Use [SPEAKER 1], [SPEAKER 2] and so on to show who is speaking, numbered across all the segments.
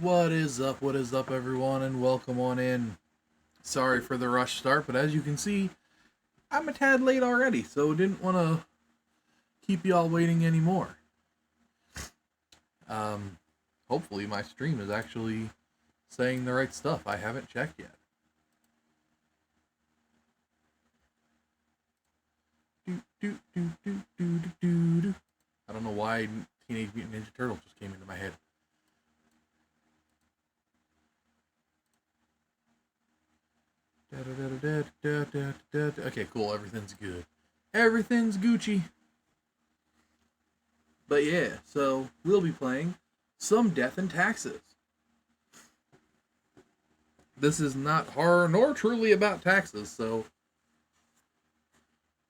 [SPEAKER 1] What is up, everyone, and welcome on in. Sorry for the rush start, but as you can see, I'm a tad late already, so didn't want to keep y'all waiting anymore. Um, Hopefully my stream is actually saying the right stuff. I haven't checked yet. I don't know why Teenage Mutant Ninja Turtles just came into my head. Okay, cool. Everything's good. Everything's Gucci. But yeah, so we'll be playing some Death and Taxes. This is not horror nor truly about taxes, so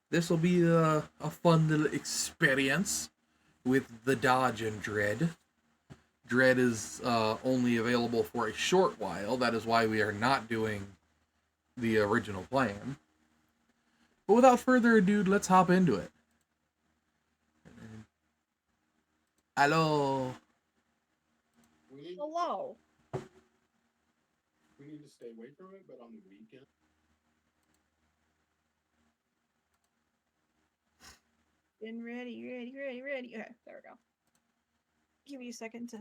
[SPEAKER 1] this will be a fun little experience with the Dodge and Dread. Dread is only available for a short while. That is why we are not doing the original plan. But without further ado, let's hop into it. Hello.
[SPEAKER 2] We need
[SPEAKER 3] Hello.
[SPEAKER 2] we need to stay away from it, but on the weekend.
[SPEAKER 3] Getting ready. Okay, there we go. Give me a second to.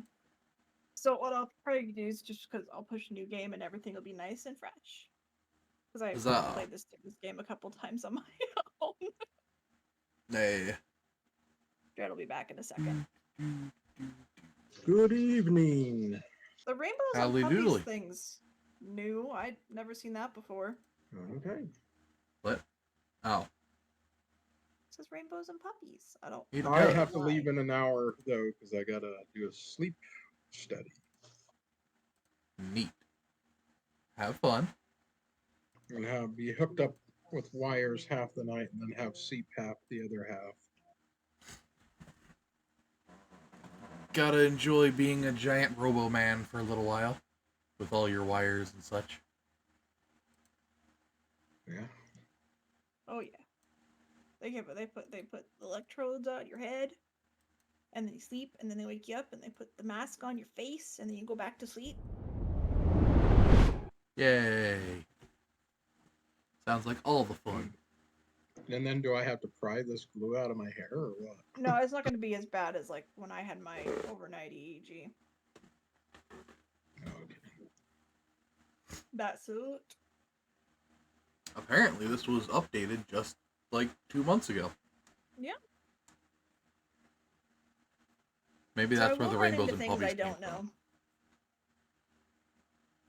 [SPEAKER 3] So what I'll probably do is just because I'll push a new game and everything will be nice and fresh. Because I've
[SPEAKER 1] Huzzah.
[SPEAKER 3] played this game a couple times on my own.
[SPEAKER 1] Hey.
[SPEAKER 3] Dread will be back in a second.
[SPEAKER 2] Good evening.
[SPEAKER 3] The rainbows and
[SPEAKER 1] Howdy
[SPEAKER 3] puppies
[SPEAKER 1] doodly.
[SPEAKER 3] things new. I'd never seen that before.
[SPEAKER 2] Okay.
[SPEAKER 1] What? Oh.
[SPEAKER 3] It says rainbows and puppies. I don't.
[SPEAKER 1] It
[SPEAKER 2] I
[SPEAKER 1] does.
[SPEAKER 2] have to leave in an hour though because I gotta do a sleep study.
[SPEAKER 1] Neat. Have fun.
[SPEAKER 2] And have be hooked up with wires half the night and then have CPAP the other half.
[SPEAKER 1] Gotta enjoy being a giant robo man for a little while. With all your wires and such.
[SPEAKER 2] Yeah.
[SPEAKER 3] Oh yeah. They put electrodes on your head, and then you sleep, and then they wake you up, and they put the mask on your face, and then you go back to sleep.
[SPEAKER 1] Yay. Sounds like all the fun.
[SPEAKER 2] And then do I have to pry this glue out of my hair or what?
[SPEAKER 3] No, it's not going to be as bad as like when I had my overnight EEG.
[SPEAKER 2] Okay.
[SPEAKER 3] That suit.
[SPEAKER 1] Apparently, this was updated just like 2 months ago.
[SPEAKER 3] Yeah.
[SPEAKER 1] Maybe
[SPEAKER 3] So
[SPEAKER 1] that's
[SPEAKER 3] I
[SPEAKER 1] where
[SPEAKER 3] will
[SPEAKER 1] the
[SPEAKER 3] run
[SPEAKER 1] rainbows
[SPEAKER 3] into
[SPEAKER 1] and
[SPEAKER 3] things
[SPEAKER 1] puppies
[SPEAKER 3] I don't
[SPEAKER 1] came
[SPEAKER 3] know.
[SPEAKER 1] from.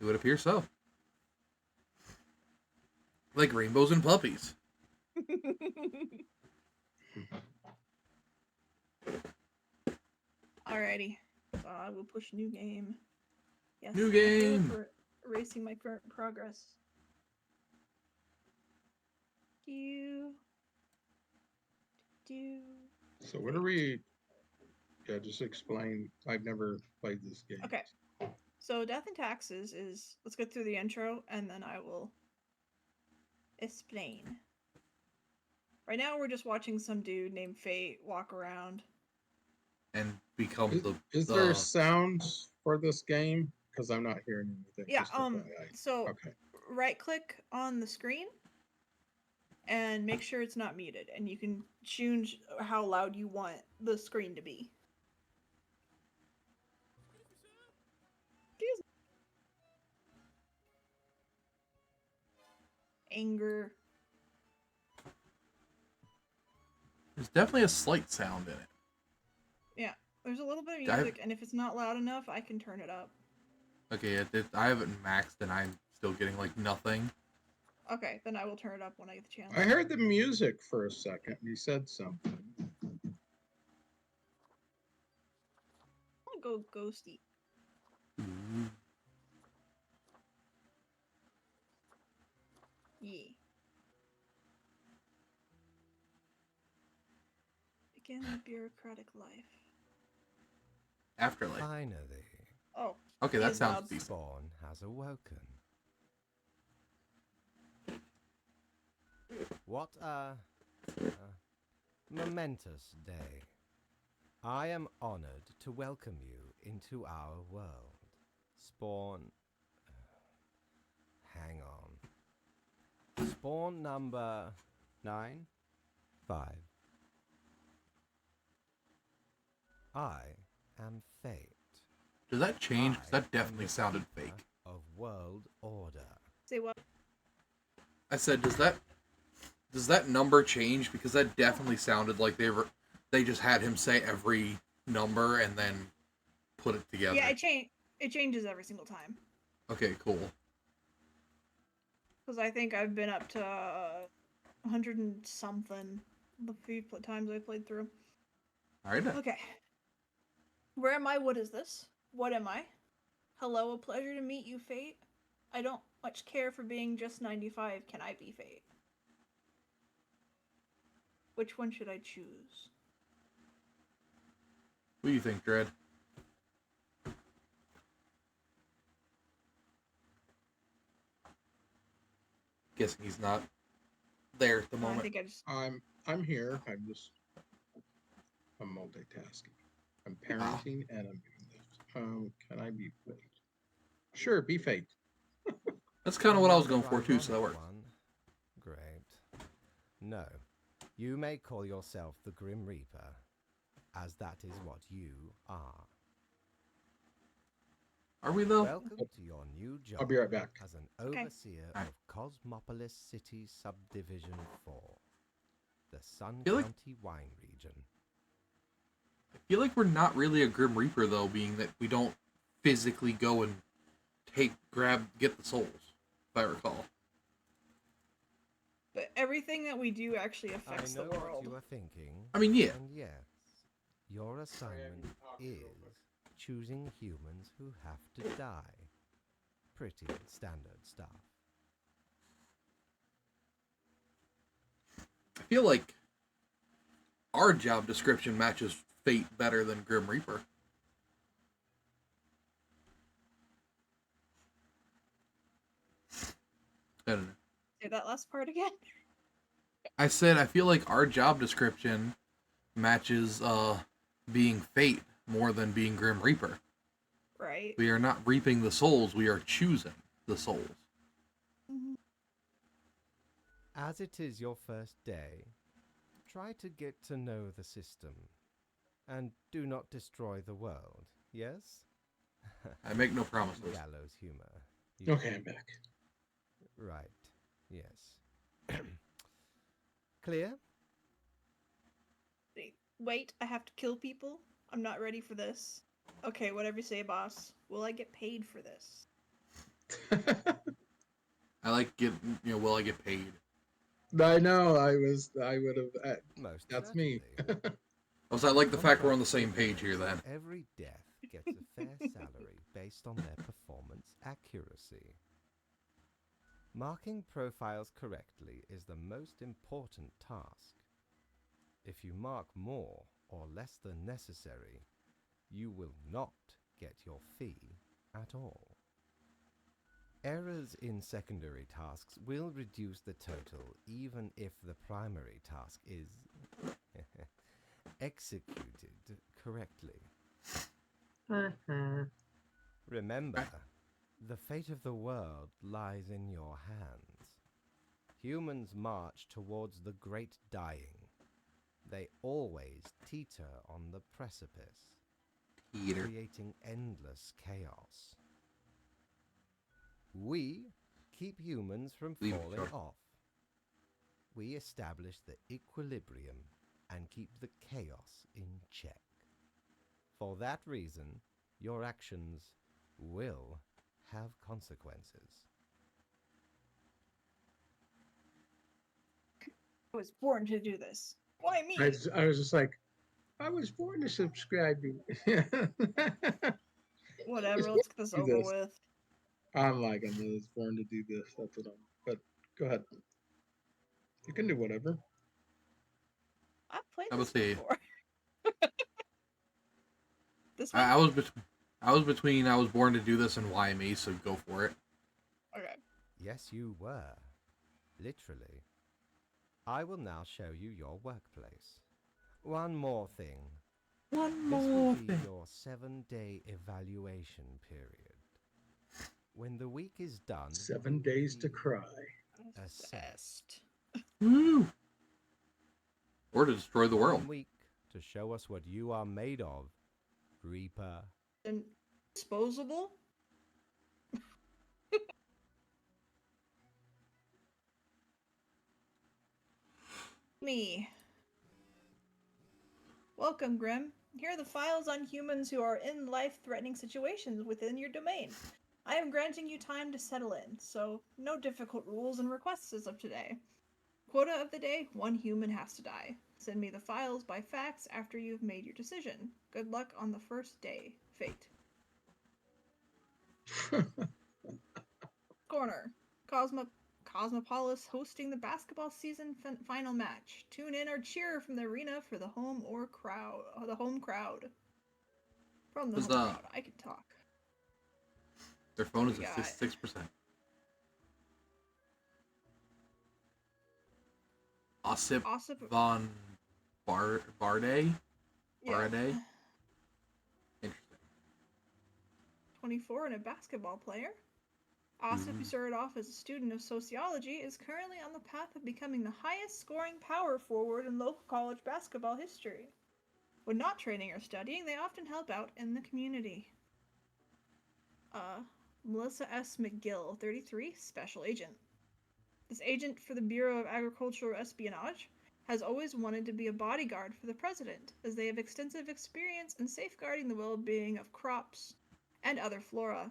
[SPEAKER 1] It would appear so. Like rainbows and puppies.
[SPEAKER 3] Alrighty. So I will push new game. Yes.
[SPEAKER 1] New
[SPEAKER 3] thank you
[SPEAKER 1] game.
[SPEAKER 3] for erasing my current progress. Do. Do.
[SPEAKER 2] So what are we? Yeah, just explain. I've never played this game.
[SPEAKER 3] Okay. So Death and Taxes is, let's go through the intro and then I will explain. Right now we're just watching some dude named Fate walk around.
[SPEAKER 1] And become
[SPEAKER 2] Is there sounds for this game? Because I'm not hearing anything.
[SPEAKER 3] Yeah,
[SPEAKER 2] just FYI.
[SPEAKER 3] so
[SPEAKER 2] Okay.
[SPEAKER 3] right click on the screen and make sure it's not muted, and you can choose how loud you want the screen to be. Anger.
[SPEAKER 1] There's definitely a slight sound in it.
[SPEAKER 3] Yeah, there's a little bit of music, and if it's not loud enough, I can turn it up.
[SPEAKER 1] Okay, I have it maxed and I'm still getting like nothing.
[SPEAKER 3] Okay, then I will turn it up when I get the chance.
[SPEAKER 2] I heard the music for a second. You said something.
[SPEAKER 3] I'll go ghosty.
[SPEAKER 1] Ooh.
[SPEAKER 3] Yeah. Begin the bureaucratic life.
[SPEAKER 1] Afterlife.
[SPEAKER 4] Finally,
[SPEAKER 3] Oh.
[SPEAKER 1] Okay, that sounds decent.
[SPEAKER 4] Spawn has awoken. What a momentous day. I am honored to welcome you into our world. Spawn. Hang on. Spawn number
[SPEAKER 5] 9.
[SPEAKER 4] 5. I am Fate.
[SPEAKER 1] Does that change? 'Cause
[SPEAKER 4] I
[SPEAKER 1] that definitely
[SPEAKER 4] am the
[SPEAKER 1] sounded
[SPEAKER 4] keeper
[SPEAKER 1] fake.
[SPEAKER 4] Of world order.
[SPEAKER 3] Say what?
[SPEAKER 1] I said, does that number change? Because that definitely sounded like they just had him say every number and then put it together.
[SPEAKER 3] Yeah, it changes every single time.
[SPEAKER 1] Okay, cool.
[SPEAKER 3] Because I think I've been up to 100 and something the few times I played through.
[SPEAKER 1] All right.
[SPEAKER 3] Okay. Where am I? What is this? What am I? Hello, a pleasure to meet you, Fate. I don't much care for being just 95. Can I be Fate? Which one should I choose?
[SPEAKER 1] What do you think, Dread? Guessing he's not there at the
[SPEAKER 3] I
[SPEAKER 1] moment.
[SPEAKER 3] think I just.
[SPEAKER 2] I'm here. I'm multitasking. I'm parenting and I'm doing this. Can I be Fate? Sure, be Fate.
[SPEAKER 1] That's kind of what I was going
[SPEAKER 4] Another
[SPEAKER 1] for too, so that
[SPEAKER 4] ironic
[SPEAKER 1] works.
[SPEAKER 4] one. Great. No, you may call yourself the Grim Reaper, as that is what you are.
[SPEAKER 1] Are we though?
[SPEAKER 4] Welcome to your new job
[SPEAKER 2] I'll be right back.
[SPEAKER 4] as an
[SPEAKER 3] Okay.
[SPEAKER 4] overseer
[SPEAKER 1] Alright.
[SPEAKER 4] of Cosmopolis City Subdivision 4, the Sun
[SPEAKER 1] Feel like-
[SPEAKER 4] County wine region.
[SPEAKER 1] I feel like we're not really a Grim Reaper though, being that we don't physically go and get the souls, if I recall.
[SPEAKER 3] But everything that we do actually
[SPEAKER 4] I
[SPEAKER 3] affects
[SPEAKER 4] know
[SPEAKER 3] the
[SPEAKER 4] what
[SPEAKER 3] world.
[SPEAKER 4] you are thinking.
[SPEAKER 1] I mean, yeah.
[SPEAKER 4] And yes, your assignment is choosing humans who have to die. Pretty standard stuff.
[SPEAKER 1] I feel like our job description matches Fate better than Grim Reaper. I don't know.
[SPEAKER 3] Say that last part again.
[SPEAKER 1] I said I feel like our job description matches being Fate more than being Grim Reaper.
[SPEAKER 3] Right.
[SPEAKER 1] We are not reaping the souls, we are choosing the souls.
[SPEAKER 3] Mhm.
[SPEAKER 4] As it is your first day, try to get to know the system. And do not destroy the world, yes?
[SPEAKER 1] I make no promises.
[SPEAKER 4] Gallows humor. You
[SPEAKER 2] Okay,
[SPEAKER 4] know.
[SPEAKER 2] I'm back.
[SPEAKER 4] Right, yes. Clear?
[SPEAKER 3] Wait, I have to kill people? I'm not ready for this. Okay, whatever you say, boss. Will I get paid for this?
[SPEAKER 1] I like will I get paid?
[SPEAKER 2] I know. I would have.
[SPEAKER 4] Most
[SPEAKER 2] That's me.
[SPEAKER 4] certainly.
[SPEAKER 1] Also, I like the fact we're on the same page here then.
[SPEAKER 4] Every death gets a fair salary based on their performance accuracy. Marking profiles correctly is the most important task. If you mark more or less than necessary, you will not get your fee at all. Errors in secondary tasks will reduce the total even if the primary task is executed correctly. Remember, the fate of the world lies in your hands. Humans march towards the great dying. They always teeter on the precipice,
[SPEAKER 1] Peter.
[SPEAKER 4] creating endless chaos. We keep humans from
[SPEAKER 1] Leave it,
[SPEAKER 4] falling
[SPEAKER 1] sir.
[SPEAKER 4] off. We establish the equilibrium and keep the chaos in check. For that reason, your actions will have consequences.
[SPEAKER 3] I was born to do this. Why me?
[SPEAKER 2] I was just like, I was born to subscribe to.
[SPEAKER 3] Whatever, let's get this
[SPEAKER 2] Do
[SPEAKER 3] over
[SPEAKER 2] this.
[SPEAKER 3] with.
[SPEAKER 2] I'm like, I was born to do this. That's what I'm. But go ahead. You can do whatever.
[SPEAKER 3] I've played
[SPEAKER 1] I
[SPEAKER 3] this
[SPEAKER 1] would say-
[SPEAKER 3] before. This one?
[SPEAKER 1] I was between I was born to do this and why me, so go for it.
[SPEAKER 3] Okay.
[SPEAKER 4] Yes, you were. Literally. I will now show you your workplace. One more thing.
[SPEAKER 1] One
[SPEAKER 4] This
[SPEAKER 1] more
[SPEAKER 4] will be
[SPEAKER 1] thing.
[SPEAKER 4] your 7-day evaluation period. When the week is done,
[SPEAKER 2] 7 days to
[SPEAKER 4] we
[SPEAKER 2] cry.
[SPEAKER 4] assessed.
[SPEAKER 1] Woo! Or to destroy the world.
[SPEAKER 4] 1 week to show us what you are made of, Reaper.
[SPEAKER 3] And disposable? Me. Welcome, Grim. Here are the files on humans who are in life-threatening situations within your domain. I am granting you time to settle in, so no difficult rules and requests as of today. Quota of the day, 1 human has to die. Send me the files by fax after you've made your decision. Good luck on the first day. Fate. Corner. Cosmopolis hosting the basketball season final match. Tune in or cheer from the arena for the home crowd. From the home crowd. I can talk.
[SPEAKER 1] Their phone is
[SPEAKER 3] We
[SPEAKER 1] at
[SPEAKER 3] got-
[SPEAKER 1] 6%. Ossip
[SPEAKER 3] Ossip.
[SPEAKER 1] von Barday?
[SPEAKER 3] Yeah.
[SPEAKER 1] Barday? Interesting.
[SPEAKER 3] 24 and a basketball player. Ossip, who started off as a student of sociology, is currently on the path of becoming the highest scoring power forward in local college basketball history. When not training or studying, they often help out in the community. Melissa S. McGill, 33, special agent. This agent for the Bureau of Agricultural Espionage has always wanted to be a bodyguard for the president, as they have extensive experience in safeguarding the well-being of crops and other flora.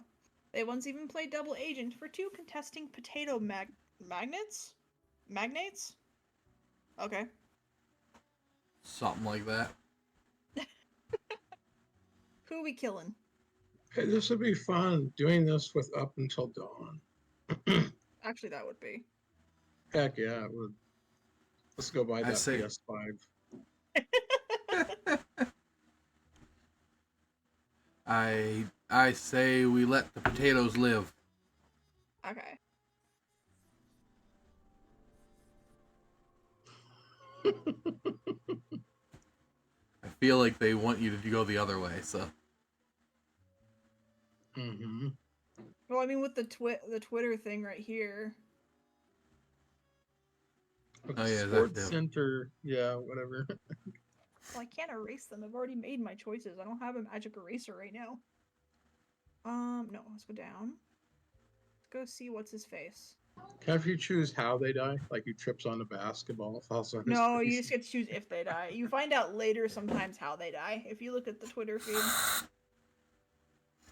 [SPEAKER 3] They once even played double agent for 2 contesting potato magnates? Okay.
[SPEAKER 1] Something like that.
[SPEAKER 3] Who we killing?
[SPEAKER 2] Hey, this would be fun doing this with Up Until Dawn.
[SPEAKER 3] Actually, that would be.
[SPEAKER 2] Heck yeah, it would. Let's go buy
[SPEAKER 1] I
[SPEAKER 2] that
[SPEAKER 1] say-
[SPEAKER 2] PS5.
[SPEAKER 1] I say we let the potatoes live.
[SPEAKER 3] Okay.
[SPEAKER 1] I feel like they want you to go the other way, so.
[SPEAKER 2] Mm-hmm.
[SPEAKER 3] Well, I mean, with the Twitter thing right here.
[SPEAKER 1] Oh, yeah, that
[SPEAKER 2] Sports
[SPEAKER 1] too.
[SPEAKER 2] Center, yeah, whatever.
[SPEAKER 3] Well, I can't erase them. I've already made my choices. I don't have a magic eraser right now. No, let's go down. Let's go see what's his face.
[SPEAKER 2] Can you choose how they die? Like he trips on the basketball, falls on his
[SPEAKER 3] No,
[SPEAKER 2] face?
[SPEAKER 3] you just get to choose if they die. You find out later sometimes how they die if you look at the Twitter feed.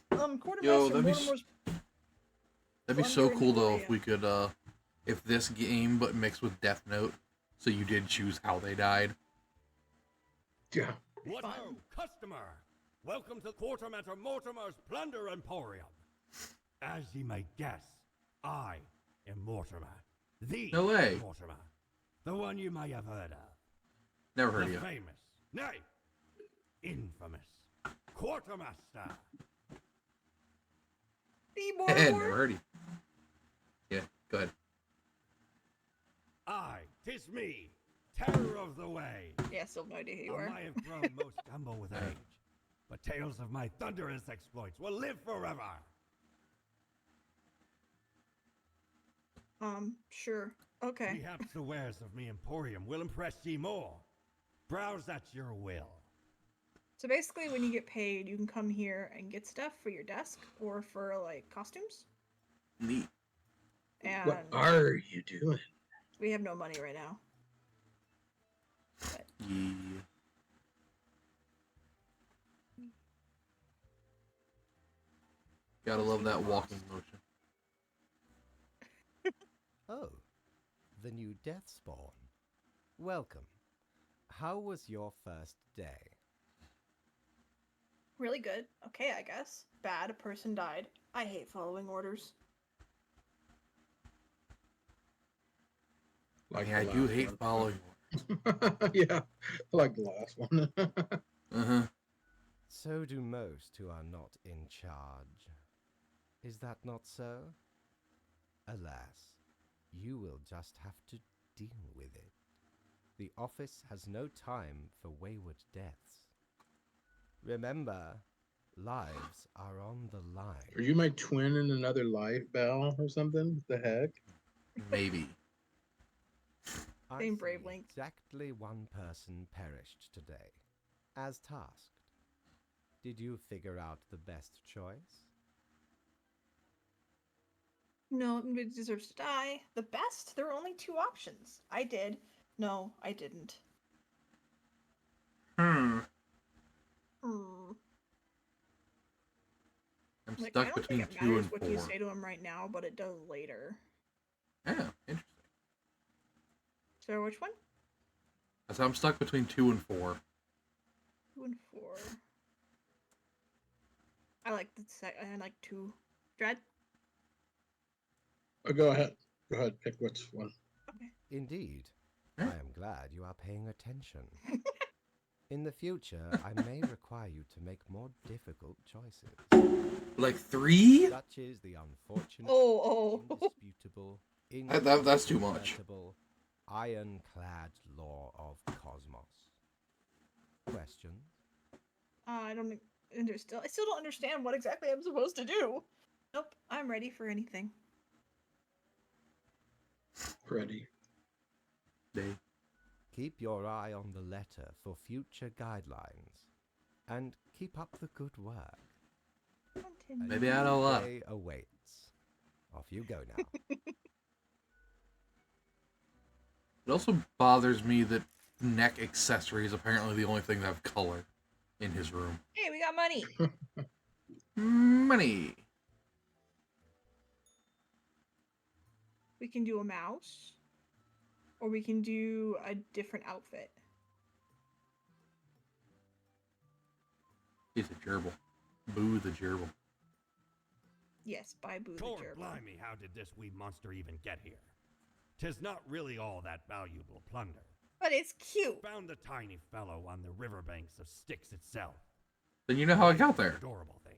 [SPEAKER 3] Quartermaster
[SPEAKER 1] that'd be
[SPEAKER 3] Mortimer's
[SPEAKER 1] That'd be so
[SPEAKER 3] Plunder
[SPEAKER 1] cool though if
[SPEAKER 3] Emporium.
[SPEAKER 1] we could if this game but mixed with Death Note, so you did choose how they died.
[SPEAKER 2] Yeah.
[SPEAKER 5] What
[SPEAKER 3] Fun.
[SPEAKER 5] ho, customer! Welcome to Quartermaster Mortimer's Plunder Emporium. As ye may guess, I am Mortimer. The
[SPEAKER 1] No way.
[SPEAKER 5] Mortimer. The one you may have heard of.
[SPEAKER 1] Never heard
[SPEAKER 5] The
[SPEAKER 1] of you.
[SPEAKER 5] famous, nay, infamous Quartermaster.
[SPEAKER 3] the
[SPEAKER 1] Never
[SPEAKER 3] Mortimer.
[SPEAKER 1] heard of you. Yeah, go ahead.
[SPEAKER 5] I, 'tis me, terror of the way.
[SPEAKER 3] Yeah, still have no idea who you
[SPEAKER 5] I
[SPEAKER 3] are.
[SPEAKER 5] may have grown most humble with age, but tales of my thunderous exploits will live forever.
[SPEAKER 3] Sure. Okay.
[SPEAKER 5] Perhaps the wares of me emporium will impress ye more. Browse at your will.
[SPEAKER 3] So basically, when you get paid, you can come here and get stuff for your desk or for like costumes.
[SPEAKER 1] Neat.
[SPEAKER 3] And
[SPEAKER 2] What are you doing?
[SPEAKER 3] we have no money right now. But
[SPEAKER 1] Yeah. Gotta love that walking motion.
[SPEAKER 4] Oh, the new death spawn. Welcome. How was your first day?
[SPEAKER 3] really good. Okay, I guess. Bad, a person died. I hate following orders.
[SPEAKER 1] I mean,
[SPEAKER 2] the
[SPEAKER 1] I do
[SPEAKER 2] last
[SPEAKER 1] hate
[SPEAKER 2] one.
[SPEAKER 1] following.
[SPEAKER 2] Yeah, like the last one.
[SPEAKER 1] Uh-huh.
[SPEAKER 4] So do most who are not in charge. Is that not so? Alas, you will just have to deal with it. The office has no time for wayward deaths. Remember, Lives are on the
[SPEAKER 2] Are
[SPEAKER 4] line.
[SPEAKER 2] you my twin in another life, Belle, or something? What the heck?
[SPEAKER 1] Maybe.
[SPEAKER 4] I
[SPEAKER 3] Same
[SPEAKER 4] see
[SPEAKER 3] Brave Link.
[SPEAKER 4] exactly one person perished today, as tasked. Did you figure out the best choice?
[SPEAKER 3] No, it deserves to die. The best? There were only two options. I did. No, I didn't.
[SPEAKER 1] Hmm.
[SPEAKER 3] Hmm.
[SPEAKER 1] I'm
[SPEAKER 3] Like, I
[SPEAKER 1] stuck
[SPEAKER 3] don't think
[SPEAKER 1] between
[SPEAKER 3] it
[SPEAKER 1] 2
[SPEAKER 3] matters
[SPEAKER 1] and
[SPEAKER 3] what you
[SPEAKER 1] 4.
[SPEAKER 3] say to him right now, but it does later.
[SPEAKER 1] Yeah, interesting.
[SPEAKER 3] So which one?
[SPEAKER 1] So I'm stuck between 2 and 4.
[SPEAKER 3] 2 and 4. I like I like 2. Dread?
[SPEAKER 2] Oh, go ahead. Go ahead. Pick which one.
[SPEAKER 3] Okay.
[SPEAKER 4] Indeed.
[SPEAKER 1] Yeah.
[SPEAKER 4] I am glad you are paying attention. In the future, I may require you to make more difficult choices.
[SPEAKER 1] Like 3?
[SPEAKER 4] Such is the unfortunate,
[SPEAKER 3] Oh.
[SPEAKER 4] indisputable,
[SPEAKER 1] That's too much.
[SPEAKER 4] incontrovertible, ironclad law of cosmos. Questions?
[SPEAKER 3] I don't understand. I still don't understand what exactly I'm supposed to do. Nope, I'm ready for anything.
[SPEAKER 2] Ready.
[SPEAKER 1] They.
[SPEAKER 4] Keep your eye on the letter for future guidelines. And keep up the good work. A
[SPEAKER 3] Continue.
[SPEAKER 1] Maybe I
[SPEAKER 4] new
[SPEAKER 1] don't lie.
[SPEAKER 4] day awaits. Off you go now.
[SPEAKER 1] It also bothers me that neck accessory is apparently the only thing that have color in his room.
[SPEAKER 3] Hey, we got money.
[SPEAKER 1] Money.
[SPEAKER 3] We can do a mouse. Or we can do a different outfit.
[SPEAKER 1] He's a gerbil. Boo the gerbil.
[SPEAKER 3] Yes, by Boo the
[SPEAKER 5] Lord
[SPEAKER 3] Gerbil.
[SPEAKER 5] blimey, how did this wee monster even get here? 'Tis not really all that valuable plunder.
[SPEAKER 3] But it's cute.
[SPEAKER 5] Found the tiny fellow on the riverbanks of Styx itself.
[SPEAKER 1] Then you know how I got
[SPEAKER 5] It's an
[SPEAKER 1] there.
[SPEAKER 5] Adorable thing.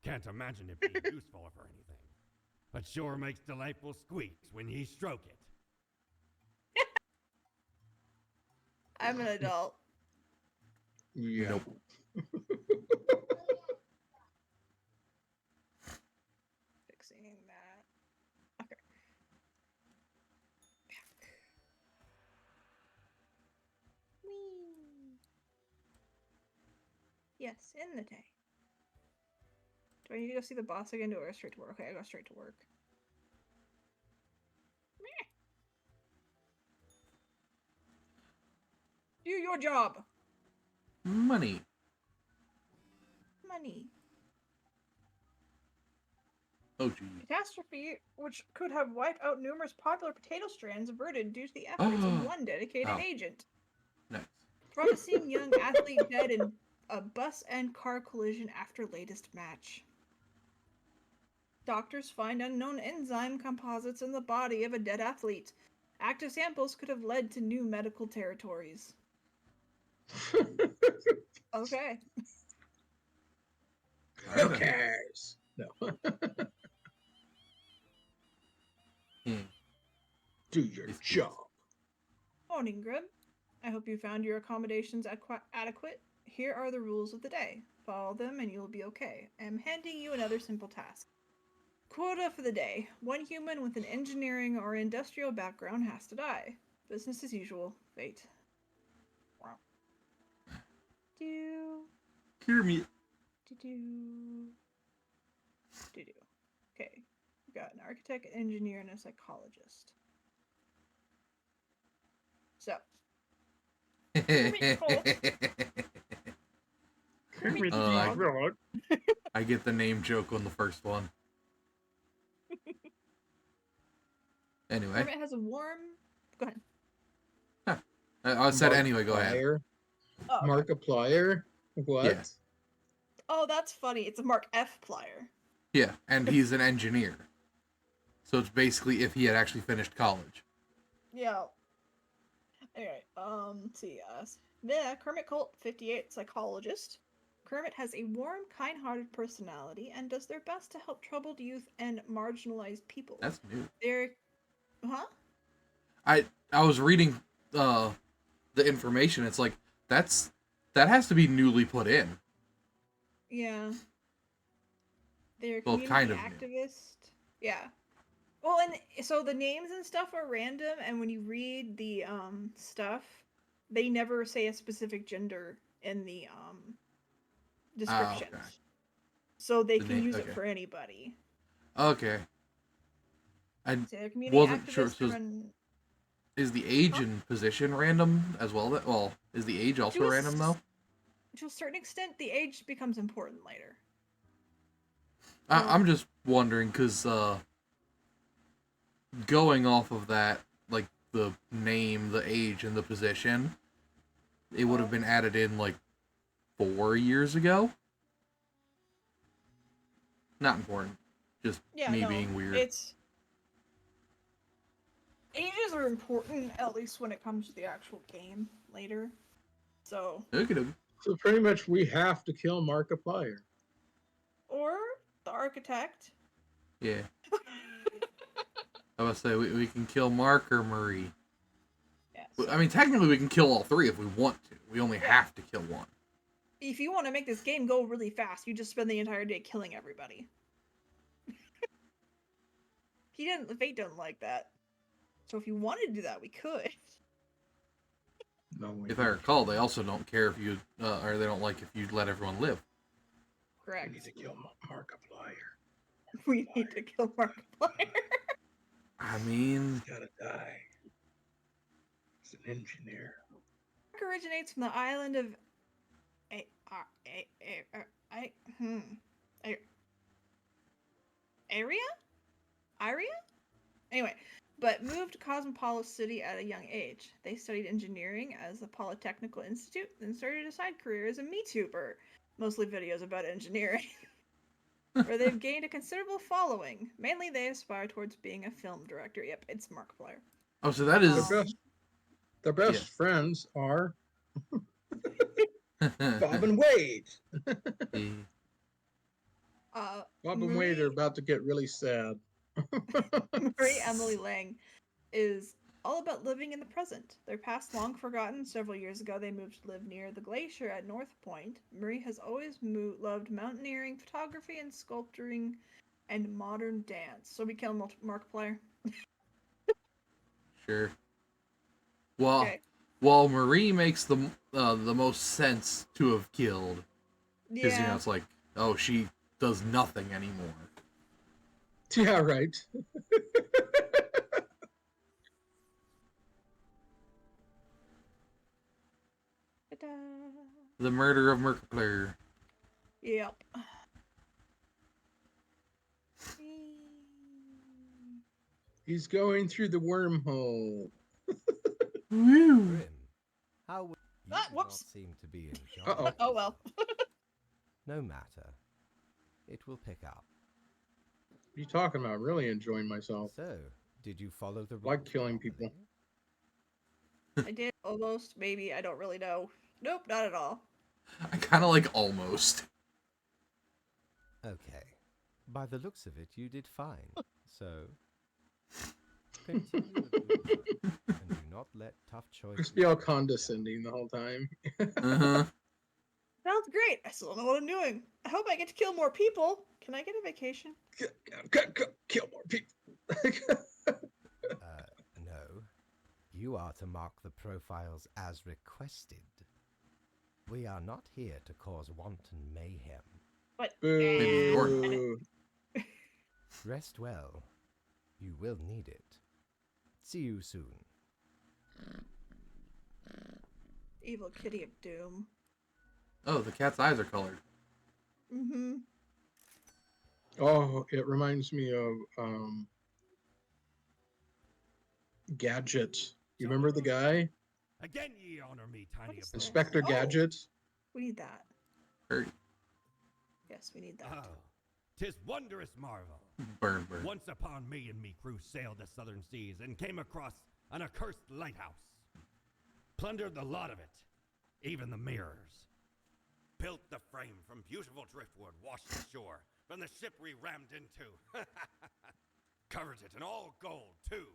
[SPEAKER 5] Can't imagine it being useful for anything. But sure makes delightful squeaks when ye stroke it.
[SPEAKER 3] I'm an adult.
[SPEAKER 2] Yeah.
[SPEAKER 1] Nope.
[SPEAKER 3] Fixing that. Okay. Whee. Yes, in the day. Do I need to go see the boss again, or go straight to work? Okay, I go straight to work. Meh. Do your job.
[SPEAKER 1] Money.
[SPEAKER 3] Money.
[SPEAKER 1] Oh, geez.
[SPEAKER 3] Catastrophe, which could have wiped out numerous popular potato strands, averted due to the efforts of one dedicated
[SPEAKER 1] Oh.
[SPEAKER 3] agent.
[SPEAKER 1] Nice.
[SPEAKER 3] Promising young athlete dead in a bus and car collision after latest match. Doctors find unknown enzyme composites in the body of a dead athlete. Active samples could have led to new medical territories. Okay.
[SPEAKER 2] Who cares? No.
[SPEAKER 1] Hmm.
[SPEAKER 2] Do your
[SPEAKER 1] Yes, please.
[SPEAKER 2] job.
[SPEAKER 3] Morning, Grib. I hope you found your accommodations adequate. Here are the rules of the day. Follow them and you'll be okay. I am handing you another simple task. Quota for the day. One human with an engineering or industrial background has to die. Business as usual. Fate. Wow. Do.
[SPEAKER 1] Hear me.
[SPEAKER 3] Do. Okay. We got an architect, an engineer, and a psychologist. So. Kermit the
[SPEAKER 1] I-
[SPEAKER 3] Frog.
[SPEAKER 1] I get the name joke on the first one. Anyway,
[SPEAKER 3] Kermit has a warm. Go ahead.
[SPEAKER 1] I said anyway. Go ahead.
[SPEAKER 2] Markiplier?
[SPEAKER 3] Oh, okay.
[SPEAKER 2] Markiplier? What?
[SPEAKER 1] Yeah.
[SPEAKER 3] Oh, that's funny. It's a Mark F. Plier.
[SPEAKER 1] Yeah, and he's an engineer. So it's basically if he had actually finished college.
[SPEAKER 3] Yeah. Anyway, let's see. The Kermit Colt, 58, psychologist. Kermit has a warm, kind-hearted personality and does their best to help troubled youth and marginalized people.
[SPEAKER 1] That's new.
[SPEAKER 3] They're, huh?
[SPEAKER 1] I was reading the information. It's like that has to be newly put in.
[SPEAKER 3] Yeah. They're a
[SPEAKER 1] Well,
[SPEAKER 3] community
[SPEAKER 1] kind of new.
[SPEAKER 3] activist. Yeah. Well, and so the names and stuff are random, and when you read the stuff, they never say a specific gender in the descriptions.
[SPEAKER 1] Okay.
[SPEAKER 3] So they
[SPEAKER 1] The
[SPEAKER 3] can
[SPEAKER 1] name-
[SPEAKER 3] use it
[SPEAKER 1] okay.
[SPEAKER 3] for anybody.
[SPEAKER 1] Okay. I
[SPEAKER 3] So they're a community
[SPEAKER 1] wasn't sure.
[SPEAKER 3] activist
[SPEAKER 1] So
[SPEAKER 3] run.
[SPEAKER 1] is the age and position random as well? Well, is the age also
[SPEAKER 3] To a
[SPEAKER 1] random though?
[SPEAKER 3] To a certain extent, the age becomes important later.
[SPEAKER 1] I'm just wondering because going off of that, like the name, the age, and the position, it would have been added in like 4 years ago. Not important. Just
[SPEAKER 3] Yeah,
[SPEAKER 1] me
[SPEAKER 3] no,
[SPEAKER 1] being weird.
[SPEAKER 3] It's ages are important, at least when it comes to the actual game later. So,
[SPEAKER 1] Okay.
[SPEAKER 2] So pretty much we have to kill Markiplier.
[SPEAKER 3] or the architect.
[SPEAKER 1] Yeah. I was say we can kill Mark or Marie.
[SPEAKER 3] Yeah,
[SPEAKER 1] I mean, technically we can kill all three if we want to. We only have to kill one.
[SPEAKER 3] if you want to make this game go really fast, you just spend the entire day killing everybody. Fate didn't like that. So if you wanted to do that, we could.
[SPEAKER 2] No way.
[SPEAKER 1] If I recall, they also don't care if you, or they don't like if you let everyone live.
[SPEAKER 2] We
[SPEAKER 3] Correct.
[SPEAKER 2] need to kill Markiplier.
[SPEAKER 3] We need to kill Markiplier.
[SPEAKER 1] I mean,
[SPEAKER 2] He's gotta die. He's an engineer.
[SPEAKER 3] Mark originates from the island of Iria? Anyway, but moved to Cosmopolis City at a young age. They studied engineering as the Polytechnical Institute, then started a side career as a MeTuber, mostly videos about engineering, where they've gained a considerable following. Mainly, they aspire towards being a film director. Yep, it's Markiplier.
[SPEAKER 1] oh, so that is.
[SPEAKER 2] Their best friends are Bob and Wade. Bob and Wade are about to get really sad.
[SPEAKER 3] Marie Emily Lang is all about living in the present. Their past long forgotten. Several years ago, they moved to live near the glacier at North Point. Marie has always loved mountaineering, photography, and sculpturing, and modern dance. So we kill Markiplier.
[SPEAKER 1] Sure. Well,
[SPEAKER 3] Okay.
[SPEAKER 1] while Marie makes the most sense to have killed, because
[SPEAKER 3] Yeah.
[SPEAKER 1] it's like, oh, she does nothing anymore.
[SPEAKER 2] Yeah, right.
[SPEAKER 3] Ta-da.
[SPEAKER 1] The murder of Markiplier.
[SPEAKER 3] Yep.
[SPEAKER 2] He's going through the wormhole.
[SPEAKER 1] Woo!
[SPEAKER 4] Grim, how would you do not
[SPEAKER 3] Whoops.
[SPEAKER 4] seem to be enjoying
[SPEAKER 2] Uh-oh.
[SPEAKER 3] Oh well.
[SPEAKER 4] No matter. It will pick up.
[SPEAKER 2] What are you talking about? Really enjoying myself.
[SPEAKER 4] So, did you follow the rules?
[SPEAKER 2] Like killing people.
[SPEAKER 4] properly?
[SPEAKER 3] I did almost, maybe. I don't really know. Nope, not at all.
[SPEAKER 1] I kind of like almost.
[SPEAKER 4] Okay. By the looks of it, you did fine. So, continue with good work, and do not let tough choices.
[SPEAKER 2] Just be all condescending the whole time.
[SPEAKER 1] Uh-huh.
[SPEAKER 3] Sounds great. I still don't know what I'm doing. I hope I get to kill more people. Can I get a vacation?
[SPEAKER 2] Kill more people.
[SPEAKER 4] No. You are to mark the profiles as requested. We are not here to cause wanton mayhem.
[SPEAKER 3] But
[SPEAKER 1] Maybe you're
[SPEAKER 2] Boo.
[SPEAKER 4] Rest well. You will need it. See you soon.
[SPEAKER 3] Evil Kitty of Doom.
[SPEAKER 1] Oh, the cat's eyes are colored.
[SPEAKER 3] Mm-hmm.
[SPEAKER 2] Oh, it reminds me of Gadget. You remember the guy?
[SPEAKER 5] Again ye honor me, tiny
[SPEAKER 3] What is
[SPEAKER 5] abode.
[SPEAKER 2] Inspector
[SPEAKER 3] Oh.
[SPEAKER 2] Gadget?
[SPEAKER 3] We need that.
[SPEAKER 1] Hurt.
[SPEAKER 3] Yes, we need that.
[SPEAKER 5] Oh, 'tis wondrous marvel.
[SPEAKER 1] Burn, burn.
[SPEAKER 5] Once upon me and me crew sailed the southern seas and came across an accursed lighthouse. Plundered the lot of it, even the mirrors. Built the frame from beautiful driftwood washed ashore from the ship we rammed into. Covered it in all gold, too,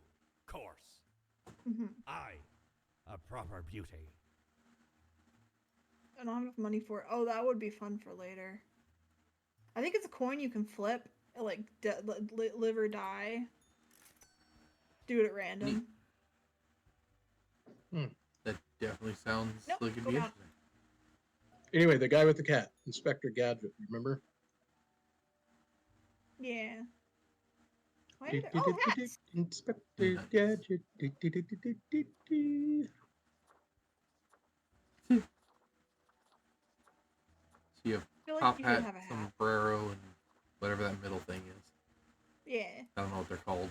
[SPEAKER 5] course.
[SPEAKER 3] Mm-hmm.
[SPEAKER 5] I, a proper beauty.
[SPEAKER 3] I don't have enough money for it. Oh, that would be fun for later. I think it's a coin you can flip, like live or die. Do it at random.
[SPEAKER 1] That definitely sounds
[SPEAKER 3] Nope,
[SPEAKER 1] like it'd
[SPEAKER 3] go
[SPEAKER 1] be
[SPEAKER 3] down.
[SPEAKER 1] interesting.
[SPEAKER 2] Anyway, the guy with the cat, Inspector Gadget, remember?
[SPEAKER 3] Yeah. Why did oh, hats!
[SPEAKER 2] Inspector Gadget.
[SPEAKER 1] So you have
[SPEAKER 3] I feel like
[SPEAKER 1] top
[SPEAKER 3] you should
[SPEAKER 1] hat,
[SPEAKER 3] have a hat.
[SPEAKER 1] sombrero, and whatever that middle thing is.
[SPEAKER 3] Yeah.
[SPEAKER 1] I don't know what they're called.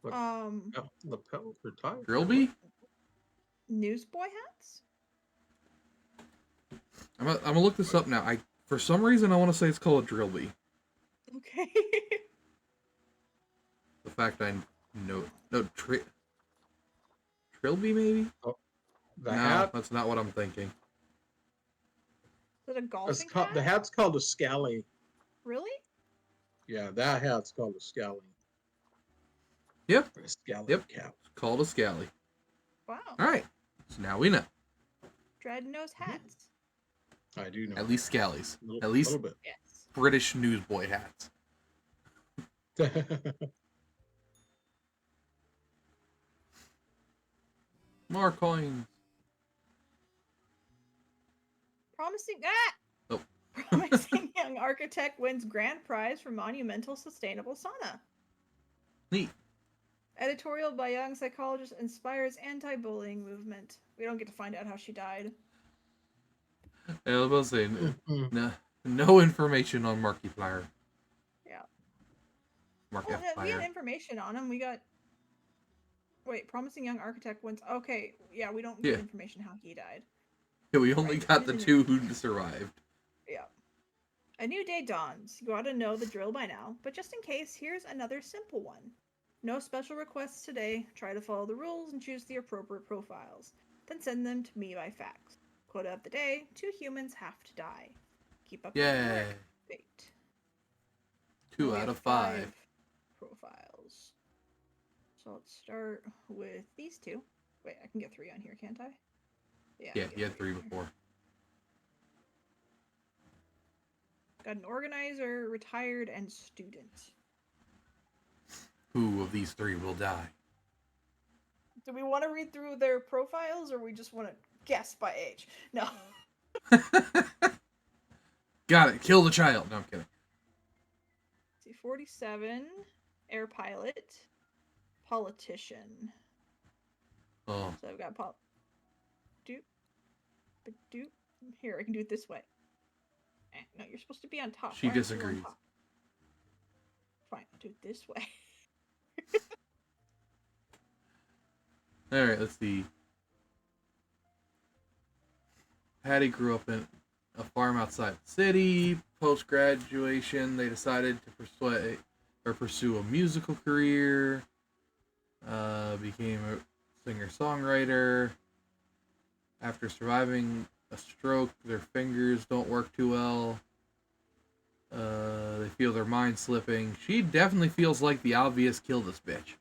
[SPEAKER 2] What? Lapel or tie?
[SPEAKER 1] Trilby?
[SPEAKER 3] Newsboy hats?
[SPEAKER 1] I'm gonna look this up now. For some reason I want to say it's called a Drillby.
[SPEAKER 3] Okay.
[SPEAKER 1] The fact I know Trilby maybe?
[SPEAKER 2] The
[SPEAKER 1] No,
[SPEAKER 2] hat.
[SPEAKER 1] that's not what I'm thinking.
[SPEAKER 3] Is it a
[SPEAKER 2] It's
[SPEAKER 3] golfing
[SPEAKER 2] called,
[SPEAKER 3] hat?
[SPEAKER 2] the hat's called a scally.
[SPEAKER 3] Really?
[SPEAKER 2] Yeah, that hat's called a scally.
[SPEAKER 1] Yep,
[SPEAKER 2] A scally
[SPEAKER 1] Yep.
[SPEAKER 2] cap.
[SPEAKER 1] it's called a scally.
[SPEAKER 3] Wow.
[SPEAKER 1] All right, so now we know.
[SPEAKER 3] Dread knows hats.
[SPEAKER 2] I do know.
[SPEAKER 1] At least scallies.
[SPEAKER 2] Little-
[SPEAKER 1] At least
[SPEAKER 2] little
[SPEAKER 3] Yes.
[SPEAKER 1] British newsboy hats.
[SPEAKER 2] bit.
[SPEAKER 1] More coins.
[SPEAKER 3] Promising
[SPEAKER 1] Oh.
[SPEAKER 3] Promising young architect wins grand prize for monumental sustainable sauna.
[SPEAKER 1] Neat.
[SPEAKER 3] Editorial by young psychologist inspires anti-bullying movement. We don't get to find out how she died.
[SPEAKER 1] I was about to say, no information on Markiplier.
[SPEAKER 3] Yeah. Well, we had
[SPEAKER 1] Markiplier.
[SPEAKER 3] information on him. We got. Wait, promising young architect wins. Okay, yeah, we don't get
[SPEAKER 1] Yeah.
[SPEAKER 3] information how he died.
[SPEAKER 1] Yeah, we only
[SPEAKER 3] Right,
[SPEAKER 1] got the
[SPEAKER 3] isn't it?
[SPEAKER 1] two who survived.
[SPEAKER 3] Yeah. A new day dawns. You ought to know the drill by now, but just in case, here's another simple one. No special requests today. Try to follow the rules and choose the appropriate profiles. Then send them to me by fax. Quote of the day: 2 humans have to die. Keep up the good
[SPEAKER 1] Yay.
[SPEAKER 3] work. Fate.
[SPEAKER 1] 2
[SPEAKER 3] We
[SPEAKER 1] out
[SPEAKER 3] have
[SPEAKER 1] of 5.
[SPEAKER 3] profiles. So let's start with these 2. Wait, I can get 3 on here, can't I? I
[SPEAKER 1] Yeah,
[SPEAKER 3] can get
[SPEAKER 1] you had 3
[SPEAKER 3] on here.
[SPEAKER 1] before.
[SPEAKER 3] Got an organizer, retired, and student.
[SPEAKER 1] Who of these 3 will die?
[SPEAKER 3] Do we want to read through their profiles, or we just want to guess by age? No.
[SPEAKER 1] Got it. Kill the child. No, I'm kidding.
[SPEAKER 3] Let's see, 47, air pilot, politician.
[SPEAKER 1] Oh,
[SPEAKER 3] So I've got doop, doop. Here, I can do it this way. No, you're supposed to be on top.
[SPEAKER 1] She
[SPEAKER 3] Why aren't you on
[SPEAKER 1] disagrees.
[SPEAKER 3] top? Fine, I'll do it this way.
[SPEAKER 1] all right. Let's see. Patty grew up in a farm outside the city. Post graduation, they decided to pursue a musical career. Became a singer-songwriter. After surviving a stroke, their fingers don't work too well. They feel their mind slipping. She definitely feels like the obvious kill this bitch.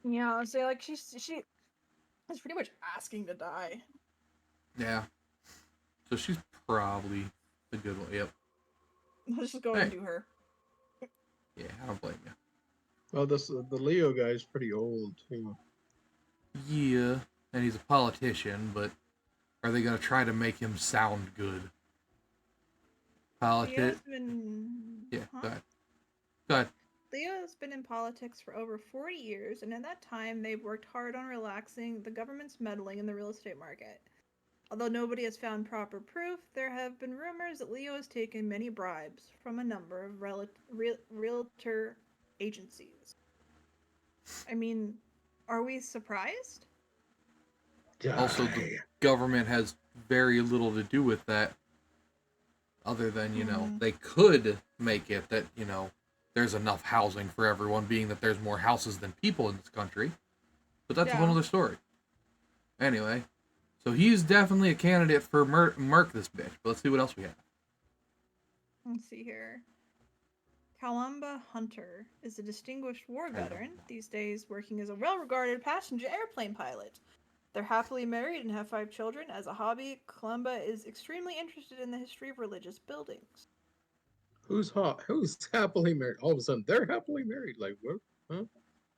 [SPEAKER 3] Yeah, so like she is pretty much asking to die.
[SPEAKER 1] Yeah. So she's probably the good one. Yep.
[SPEAKER 3] Let's just go ahead and do her.
[SPEAKER 1] Yeah, I don't blame you.
[SPEAKER 2] Well, the Leo guy's pretty old too.
[SPEAKER 1] Yeah, and he's a politician, but are they gonna try to make him sound good?
[SPEAKER 3] Leo's been
[SPEAKER 1] Yeah,
[SPEAKER 3] huh?
[SPEAKER 1] go ahead. Go ahead.
[SPEAKER 3] Leo's been in politics for over 40 years, and in that time, they've worked hard on relaxing the government's meddling in the real estate market. Although nobody has found proper proof, there have been rumors that Leo has taken many bribes from a number of realtor agencies. I mean, are we surprised?
[SPEAKER 1] Also, the government has very little to do with that, other than,
[SPEAKER 3] Mhm.
[SPEAKER 1] they could make it that, there's enough housing for everyone, being that there's more houses than people in this country. But that's a whole
[SPEAKER 3] Yeah.
[SPEAKER 1] other story. Anyway, so he's definitely a candidate for Merc this bitch. But let's see what else we have.
[SPEAKER 3] Let's see here. Kalamba Hunter is a distinguished war veteran, these days working as a well-regarded passenger airplane pilot. They're happily married and have 5 children. As a hobby, Kalamba is extremely interested in the history of religious buildings.
[SPEAKER 2] Who's hot? Who's happily married? All of a sudden, they're happily married. Like what? Huh?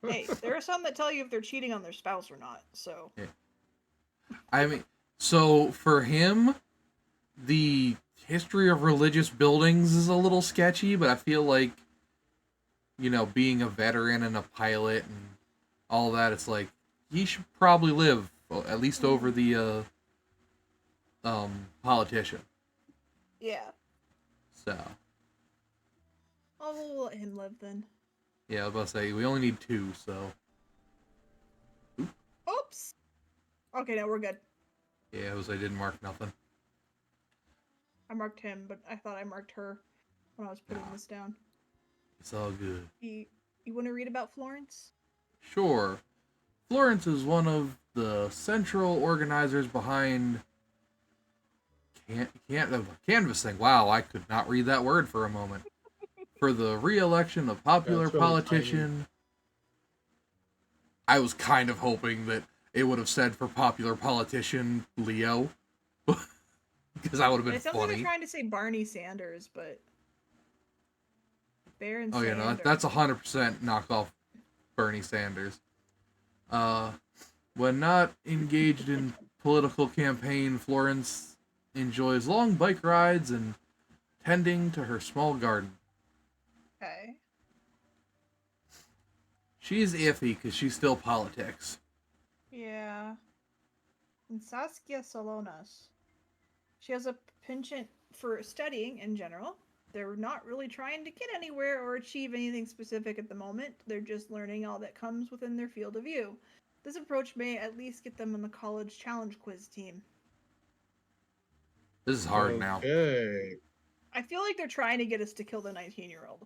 [SPEAKER 3] Hey, there are some that tell you if they're cheating on their spouse or not. So
[SPEAKER 1] I mean, so for him, the history of religious buildings is a little sketchy, but I feel like, being a veteran and a pilot and all that, it's like he should probably live at least over the politician.
[SPEAKER 3] yeah,
[SPEAKER 1] So
[SPEAKER 3] we'll let him live then.
[SPEAKER 1] yeah, I was about to say we only need 2, so
[SPEAKER 3] Oops. Okay, now we're good.
[SPEAKER 1] yeah, I didn't mark nothing.
[SPEAKER 3] I marked him, but I thought I marked her when I was putting
[SPEAKER 1] Nah.
[SPEAKER 3] this down.
[SPEAKER 1] It's all good.
[SPEAKER 3] You want to read about Florence?
[SPEAKER 1] Sure. Florence is one of the central organizers behind canvassing. Wow, I could not read that word for a moment. For the re-election of popular
[SPEAKER 2] That's really
[SPEAKER 1] politician. I was kind of hoping that it would have said for popular politician Leo. Because that would have been
[SPEAKER 3] It sounds like they're
[SPEAKER 1] funny.
[SPEAKER 3] trying to say Barney Sanders, but Baron
[SPEAKER 1] Oh yeah, no,
[SPEAKER 3] Sanders.
[SPEAKER 1] that's 100% knockoff Bernie Sanders. When not engaged in political campaign, Florence enjoys long bike rides and tending to her small garden.
[SPEAKER 3] Okay.
[SPEAKER 1] She's iffy because she's still politics.
[SPEAKER 3] Yeah. And Saskia Solonas. She has a penchant for studying in general. They're not really trying to get anywhere or achieve anything specific at the moment. They're just learning all that comes within their field of view. This approach may at least get them on the college challenge quiz team.
[SPEAKER 1] This is hard now.
[SPEAKER 2] Okay.
[SPEAKER 3] I feel like they're trying to get us to kill the 19-year-old.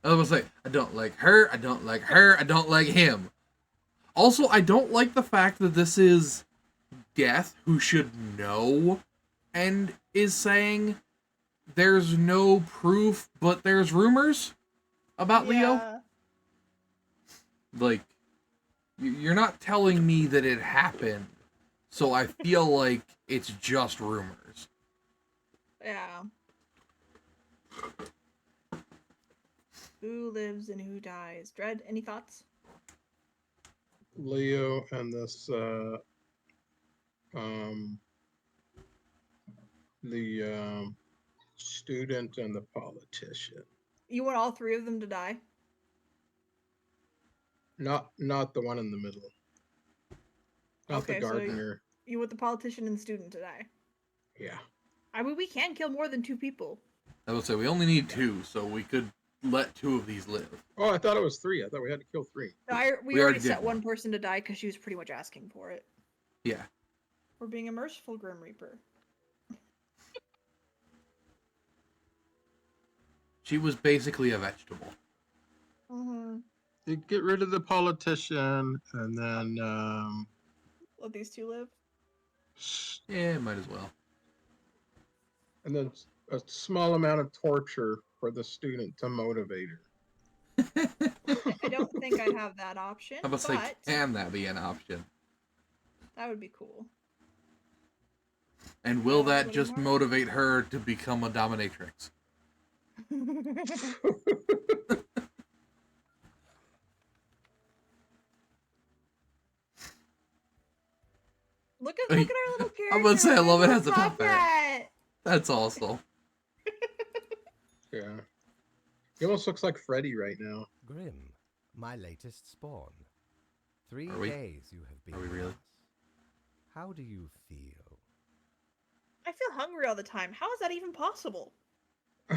[SPEAKER 1] I was gonna say, I don't like her, I don't like her, I don't like him. Also, I don't like the fact that this is Death, who should know, and is saying there's no proof, but there's rumors about Leo.
[SPEAKER 3] Yeah.
[SPEAKER 1] Like, you're not telling me that it happened, so I feel like it's just rumors.
[SPEAKER 3] Yeah. Who lives and who dies? Dread, any thoughts?
[SPEAKER 2] Leo and this the student and the politician.
[SPEAKER 3] You want all 3 of them to die?
[SPEAKER 2] Not the one in the middle. Not
[SPEAKER 3] Okay,
[SPEAKER 2] the
[SPEAKER 3] so
[SPEAKER 2] gardener.
[SPEAKER 3] You want the politician and the student to die?
[SPEAKER 2] Yeah.
[SPEAKER 3] I mean, we can kill more than 2 people.
[SPEAKER 1] I would say we only need 2, so we could let 2 of these live.
[SPEAKER 2] Oh, I thought it was 3. I thought we had to kill 3.
[SPEAKER 3] No, we
[SPEAKER 1] We
[SPEAKER 3] already
[SPEAKER 1] already
[SPEAKER 3] set
[SPEAKER 1] did
[SPEAKER 3] one
[SPEAKER 1] one.
[SPEAKER 3] person to die because she was pretty much asking for it.
[SPEAKER 1] Yeah.
[SPEAKER 3] We're being a merciful Grim Reaper.
[SPEAKER 1] She was basically a vegetable.
[SPEAKER 3] Mm-hmm.
[SPEAKER 2] You get rid of the politician and then
[SPEAKER 3] Let these 2 live.
[SPEAKER 1] Yeah, might as well.
[SPEAKER 2] and then a small amount of torture for the student to motivate her.
[SPEAKER 3] I don't think I have that option,
[SPEAKER 1] How about
[SPEAKER 3] but
[SPEAKER 1] say, can that be an option?
[SPEAKER 3] that would be cool.
[SPEAKER 1] And will
[SPEAKER 3] Yeah,
[SPEAKER 1] that
[SPEAKER 3] what
[SPEAKER 1] just
[SPEAKER 3] more?
[SPEAKER 1] motivate her to become a dominatrix?
[SPEAKER 3] Look at our little character.
[SPEAKER 1] I'm about to say, I love it
[SPEAKER 3] Little
[SPEAKER 1] has a top hat.
[SPEAKER 3] hat.
[SPEAKER 1] That's awesome.
[SPEAKER 2] Yeah. He almost looks like Freddy right now.
[SPEAKER 4] Grim, my latest spawn. 3
[SPEAKER 1] Are we?
[SPEAKER 4] days you have been
[SPEAKER 1] Are we
[SPEAKER 4] with
[SPEAKER 1] really?
[SPEAKER 4] us. How do you feel?
[SPEAKER 3] I feel hungry all the time. How is that even possible?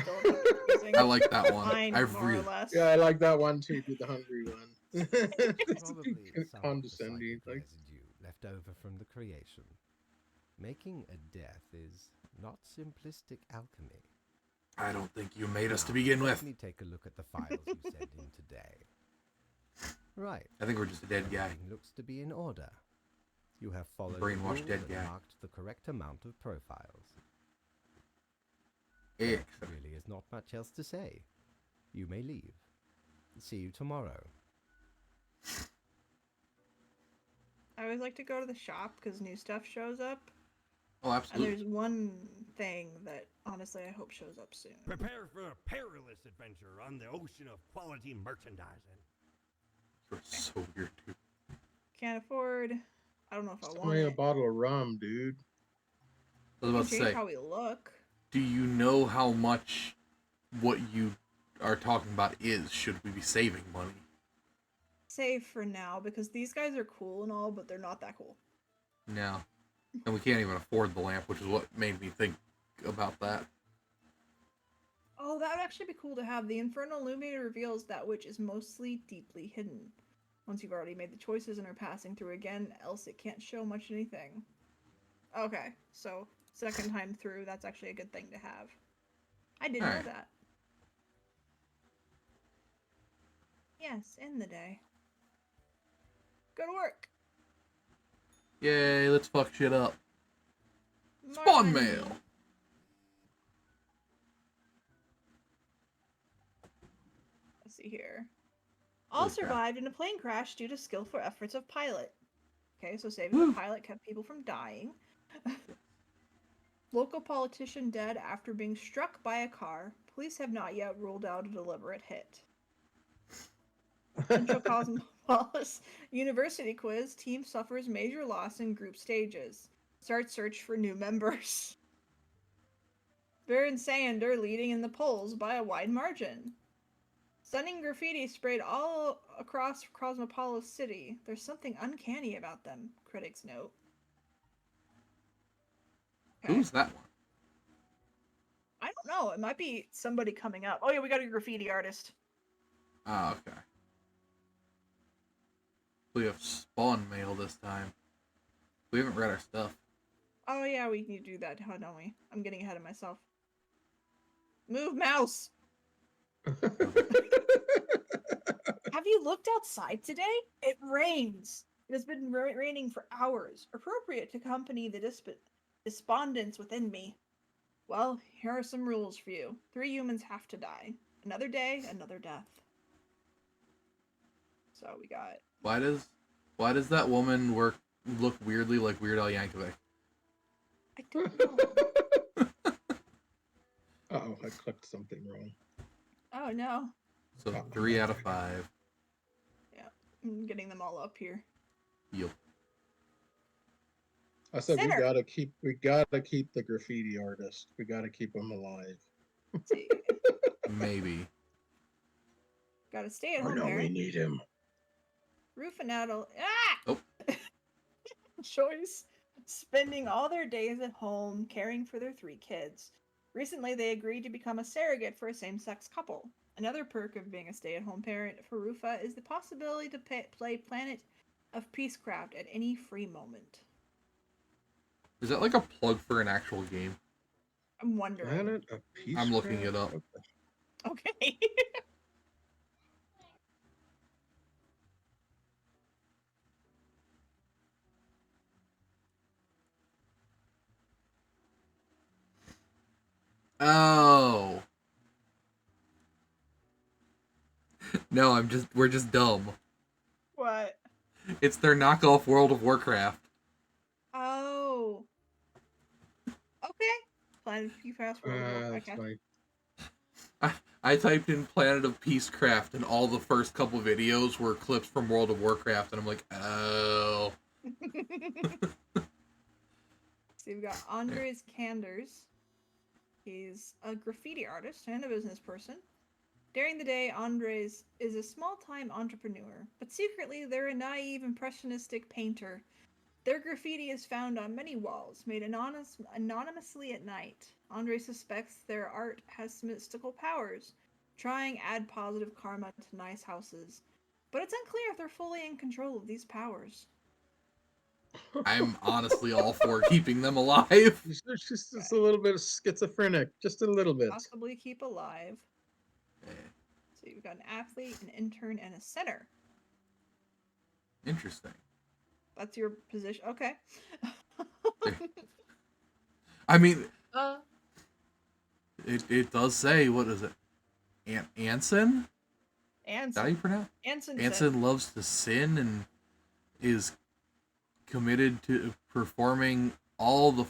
[SPEAKER 3] Still confusing.
[SPEAKER 1] I like that one.
[SPEAKER 3] Fine,
[SPEAKER 1] I
[SPEAKER 3] more
[SPEAKER 1] really.
[SPEAKER 3] or less.
[SPEAKER 2] Yeah, I like that one too, the hungry one.
[SPEAKER 4] Probably some
[SPEAKER 2] Condescending.
[SPEAKER 4] of the
[SPEAKER 2] Like,
[SPEAKER 4] psychic residue left over from the creation. Making a death is not simplistic alchemy.
[SPEAKER 1] I don't think you made us to
[SPEAKER 4] Now,
[SPEAKER 1] begin
[SPEAKER 4] let
[SPEAKER 1] with.
[SPEAKER 4] me take a look at the files you sent in today. Right.
[SPEAKER 1] I think we're just a dead guy.
[SPEAKER 4] Everything looks to be in order. You have followed the
[SPEAKER 1] Brainwashed
[SPEAKER 4] rule
[SPEAKER 1] dead
[SPEAKER 4] and
[SPEAKER 1] guy.
[SPEAKER 4] marked the correct amount of profiles.
[SPEAKER 1] Excellent.
[SPEAKER 4] Really is not much else to say. You may leave. See you tomorrow.
[SPEAKER 3] I always like to go to the shop because new stuff shows up.
[SPEAKER 1] Oh,
[SPEAKER 3] And
[SPEAKER 1] absolutely.
[SPEAKER 3] there's one thing that Honestly, I hope shows up soon.
[SPEAKER 5] Prepare for a perilous adventure on the ocean of quality merchandising.
[SPEAKER 1] You're so weird, dude.
[SPEAKER 3] Can't afford. I don't know if I
[SPEAKER 2] Just
[SPEAKER 3] want
[SPEAKER 2] me a
[SPEAKER 3] it.
[SPEAKER 2] bottle of rum, dude.
[SPEAKER 1] I was
[SPEAKER 3] We
[SPEAKER 1] about
[SPEAKER 3] can
[SPEAKER 1] to
[SPEAKER 3] change
[SPEAKER 1] say,
[SPEAKER 3] how we look.
[SPEAKER 1] do you know how much what you are talking about is? Should we be saving money?
[SPEAKER 3] Save for now because these guys are cool and all, but they're not that cool.
[SPEAKER 1] No. And we can't even afford the lamp, which is what made me think about that.
[SPEAKER 3] Oh, that would actually be cool to have. The Infernal Illuminator reveals that which is mostly deeply hidden. Once you've already made the choices and are passing through again, else it can't show much anything. Okay, so second time through, that's actually a good thing to have. I didn't know
[SPEAKER 1] Alright.
[SPEAKER 3] that. Yes, in the day. Go to work.
[SPEAKER 1] Yay, let's fuck shit up.
[SPEAKER 3] More
[SPEAKER 1] Spawn
[SPEAKER 3] money.
[SPEAKER 1] mail!
[SPEAKER 3] Let's see here. All
[SPEAKER 1] Holy crap.
[SPEAKER 3] survived in a plane crash due to skillful efforts of pilot. Okay, so saving
[SPEAKER 1] Woo.
[SPEAKER 3] the pilot kept people from dying. Local politician dead after being struck by a car. Police have not yet ruled out a deliberate hit. Central Cosmopolis University quiz. Team suffers major loss in group stages. Start search for new members. Baron Sander leading in the polls by a wide margin. Stunning graffiti sprayed all across Cosmopolis City. There's something uncanny about them, critics note. Okay.
[SPEAKER 1] Who's that one?
[SPEAKER 3] I don't know. It might be somebody coming up. Oh yeah, we got a graffiti artist.
[SPEAKER 1] Ah, okay. We have spawn mail this time. We haven't read our stuff.
[SPEAKER 3] Oh yeah, we need to do that, don't we? I'm getting ahead of myself. Move, mouse! Have you looked outside today? It rains. It has been raining for hours, appropriate to accompany the despondence within me. Well, here are some rules for you. 3 humans have to die. Another day, another death. So we got...
[SPEAKER 1] Why does that woman look weirdly like Weird Al Yankovic?
[SPEAKER 3] I don't know.
[SPEAKER 2] Uh-oh, I clicked something wrong.
[SPEAKER 3] Oh no.
[SPEAKER 1] So 3 out of 5.
[SPEAKER 3] I'm getting them all up here.
[SPEAKER 1] Yup.
[SPEAKER 2] I said
[SPEAKER 3] Sinner.
[SPEAKER 2] we gotta keep the graffiti artist. We gotta keep him alive.
[SPEAKER 3] Let's see.
[SPEAKER 1] Maybe.
[SPEAKER 3] Got a stay at
[SPEAKER 2] Oh
[SPEAKER 3] home
[SPEAKER 2] no, we
[SPEAKER 3] parent.
[SPEAKER 2] need him.
[SPEAKER 3] Rufinato. Ah!
[SPEAKER 1] Oh.
[SPEAKER 3] Choice. Spending all their days at home caring for their 3 kids. Recently, they agreed to become a surrogate for a same-sex couple. Another perk of being a stay-at-home parent for Rufa is the possibility to play Planet of Peacecraft at any free moment.
[SPEAKER 1] Is that like a plug for an actual game?
[SPEAKER 3] I'm wondering.
[SPEAKER 2] Planet of Peace.
[SPEAKER 1] I'm looking it up.
[SPEAKER 3] Okay.
[SPEAKER 1] Oh. No, we're just dumb.
[SPEAKER 3] What?
[SPEAKER 1] It's their knockoff World of Warcraft.
[SPEAKER 3] Oh. Okay. Planet of Peacecraft.
[SPEAKER 2] That's
[SPEAKER 3] Okay.
[SPEAKER 2] my
[SPEAKER 1] I typed in Planet of Peacecraft and all the first couple videos were clips from World of Warcraft and I'm like, oh.
[SPEAKER 3] So we've got Andres Kanders. He's a graffiti artist and a business person. During the day, Andres is a small-time entrepreneur, but secretly they're a naive, impressionistic painter. Their graffiti is found on many walls, made anonymously at night. Andres suspects their art has mystical powers, trying add positive karma to nice houses. But it's unclear if they're fully in control of these powers.
[SPEAKER 1] I'm honestly all for keeping them alive.
[SPEAKER 2] She's just a little bit schizophrenic, just a little bit.
[SPEAKER 3] Possibly keep alive. So you've got an athlete, an intern, and a center.
[SPEAKER 1] Interesting.
[SPEAKER 3] That's your position. Okay.
[SPEAKER 1] I mean, it does say, what is it? Anson? Is that how you pronounce it?
[SPEAKER 3] Anson.
[SPEAKER 1] Anson loves to sin and is committed to performing all the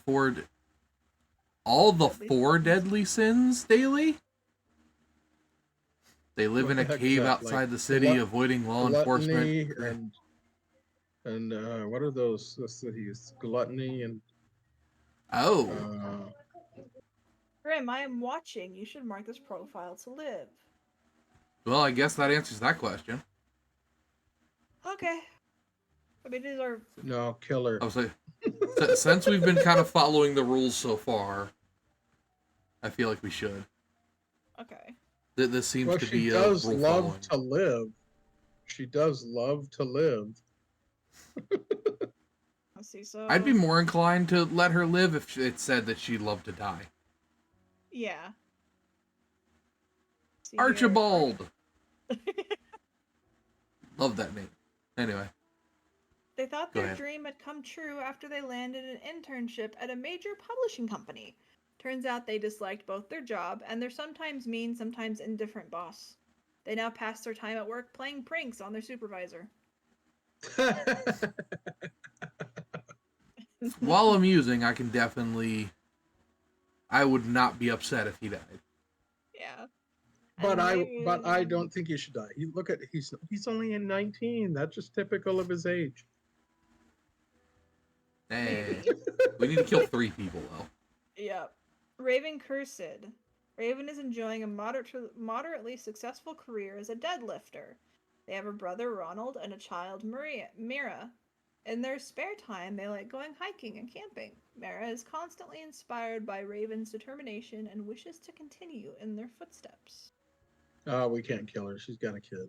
[SPEAKER 1] all the
[SPEAKER 3] Deadly
[SPEAKER 1] 4
[SPEAKER 3] sins.
[SPEAKER 1] deadly sins daily. They live
[SPEAKER 2] What
[SPEAKER 1] in a
[SPEAKER 2] the heck is
[SPEAKER 1] cave
[SPEAKER 2] that,
[SPEAKER 1] outside
[SPEAKER 2] like
[SPEAKER 1] the city, avoiding law
[SPEAKER 2] gluttony
[SPEAKER 1] enforcement.
[SPEAKER 2] and what are those cities? Gluttony and
[SPEAKER 1] Oh,
[SPEAKER 3] Grim, I am watching. You should mark this profile to live.
[SPEAKER 1] well, I guess that answers that question.
[SPEAKER 3] Okay. I mean, these are.
[SPEAKER 2] no killer.
[SPEAKER 1] I was like, since we've been kind of following the rules so far, I feel like we should.
[SPEAKER 3] Okay.
[SPEAKER 1] This seems
[SPEAKER 2] Well,
[SPEAKER 1] to
[SPEAKER 2] she
[SPEAKER 1] be a
[SPEAKER 2] does
[SPEAKER 1] rule
[SPEAKER 2] love
[SPEAKER 1] following.
[SPEAKER 2] to live. She does love to live.
[SPEAKER 3] Let's see. So.
[SPEAKER 1] I'd be more inclined to let her live if it said that she'd love to die.
[SPEAKER 3] Yeah. See here.
[SPEAKER 1] Archibald! Love that name. Anyway,
[SPEAKER 3] They thought
[SPEAKER 1] Go
[SPEAKER 3] their
[SPEAKER 1] ahead.
[SPEAKER 3] dream had come true after they landed an internship at a major publishing company. Turns out they disliked both their job and their sometimes mean, sometimes indifferent boss. They now pass their time at work playing pranks on their supervisor.
[SPEAKER 1] while amusing, I can definitely... I would not be upset if he died.
[SPEAKER 3] Yeah.
[SPEAKER 2] but
[SPEAKER 3] And
[SPEAKER 2] I don't think he should die. He's only in 19. That's just typical of his age.
[SPEAKER 1] Eh,
[SPEAKER 3] Maybe.
[SPEAKER 1] we need to kill 3 people, though.
[SPEAKER 3] Yep. Raven Cursed. Raven is enjoying a moderately successful career as a deadlifter. They have a brother, Ronald, and a child, Mira. In their spare time, they like going hiking and camping. Mira is constantly inspired by Raven's determination and wishes to continue in their footsteps.
[SPEAKER 2] Oh, we can't kill her. She's got a kid.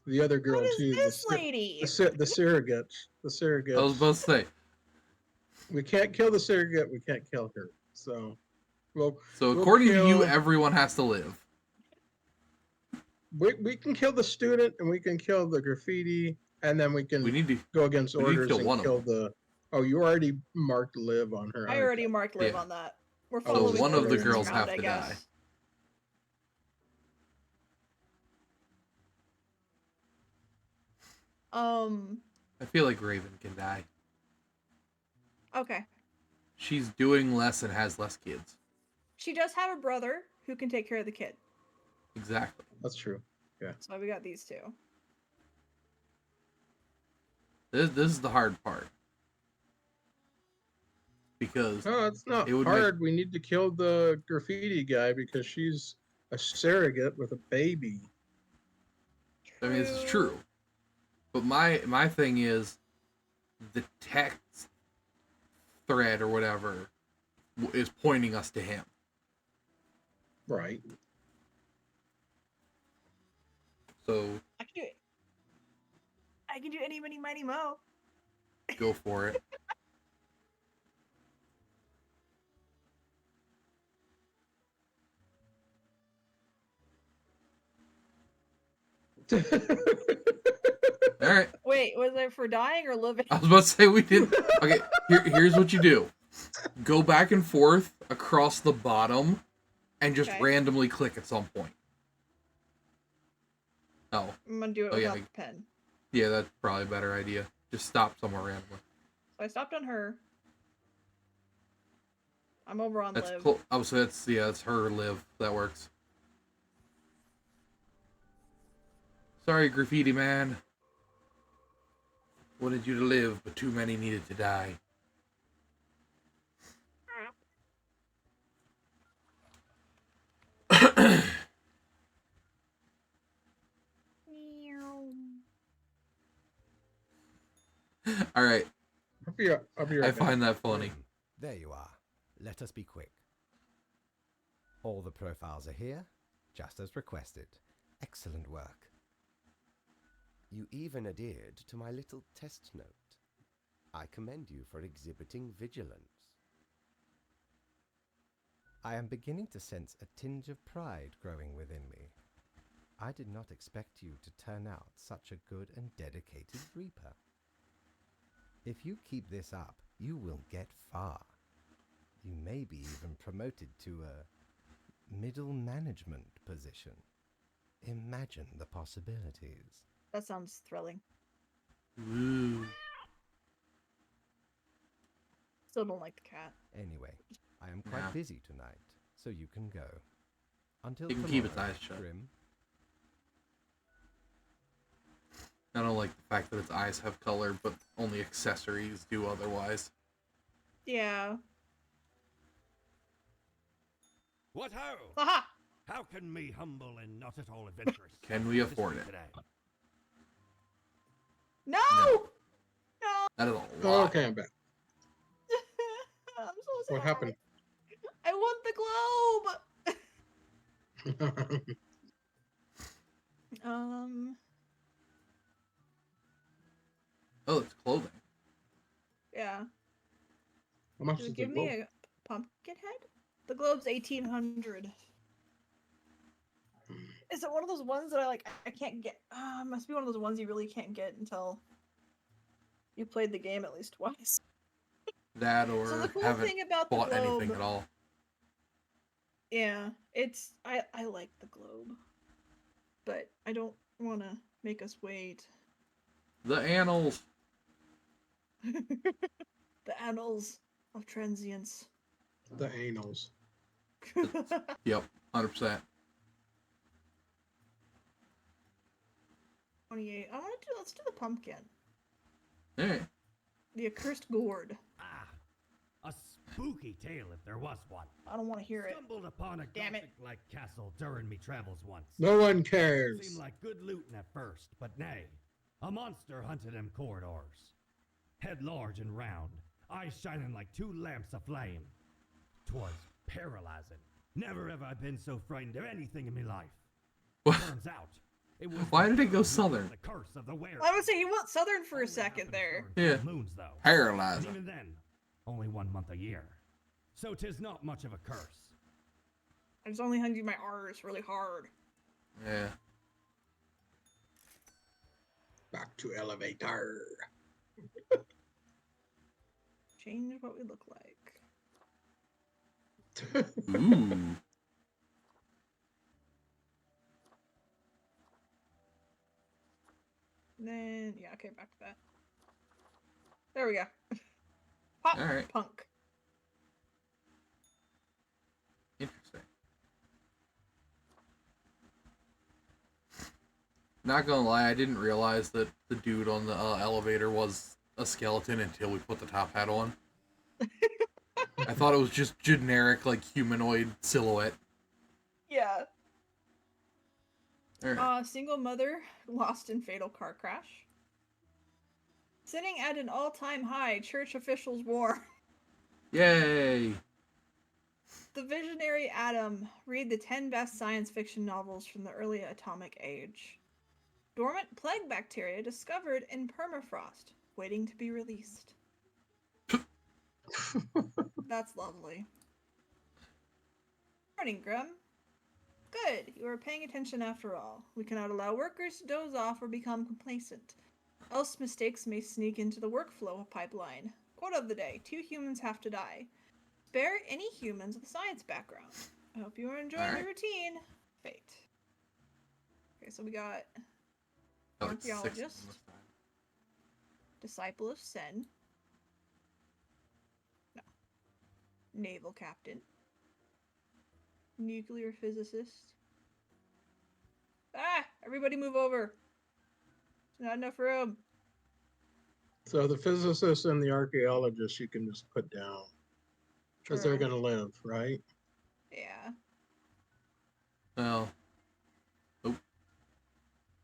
[SPEAKER 2] The other girl
[SPEAKER 3] What is
[SPEAKER 2] too.
[SPEAKER 3] this lady?
[SPEAKER 2] The surrogates. The surrogates.
[SPEAKER 1] I was about to say.
[SPEAKER 2] We can't kill the surrogate. We can't kill her. So, well,
[SPEAKER 1] So
[SPEAKER 2] we'll
[SPEAKER 1] according to you,
[SPEAKER 2] kill-
[SPEAKER 1] everyone has to live.
[SPEAKER 2] we can kill the student and we can kill the graffiti, and then we can
[SPEAKER 1] We need to...
[SPEAKER 2] go against
[SPEAKER 1] we need to
[SPEAKER 2] orders
[SPEAKER 1] kill
[SPEAKER 2] and
[SPEAKER 1] one of
[SPEAKER 2] kill
[SPEAKER 1] them.
[SPEAKER 2] the. Oh, you already marked live on her.
[SPEAKER 3] I
[SPEAKER 2] aren't
[SPEAKER 3] already
[SPEAKER 2] you?
[SPEAKER 3] marked live
[SPEAKER 1] Yeah.
[SPEAKER 3] on that. We're
[SPEAKER 2] So
[SPEAKER 3] following
[SPEAKER 2] one of the
[SPEAKER 3] orders
[SPEAKER 1] girls
[SPEAKER 3] around,
[SPEAKER 1] have
[SPEAKER 3] I
[SPEAKER 1] to
[SPEAKER 3] guess.
[SPEAKER 1] die. I feel like Raven can die.
[SPEAKER 3] Okay.
[SPEAKER 1] She's doing less and has less kids.
[SPEAKER 3] She does have a brother who can take care of the kid.
[SPEAKER 1] Exactly.
[SPEAKER 2] That's true.
[SPEAKER 3] So we got these two.
[SPEAKER 1] This is the hard part. Because
[SPEAKER 2] No, it's not
[SPEAKER 1] It would
[SPEAKER 2] hard. We need to kill the graffiti guy because she's a surrogate with a baby.
[SPEAKER 1] I mean, this is true. But my thing is, the text thread or whatever is pointing us to him.
[SPEAKER 2] Right.
[SPEAKER 1] So
[SPEAKER 3] I can do any, mini, mighty, mo.
[SPEAKER 1] go for it. All right.
[SPEAKER 3] Wait, was it for dying or living?
[SPEAKER 1] I was about to say we did. Okay, here's what you do. Go back and forth across the bottom and just
[SPEAKER 3] Okay.
[SPEAKER 1] randomly click at some point. Oh,
[SPEAKER 3] I'm gonna do it
[SPEAKER 1] Oh, yeah,
[SPEAKER 3] without the pen.
[SPEAKER 1] yeah, that's probably a better idea. Just stop somewhere randomly.
[SPEAKER 3] So I stopped on her. I'm over on
[SPEAKER 1] That's
[SPEAKER 3] live.
[SPEAKER 1] cool. Oh, so that's her live. That works. Sorry, graffiti man. Wanted you to live, but too many needed to die. All right,
[SPEAKER 2] I'll be right
[SPEAKER 1] I
[SPEAKER 2] back.
[SPEAKER 1] find that funny.
[SPEAKER 4] There you are. Let us be quick. All the profiles are here, just as requested. Excellent work. You even adhered to my little test note. I commend you for exhibiting vigilance. I am beginning to sense a tinge of pride growing within me. I did not expect you to turn out such a good and dedicated Reaper. If you keep this up, you will get far. You may be even promoted to a middle management position. Imagine the possibilities.
[SPEAKER 3] That sounds thrilling.
[SPEAKER 1] Woo.
[SPEAKER 3] Still don't like the cat.
[SPEAKER 4] Anyway, I am quite
[SPEAKER 1] Yeah.
[SPEAKER 4] busy tonight, so you can go. Until
[SPEAKER 1] It can keep its
[SPEAKER 4] tomorrow,
[SPEAKER 1] eyes shut.
[SPEAKER 4] Grim.
[SPEAKER 1] I don't like the fact that its eyes have color, but only accessories do otherwise.
[SPEAKER 3] Yeah.
[SPEAKER 5] What ho!
[SPEAKER 3] Aha!
[SPEAKER 5] How can me humble and not at all adventurous
[SPEAKER 1] Can we afford
[SPEAKER 5] assist
[SPEAKER 1] it?
[SPEAKER 5] today?
[SPEAKER 3] No!
[SPEAKER 1] No.
[SPEAKER 3] No!
[SPEAKER 1] That is a
[SPEAKER 2] Oh,
[SPEAKER 1] lot.
[SPEAKER 2] okay, I'm back.
[SPEAKER 3] I'm so sad.
[SPEAKER 2] What happened?
[SPEAKER 3] I want the globe!
[SPEAKER 1] Oh, it's clothing.
[SPEAKER 3] Yeah.
[SPEAKER 2] How much
[SPEAKER 3] Does
[SPEAKER 2] is
[SPEAKER 3] it
[SPEAKER 2] the
[SPEAKER 3] give me
[SPEAKER 2] globe?
[SPEAKER 3] a pumpkin head? The globe's 1800. Is it one of those ones that I can't get? Must be one of those ones you really can't get until you played the game at least twice.
[SPEAKER 1] That
[SPEAKER 3] So the
[SPEAKER 1] or
[SPEAKER 3] cool
[SPEAKER 1] haven't
[SPEAKER 3] thing about the
[SPEAKER 1] bought
[SPEAKER 3] globe,
[SPEAKER 1] anything at all.
[SPEAKER 3] yeah, I like the globe, but I don't want to make us wait.
[SPEAKER 1] The annals.
[SPEAKER 3] The annals of transience.
[SPEAKER 2] The anals.
[SPEAKER 1] Yep, 100%.
[SPEAKER 3] 28. Let's do the pumpkin.
[SPEAKER 1] Alright.
[SPEAKER 3] The accursed gourd.
[SPEAKER 5] Ah, a spooky tale if there was one.
[SPEAKER 3] I don't want to hear it.
[SPEAKER 5] Stumbled upon a
[SPEAKER 3] Damn it.
[SPEAKER 5] Gothic-like castle during me travels once.
[SPEAKER 2] No one cares.
[SPEAKER 5] Seemed like good looting at first, but nay, a monster hunted them corridors. Head large and round, eyes shining like two lamps aflame. 'Twas paralyzing. Never have I been so frightened of anything in my life.
[SPEAKER 1] What?
[SPEAKER 5] Turns out, it was
[SPEAKER 1] Why
[SPEAKER 5] the
[SPEAKER 1] did it go
[SPEAKER 5] curse-
[SPEAKER 1] southern?
[SPEAKER 5] The curse of the were.
[SPEAKER 3] I would say you went southern for a
[SPEAKER 5] Only
[SPEAKER 3] second
[SPEAKER 5] happened
[SPEAKER 3] there.
[SPEAKER 5] during
[SPEAKER 1] Yeah.
[SPEAKER 5] full moons though. And
[SPEAKER 1] Paralyzer.
[SPEAKER 5] even then, only 1 month a year. So 'tis not much of a curse.
[SPEAKER 3] I just only hung my R's really hard.
[SPEAKER 1] Yeah.
[SPEAKER 2] Back to elevator.
[SPEAKER 3] Change what we look like.
[SPEAKER 1] Ooh.
[SPEAKER 3] And then yeah, okay, back to that. There we go. Pop
[SPEAKER 1] Alright.
[SPEAKER 3] punk.
[SPEAKER 1] Interesting. Not gonna lie, I didn't realize that the dude on the elevator was a skeleton until we put the top hat on. I thought it was just generic, like, humanoid silhouette.
[SPEAKER 3] Yeah.
[SPEAKER 1] Alright.
[SPEAKER 3] Single mother lost in fatal car crash. Sitting at an all-time high, church officials war.
[SPEAKER 1] Yay!
[SPEAKER 3] The visionary Adam. Read the 10 best science fiction novels from the early atomic age. Dormant plague bacteria discovered in permafrost, waiting to be released. That's lovely. Morning, Grim. Good, you are paying attention after all. We cannot allow workers to doze off or become complacent. Else mistakes may sneak into the workflow pipeline. Quote of the day, 2 humans have to die. Spare any humans with a science background. I hope you are enjoying
[SPEAKER 1] Alright.
[SPEAKER 3] your routine. Fate. Okay, so we got
[SPEAKER 1] Oh, it's 6
[SPEAKER 3] Archaeologist.
[SPEAKER 1] this time.
[SPEAKER 3] Disciple of Sen. No. Naval Captain. Nuclear Physicist. Ah! Everybody move over. There's not enough room.
[SPEAKER 2] So the physicist and the archaeologist you can just put down. Because they're
[SPEAKER 3] True.
[SPEAKER 2] going to live, right?
[SPEAKER 3] Yeah.
[SPEAKER 1] Oh.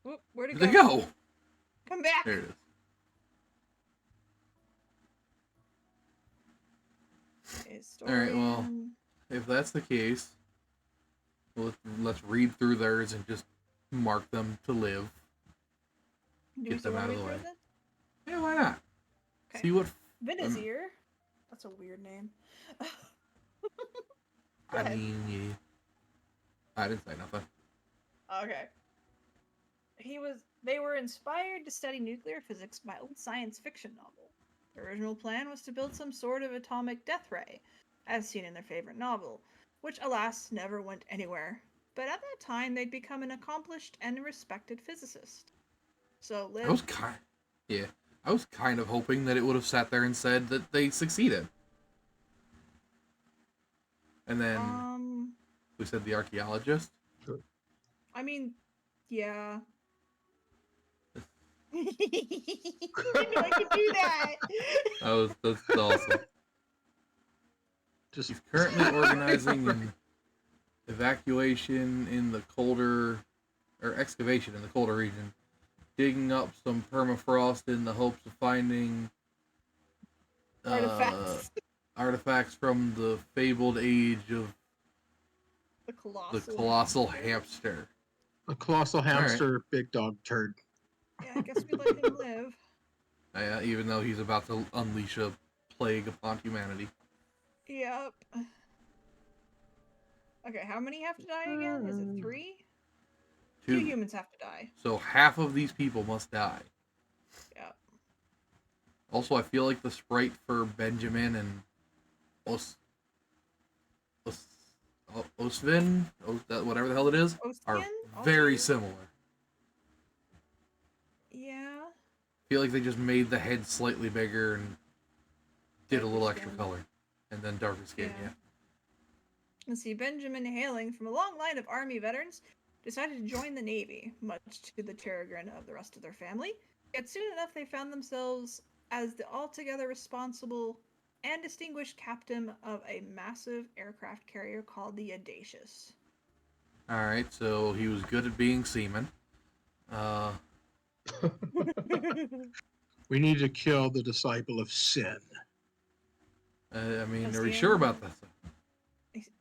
[SPEAKER 3] Whoop, where'd it
[SPEAKER 1] Where'd
[SPEAKER 3] go?
[SPEAKER 1] they go?
[SPEAKER 3] Come back!
[SPEAKER 1] There it is.
[SPEAKER 3] Okay,
[SPEAKER 1] Alright, well,
[SPEAKER 3] historian.
[SPEAKER 1] If that's the case, let's read through theirs and just mark them to live.
[SPEAKER 3] Do
[SPEAKER 1] get
[SPEAKER 3] we still
[SPEAKER 1] them out
[SPEAKER 3] wanna
[SPEAKER 1] of the
[SPEAKER 3] read
[SPEAKER 1] way.
[SPEAKER 3] through this?
[SPEAKER 1] Yeah, why not?
[SPEAKER 3] Okay.
[SPEAKER 1] See what...
[SPEAKER 3] Venezier. That's a weird name. Go
[SPEAKER 1] I
[SPEAKER 3] ahead.
[SPEAKER 1] mean, yeah. I didn't say nothing.
[SPEAKER 3] Okay. They were inspired to study nuclear physics by old science fiction novel. Their original plan was to build some sort of atomic death ray, as seen in their favorite novel, which alas never went anywhere. But at that time, they'd become an accomplished and respected physicist. So
[SPEAKER 1] I was I was kind of hoping that it would have sat there and said that they succeeded. And then we said the archaeologist.
[SPEAKER 3] I mean, yeah. You didn't know I could do that.
[SPEAKER 1] That's awesome.
[SPEAKER 2] Just
[SPEAKER 1] He's currently organizing an evacuation in the colder, or excavation in the colder region, digging up some permafrost in the hopes of finding artifacts from the fabled age of
[SPEAKER 3] The
[SPEAKER 1] the colossal hamster.
[SPEAKER 2] a colossal hamster, big dog turd.
[SPEAKER 3] Yeah, I guess we let him live.
[SPEAKER 1] Even though he's about to unleash a plague upon humanity.
[SPEAKER 3] Yep. Okay, how many have to die again? Is it 3? 2
[SPEAKER 1] Two.
[SPEAKER 3] humans have to die.
[SPEAKER 1] So half of these people must die.
[SPEAKER 3] Yep.
[SPEAKER 1] Also, I feel like the sprite for Benjamin and Osvin, whatever the hell it is, are
[SPEAKER 3] Ostian?
[SPEAKER 1] very
[SPEAKER 3] Ostian?
[SPEAKER 1] similar.
[SPEAKER 3] Yeah.
[SPEAKER 1] I feel like they just made the head slightly bigger and did a little
[SPEAKER 3] Darker
[SPEAKER 1] extra
[SPEAKER 3] skin.
[SPEAKER 1] color. And then darker skin,
[SPEAKER 3] Yeah.
[SPEAKER 1] yeah.
[SPEAKER 3] Let's see, Benjamin, hailing from a long line of Army veterans, decided to join the Navy, much to the chagrin of the rest of their family. Yet soon enough, they found themselves as the altogether responsible and distinguished captain of a massive aircraft carrier called the Audacious.
[SPEAKER 1] Alright, so he was good at being seaman.
[SPEAKER 2] We need to kill the disciple of sin.
[SPEAKER 1] I mean,
[SPEAKER 3] That's
[SPEAKER 1] are we
[SPEAKER 3] the
[SPEAKER 1] sure
[SPEAKER 3] end.
[SPEAKER 1] about that?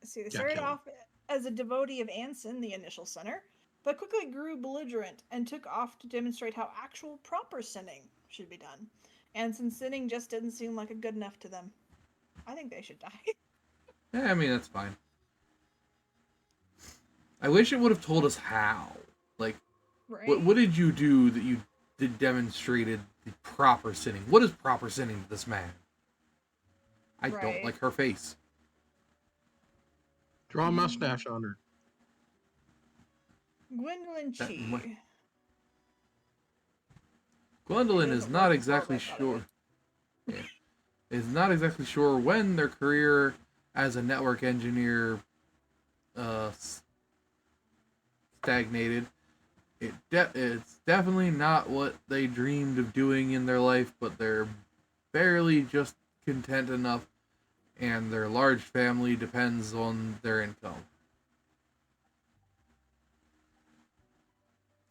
[SPEAKER 3] See, they
[SPEAKER 2] Yeah,
[SPEAKER 3] started
[SPEAKER 2] kill him.
[SPEAKER 3] off as a devotee of Anson, the initial sinner, but quickly grew belligerent and took off to demonstrate how actual proper sinning should be done. Anson's sinning just didn't seem like a good enough to them. I think they should die.
[SPEAKER 1] Yeah, I mean, that's fine. I wish it would have told us how. Like,
[SPEAKER 3] Right?
[SPEAKER 1] what did you do that you demonstrated the proper sinning? What is proper sinning to this man? I don't
[SPEAKER 3] Right.
[SPEAKER 1] like her face.
[SPEAKER 2] Draw a mustache on her.
[SPEAKER 3] Gwendolyn
[SPEAKER 1] That
[SPEAKER 3] Chi.
[SPEAKER 1] mu- Gwendolyn
[SPEAKER 3] It
[SPEAKER 1] is
[SPEAKER 3] doesn't
[SPEAKER 1] not
[SPEAKER 3] work as well
[SPEAKER 1] exactly
[SPEAKER 3] as I thought it would.
[SPEAKER 1] sure. Yeah. Is not exactly sure when their career as a network engineer stagnated. It's definitely not what they dreamed of doing in their life, but they're barely just content enough, and their large family depends on their income.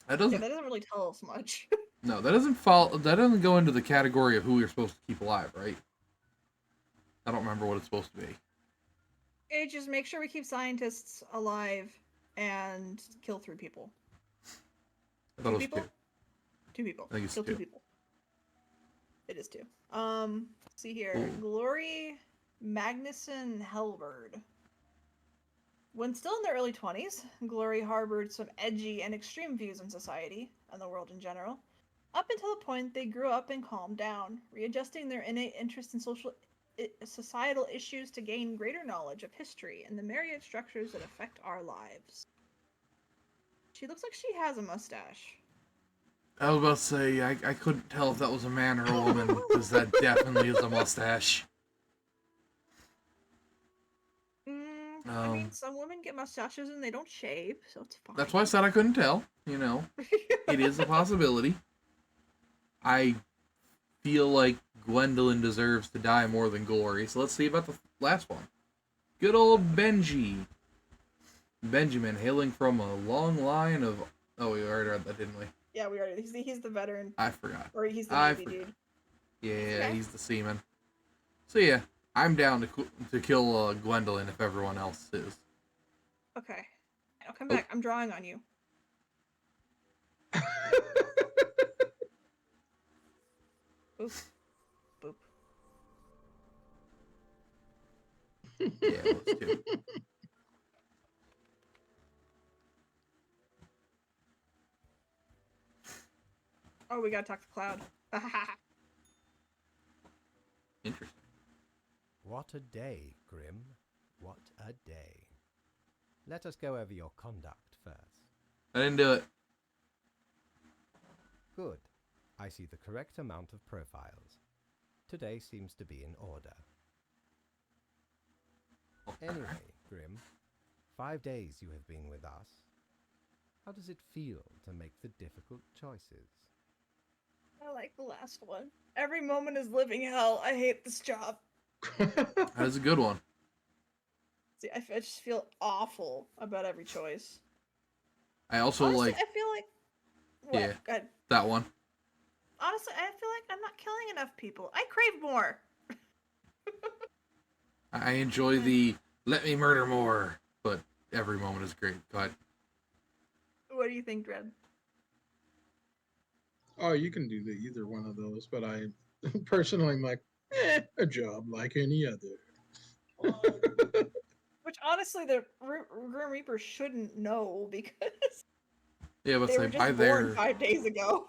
[SPEAKER 1] That
[SPEAKER 3] Yeah,
[SPEAKER 1] doesn't
[SPEAKER 3] that doesn't really tell us much.
[SPEAKER 1] no, that doesn't fall. That doesn't go into the category of who you're supposed to keep alive, right? I don't remember what it's supposed to be.
[SPEAKER 3] It just make sure we keep scientists alive and kill 3 people.
[SPEAKER 1] I thought it was
[SPEAKER 3] people?
[SPEAKER 1] two.
[SPEAKER 3] 2 people.
[SPEAKER 1] I think it's
[SPEAKER 3] Kill 2
[SPEAKER 1] two.
[SPEAKER 3] people. It is 2. See here.
[SPEAKER 1] Ooh.
[SPEAKER 3] Glory Magnuson Helberg. When still in their early 20s, Glory harbored some edgy and extreme views on society and the world in general, up until the point they grew up and calmed down, readjusting their innate interest in societal issues to gain greater knowledge of history and the myriad structures that affect our lives. She looks like she has a mustache.
[SPEAKER 1] I was about to say I couldn't tell if that was a man or a woman because that definitely is a mustache.
[SPEAKER 3] I mean, some women get mustaches and they don't shave, so it's fine.
[SPEAKER 1] That's why I said I couldn't tell. You know, it is a possibility. I feel like Gwendolyn deserves to die more than Glory, so let's see about the last one. Good old Benji. Benjamin, hailing from a long line of... Oh, we already read that, didn't we?
[SPEAKER 3] Yeah, we already. He's the veteran,
[SPEAKER 1] I forgot.
[SPEAKER 3] or he's the
[SPEAKER 1] I
[SPEAKER 3] Navy
[SPEAKER 1] forgot.
[SPEAKER 3] dude.
[SPEAKER 1] Yeah,
[SPEAKER 3] Okay.
[SPEAKER 1] he's the seaman. So yeah, I'm down to kill Gwendolyn if everyone else is.
[SPEAKER 3] Okay, I'll come
[SPEAKER 1] Oh.
[SPEAKER 3] back. I'm drawing on you. Boop, boop.
[SPEAKER 1] Yeah, let's do it.
[SPEAKER 3] Oh, we gotta talk to Cloud.
[SPEAKER 1] Interesting.
[SPEAKER 4] What a day, Grim. What a day. Let us go over your conduct first.
[SPEAKER 1] I didn't do it.
[SPEAKER 4] Good. I see the correct amount of profiles. Today seems to be in order. Anyway, Grim. 5 days you have been with us. How does it feel to make the difficult choices?
[SPEAKER 3] I like the last one. Every moment is living hell. I hate this job.
[SPEAKER 1] That is a good one.
[SPEAKER 3] See, I just feel awful about every choice.
[SPEAKER 1] I also
[SPEAKER 3] Honestly,
[SPEAKER 1] like
[SPEAKER 3] I feel like. What?
[SPEAKER 1] Yeah.
[SPEAKER 3] Go ahead.
[SPEAKER 1] that one.
[SPEAKER 3] Honestly, I feel like I'm not killing enough people. I crave more.
[SPEAKER 1] I enjoy the let me murder more, but every moment is great. Go ahead.
[SPEAKER 3] What do you think, Dread?
[SPEAKER 2] Oh, you can do either one of those, but I personally am like, a job like any other.
[SPEAKER 3] Which honestly, the Grim Reaper shouldn't know because
[SPEAKER 1] Yeah, but
[SPEAKER 3] they
[SPEAKER 1] say
[SPEAKER 3] were just born 5 days ago.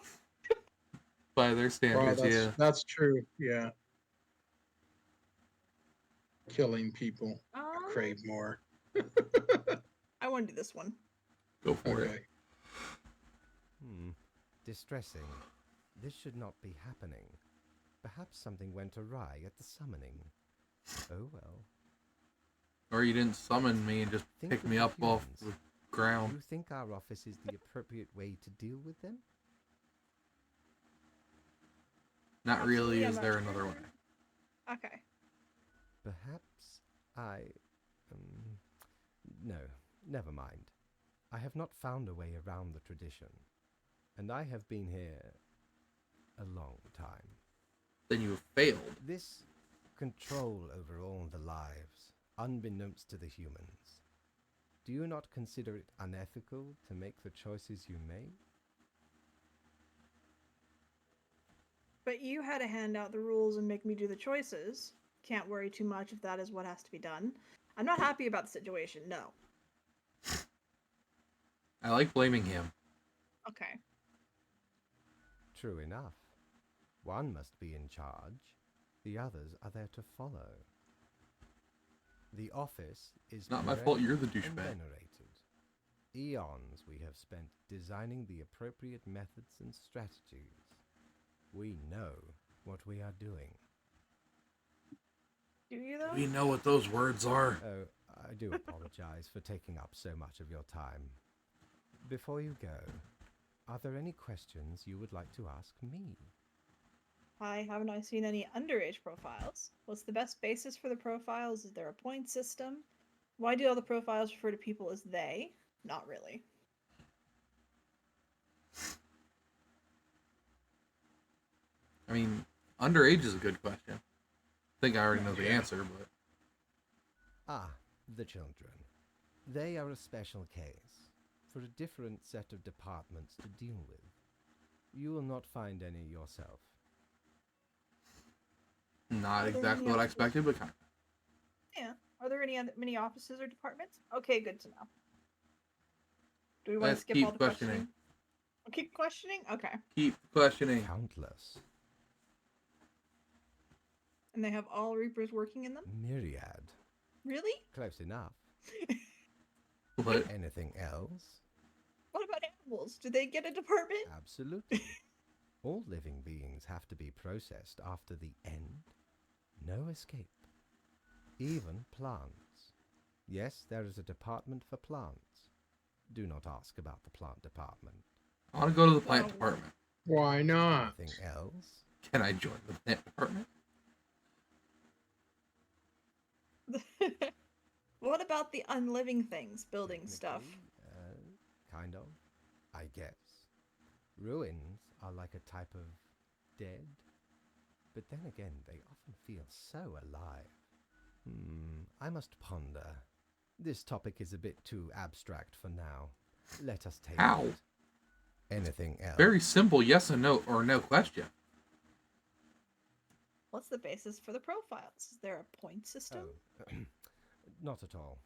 [SPEAKER 1] by their
[SPEAKER 2] Wow,
[SPEAKER 1] standards, yeah.
[SPEAKER 2] that's true. Yeah, killing people. I
[SPEAKER 3] Um,
[SPEAKER 2] crave more.
[SPEAKER 3] I want to do this one.
[SPEAKER 1] Go for it.
[SPEAKER 2] Okay.
[SPEAKER 4] Distressing. This should not be happening. Perhaps something went awry at the summoning. Oh well.
[SPEAKER 1] Or you didn't summon me and just
[SPEAKER 4] Think
[SPEAKER 1] pick
[SPEAKER 4] of
[SPEAKER 1] me
[SPEAKER 4] the
[SPEAKER 1] up off
[SPEAKER 4] humans.
[SPEAKER 1] the
[SPEAKER 4] Do
[SPEAKER 1] ground.
[SPEAKER 4] you think our office is the appropriate way to deal with them?
[SPEAKER 1] Not really.
[SPEAKER 3] Absolutely, I'm
[SPEAKER 1] Is
[SPEAKER 3] not
[SPEAKER 1] there
[SPEAKER 3] sure.
[SPEAKER 1] another way?
[SPEAKER 3] Okay.
[SPEAKER 4] Perhaps I. No, never mind. I have not found a way around the tradition, and I have been here a long time.
[SPEAKER 1] Then you have failed.
[SPEAKER 4] This control over all the lives, unbeknownst to the humans. Do you not consider it unethical to make the choices you made?
[SPEAKER 3] But you had to hand out the rules and make me do the choices. Can't worry too much if that is what has to be done. I'm not happy about the situation, no.
[SPEAKER 1] I like blaming him.
[SPEAKER 3] Okay.
[SPEAKER 4] True enough. One must be in charge. The others are there to follow. The office is
[SPEAKER 1] Not my fault
[SPEAKER 4] revered
[SPEAKER 1] you're the
[SPEAKER 4] and
[SPEAKER 1] douchebag.
[SPEAKER 4] venerated. Eons we have spent designing the appropriate methods and strategies. We know what we are doing.
[SPEAKER 3] Do you, though?
[SPEAKER 1] We know what those words are.
[SPEAKER 4] Oh, I do apologize for taking up so much of your time. Before you go, are there any questions you would like to ask me?
[SPEAKER 3] Why haven't I seen any underage profiles? What's the best basis for the profiles? Is there a point system? Why do all the profiles refer to people as they? Not really.
[SPEAKER 1] I mean, underage is a good question. I think I already know the
[SPEAKER 2] Yeah.
[SPEAKER 1] answer, but
[SPEAKER 4] Ah, the children. They are a special case, for a different set of departments to deal with. You will not find any yourself.
[SPEAKER 1] not
[SPEAKER 3] Are there
[SPEAKER 1] exactly
[SPEAKER 3] any
[SPEAKER 1] what I
[SPEAKER 3] others?
[SPEAKER 1] expected, but kind of.
[SPEAKER 3] Yeah. Are there many offices or departments? Okay, good to know. Do we want to
[SPEAKER 1] Let's
[SPEAKER 3] skip
[SPEAKER 1] keep
[SPEAKER 3] all the
[SPEAKER 1] questioning.
[SPEAKER 3] questioning? I'll keep questioning? Okay.
[SPEAKER 1] Keep questioning.
[SPEAKER 4] Countless.
[SPEAKER 3] And they have all Reapers working in them?
[SPEAKER 4] Myriad.
[SPEAKER 3] Really?
[SPEAKER 4] Close enough.
[SPEAKER 1] What?
[SPEAKER 4] Anything else?
[SPEAKER 3] What about animals? Do they get a department?
[SPEAKER 4] Absolutely. All living beings have to be processed after the end. No escape. Even plants. Yes, there is a department for plants. Do not ask about the plant department.
[SPEAKER 1] I want to go to the plant
[SPEAKER 3] Oh.
[SPEAKER 1] department.
[SPEAKER 2] Why not?
[SPEAKER 4] Anything else?
[SPEAKER 1] Can I join the plant department?
[SPEAKER 3] What about the unliving things building stuff?
[SPEAKER 4] Technically, kind of, I guess. Ruins are like a type of dead. But then again, they often feel so alive. I must ponder. This topic is a bit too abstract for now. Let us take
[SPEAKER 1] How?
[SPEAKER 4] it. Anything else?
[SPEAKER 1] Very simple yes and no or no question.
[SPEAKER 3] What's the basis for the profiles? Is there a point system?
[SPEAKER 4] Oh, not at all.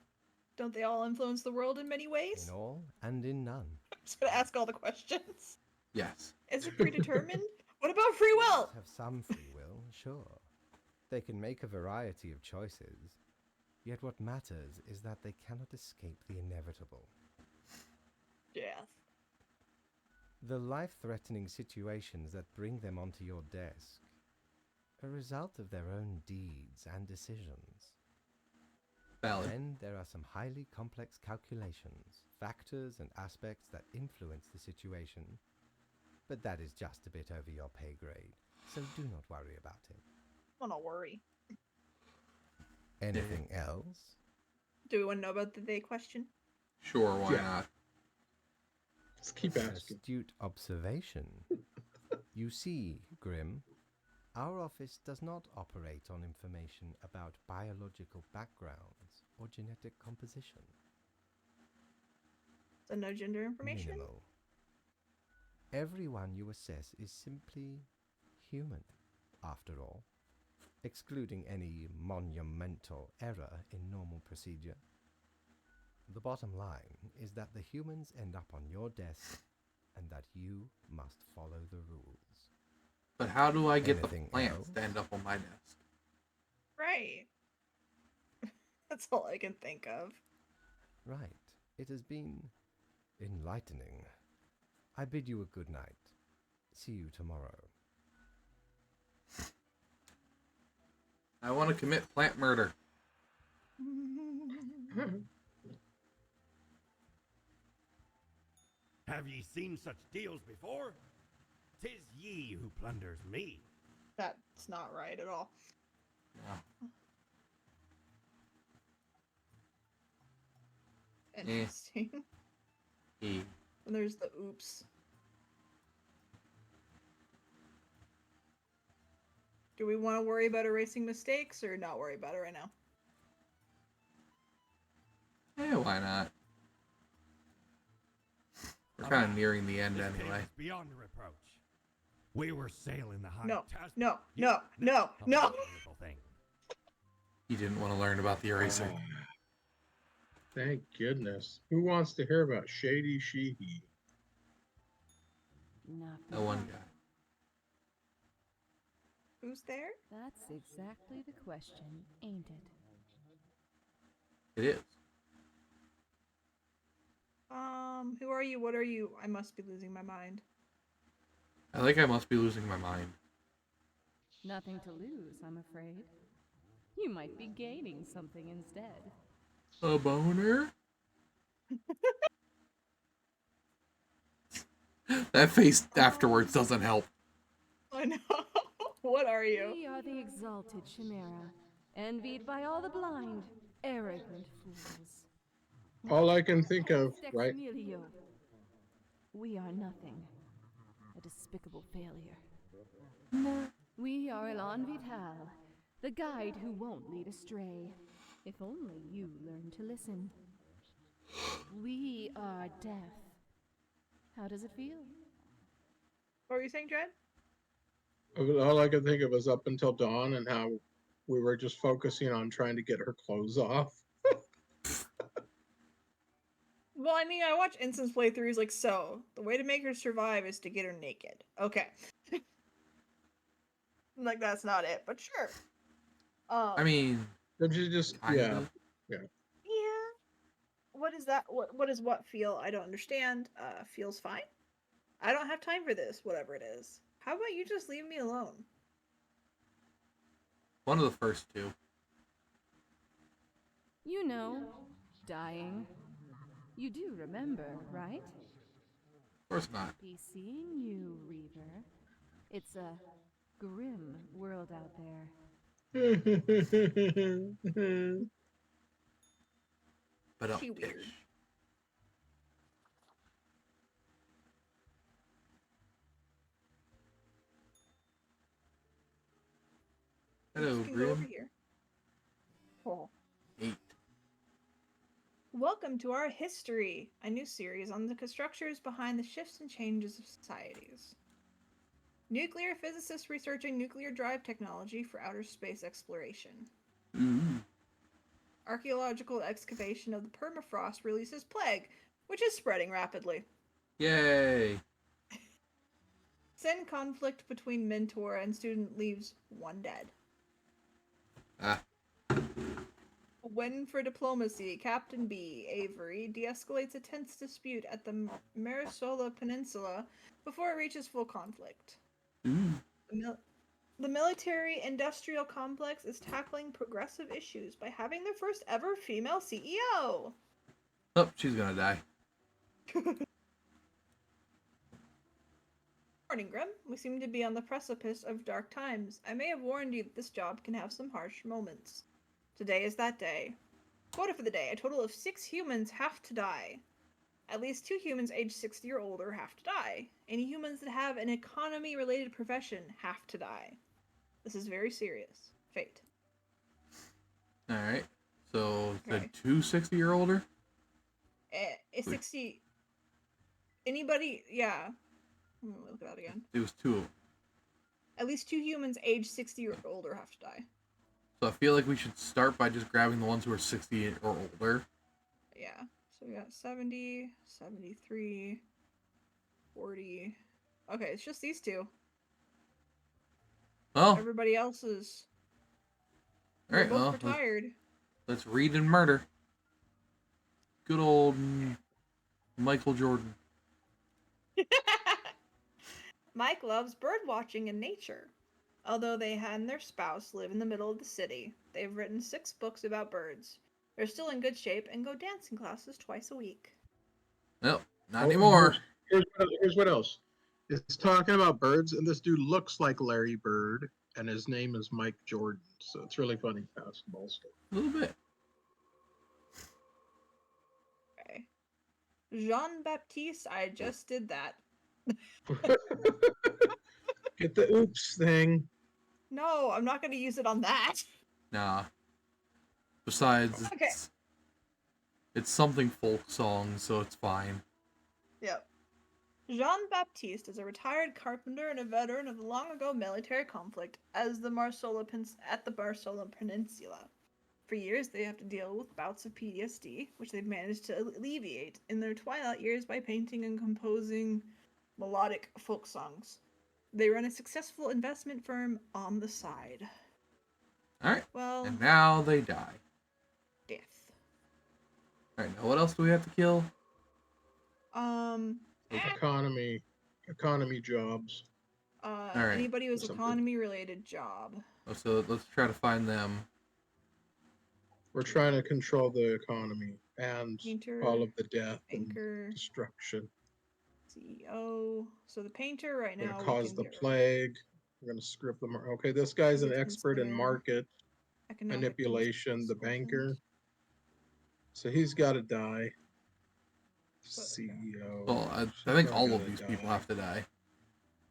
[SPEAKER 3] Don't they all influence the world in many ways?
[SPEAKER 4] In all and in none.
[SPEAKER 3] I'm just gonna ask all the questions.
[SPEAKER 1] Yes.
[SPEAKER 3] Is it predetermined? What about free will?
[SPEAKER 4] Have some free will, sure. They can make a variety of choices. Yet what matters is that they cannot escape the inevitable.
[SPEAKER 3] Death.
[SPEAKER 4] The life-threatening situations that bring them onto your desk, a result of their own deeds and decisions.
[SPEAKER 1] Valid.
[SPEAKER 4] Then there are some highly complex calculations, factors and aspects that influence the situation. But that is just a bit over your pay grade, so do not worry about it.
[SPEAKER 3] Well, don't worry.
[SPEAKER 4] Anything else?
[SPEAKER 3] Do we want to know about the they question?
[SPEAKER 1] Sure, why
[SPEAKER 2] Yeah.
[SPEAKER 1] not?
[SPEAKER 2] Just keep
[SPEAKER 4] An
[SPEAKER 2] asking.
[SPEAKER 4] astute observation. You see, Grim, our office does not operate on information about biological backgrounds or genetic composition.
[SPEAKER 3] So no gender information?
[SPEAKER 4] Minimal. Everyone you assess is simply human, after all, excluding any monumental error in normal procedure. The bottom line is that the humans end up on your desk and that you must follow the rules.
[SPEAKER 1] But how do I get
[SPEAKER 4] Anything
[SPEAKER 1] the plants
[SPEAKER 4] else?
[SPEAKER 1] to end up on my desk?
[SPEAKER 3] Right. That's all I can think of.
[SPEAKER 4] Right. It has been enlightening. I bid you a good night. See you tomorrow.
[SPEAKER 1] I want to commit plant murder.
[SPEAKER 5] Have ye seen such deals before? 'Tis ye who plunders me.
[SPEAKER 3] That's not right at all.
[SPEAKER 1] Yeah.
[SPEAKER 3] Interesting.
[SPEAKER 1] E.
[SPEAKER 3] And there's the oops. Do we want to worry about erasing mistakes or not worry about it right now?
[SPEAKER 1] Yeah, why not? We're kind of nearing the end
[SPEAKER 5] This tale
[SPEAKER 1] anyway.
[SPEAKER 5] is beyond reproach. We were sailing the high
[SPEAKER 3] No,
[SPEAKER 5] task.
[SPEAKER 3] no,
[SPEAKER 5] You-
[SPEAKER 3] no, no,
[SPEAKER 5] a
[SPEAKER 3] no!
[SPEAKER 5] little thing.
[SPEAKER 1] You didn't want to learn about the eraser.
[SPEAKER 2] Oh, thank goodness. Who wants to hear about Shady Sheehy?
[SPEAKER 6] Not
[SPEAKER 1] No one
[SPEAKER 6] bad.
[SPEAKER 1] guy.
[SPEAKER 3] Who's there?
[SPEAKER 6] That's exactly the question, ain't it?
[SPEAKER 1] It is.
[SPEAKER 3] Who are you? What are you? I must be losing my mind.
[SPEAKER 1] I think I must be losing my mind.
[SPEAKER 6] Nothing to lose, I'm afraid. You might be gaining something instead.
[SPEAKER 1] A boner? That face afterwards doesn't help.
[SPEAKER 3] I know. What are you?
[SPEAKER 6] We are the exalted Chimera, envied by all the blind, arrogant fools.
[SPEAKER 2] All I can think of, right?
[SPEAKER 6] Dexamilio. We are nothing. A despicable failure. We are Elan Vital, the guide who won't lead astray. If only you learn to listen. We are deaf. How does it feel?
[SPEAKER 3] What were you saying, Dred?
[SPEAKER 2] All I could think of was up until dawn and how we were just focusing on trying to get her clothes off.
[SPEAKER 3] Well, I mean, I watch Instance playthroughs like so. The way to make her survive is to get her naked. Okay. Like, that's not it, but sure.
[SPEAKER 1] I mean,
[SPEAKER 2] Don't you just,
[SPEAKER 1] kind
[SPEAKER 2] yeah.
[SPEAKER 1] of.
[SPEAKER 3] Yeah. What is that? What does what feel? I don't understand. Feels fine. I don't have time for this, whatever it is. How about you just leave me alone?
[SPEAKER 1] One of the first two.
[SPEAKER 6] You know, dying. You do remember, right?
[SPEAKER 1] Of course not.
[SPEAKER 6] Be seeing you, Reaver. It's a grim world out there.
[SPEAKER 1] But
[SPEAKER 3] She weird.
[SPEAKER 1] Hello,
[SPEAKER 3] You can go over
[SPEAKER 1] Grim.
[SPEAKER 3] here. Oh.
[SPEAKER 1] 8.
[SPEAKER 3] Welcome to our history, a new series on the structures behind the shifts and changes of societies. Nuclear physicists researching nuclear drive technology for outer space exploration.
[SPEAKER 1] Ooh.
[SPEAKER 3] Archaeological excavation of the permafrost releases plague, which is spreading rapidly.
[SPEAKER 1] Yay.
[SPEAKER 3] Sin conflict between mentor and student leaves one dead.
[SPEAKER 1] Ah.
[SPEAKER 3] A win for diplomacy. Captain B. Avery de-escalates a tense dispute at the Marisola Peninsula before it reaches full conflict.
[SPEAKER 1] Ooh.
[SPEAKER 3] The military-industrial complex is tackling progressive issues by having their first ever female CEO.
[SPEAKER 1] Oh, she's gonna die.
[SPEAKER 3] Morning, Grim. We seem to be on the precipice of dark times. I may have warned you that this job can have some harsh moments. Today is that day. Quota for the day. A total of 6 humans have to die. At least 2 humans aged 60 or older have to die. Any humans that have an economy-related profession have to die. This is very serious. Fate.
[SPEAKER 1] Alright. So, the
[SPEAKER 3] Okay.
[SPEAKER 1] 260 or older?
[SPEAKER 3] A 60... Anybody... Yeah. Let me look at that again.
[SPEAKER 1] It was 2.
[SPEAKER 3] At least 2 humans aged 60 or older have to die.
[SPEAKER 1] So I feel like we should start by just grabbing the ones who are 60 or older.
[SPEAKER 3] Yeah. So we got 70, 73, 40. Okay, it's just these 2.
[SPEAKER 1] Oh,
[SPEAKER 3] Everybody else is... They're
[SPEAKER 1] alright,
[SPEAKER 3] both
[SPEAKER 1] well,
[SPEAKER 3] retired.
[SPEAKER 1] let's read and murder. Good old Michael Jordan.
[SPEAKER 3] Mike loves bird watching and nature. Although they and their spouse live in the middle of the city, they've written 6 books about birds. They're still in good shape and go dancing classes twice a week.
[SPEAKER 1] Nope, not
[SPEAKER 2] Oh,
[SPEAKER 1] anymore.
[SPEAKER 2] Here's what else. It's talking about birds, and this dude looks like Larry Bird, and his name is Mike Jordan. So it's really funny basketball stuff.
[SPEAKER 1] A little bit.
[SPEAKER 3] Okay. Jean Baptiste, I just did that.
[SPEAKER 2] Get the oops thing.
[SPEAKER 3] No, I'm not going to use it on that.
[SPEAKER 1] Nah. Besides,
[SPEAKER 3] Okay.
[SPEAKER 1] it's something folk song, so it's fine.
[SPEAKER 3] Yep. Jean Baptiste is a retired carpenter and a veteran of the long-ago military conflict at the Marsola Peninsula. For years, they have to deal with bouts of PTSD, which they've managed to alleviate in their twilight years by painting and composing melodic folk songs. They run a successful investment firm on the side.
[SPEAKER 1] Alright,
[SPEAKER 3] Well,
[SPEAKER 1] and now they die.
[SPEAKER 3] death.
[SPEAKER 1] Alright, now what else do we have to kill?
[SPEAKER 2] Economy jobs.
[SPEAKER 1] Alright.
[SPEAKER 3] Anybody who's
[SPEAKER 2] Something.
[SPEAKER 3] economy-related job.
[SPEAKER 1] Oh, so let's try to find them.
[SPEAKER 2] We're trying to control the economy and
[SPEAKER 3] Painter,
[SPEAKER 2] all of the death and
[SPEAKER 3] Anchor,
[SPEAKER 2] destruction.
[SPEAKER 3] CEO. So the painter right
[SPEAKER 2] We're
[SPEAKER 3] now.
[SPEAKER 2] gonna
[SPEAKER 3] we
[SPEAKER 2] cause
[SPEAKER 3] can
[SPEAKER 2] the
[SPEAKER 3] get rid of.
[SPEAKER 2] plague. We're gonna script them. Okay, this guy's an
[SPEAKER 3] Business
[SPEAKER 2] expert in
[SPEAKER 3] there.
[SPEAKER 2] market
[SPEAKER 3] Economic
[SPEAKER 2] manipulation. The
[SPEAKER 3] consultant.
[SPEAKER 2] banker. So he's got to die.
[SPEAKER 3] But-
[SPEAKER 2] CEO.
[SPEAKER 1] Well, I
[SPEAKER 2] She's
[SPEAKER 1] think
[SPEAKER 2] not
[SPEAKER 1] all
[SPEAKER 2] gonna
[SPEAKER 1] of these people
[SPEAKER 2] die.
[SPEAKER 1] have to die.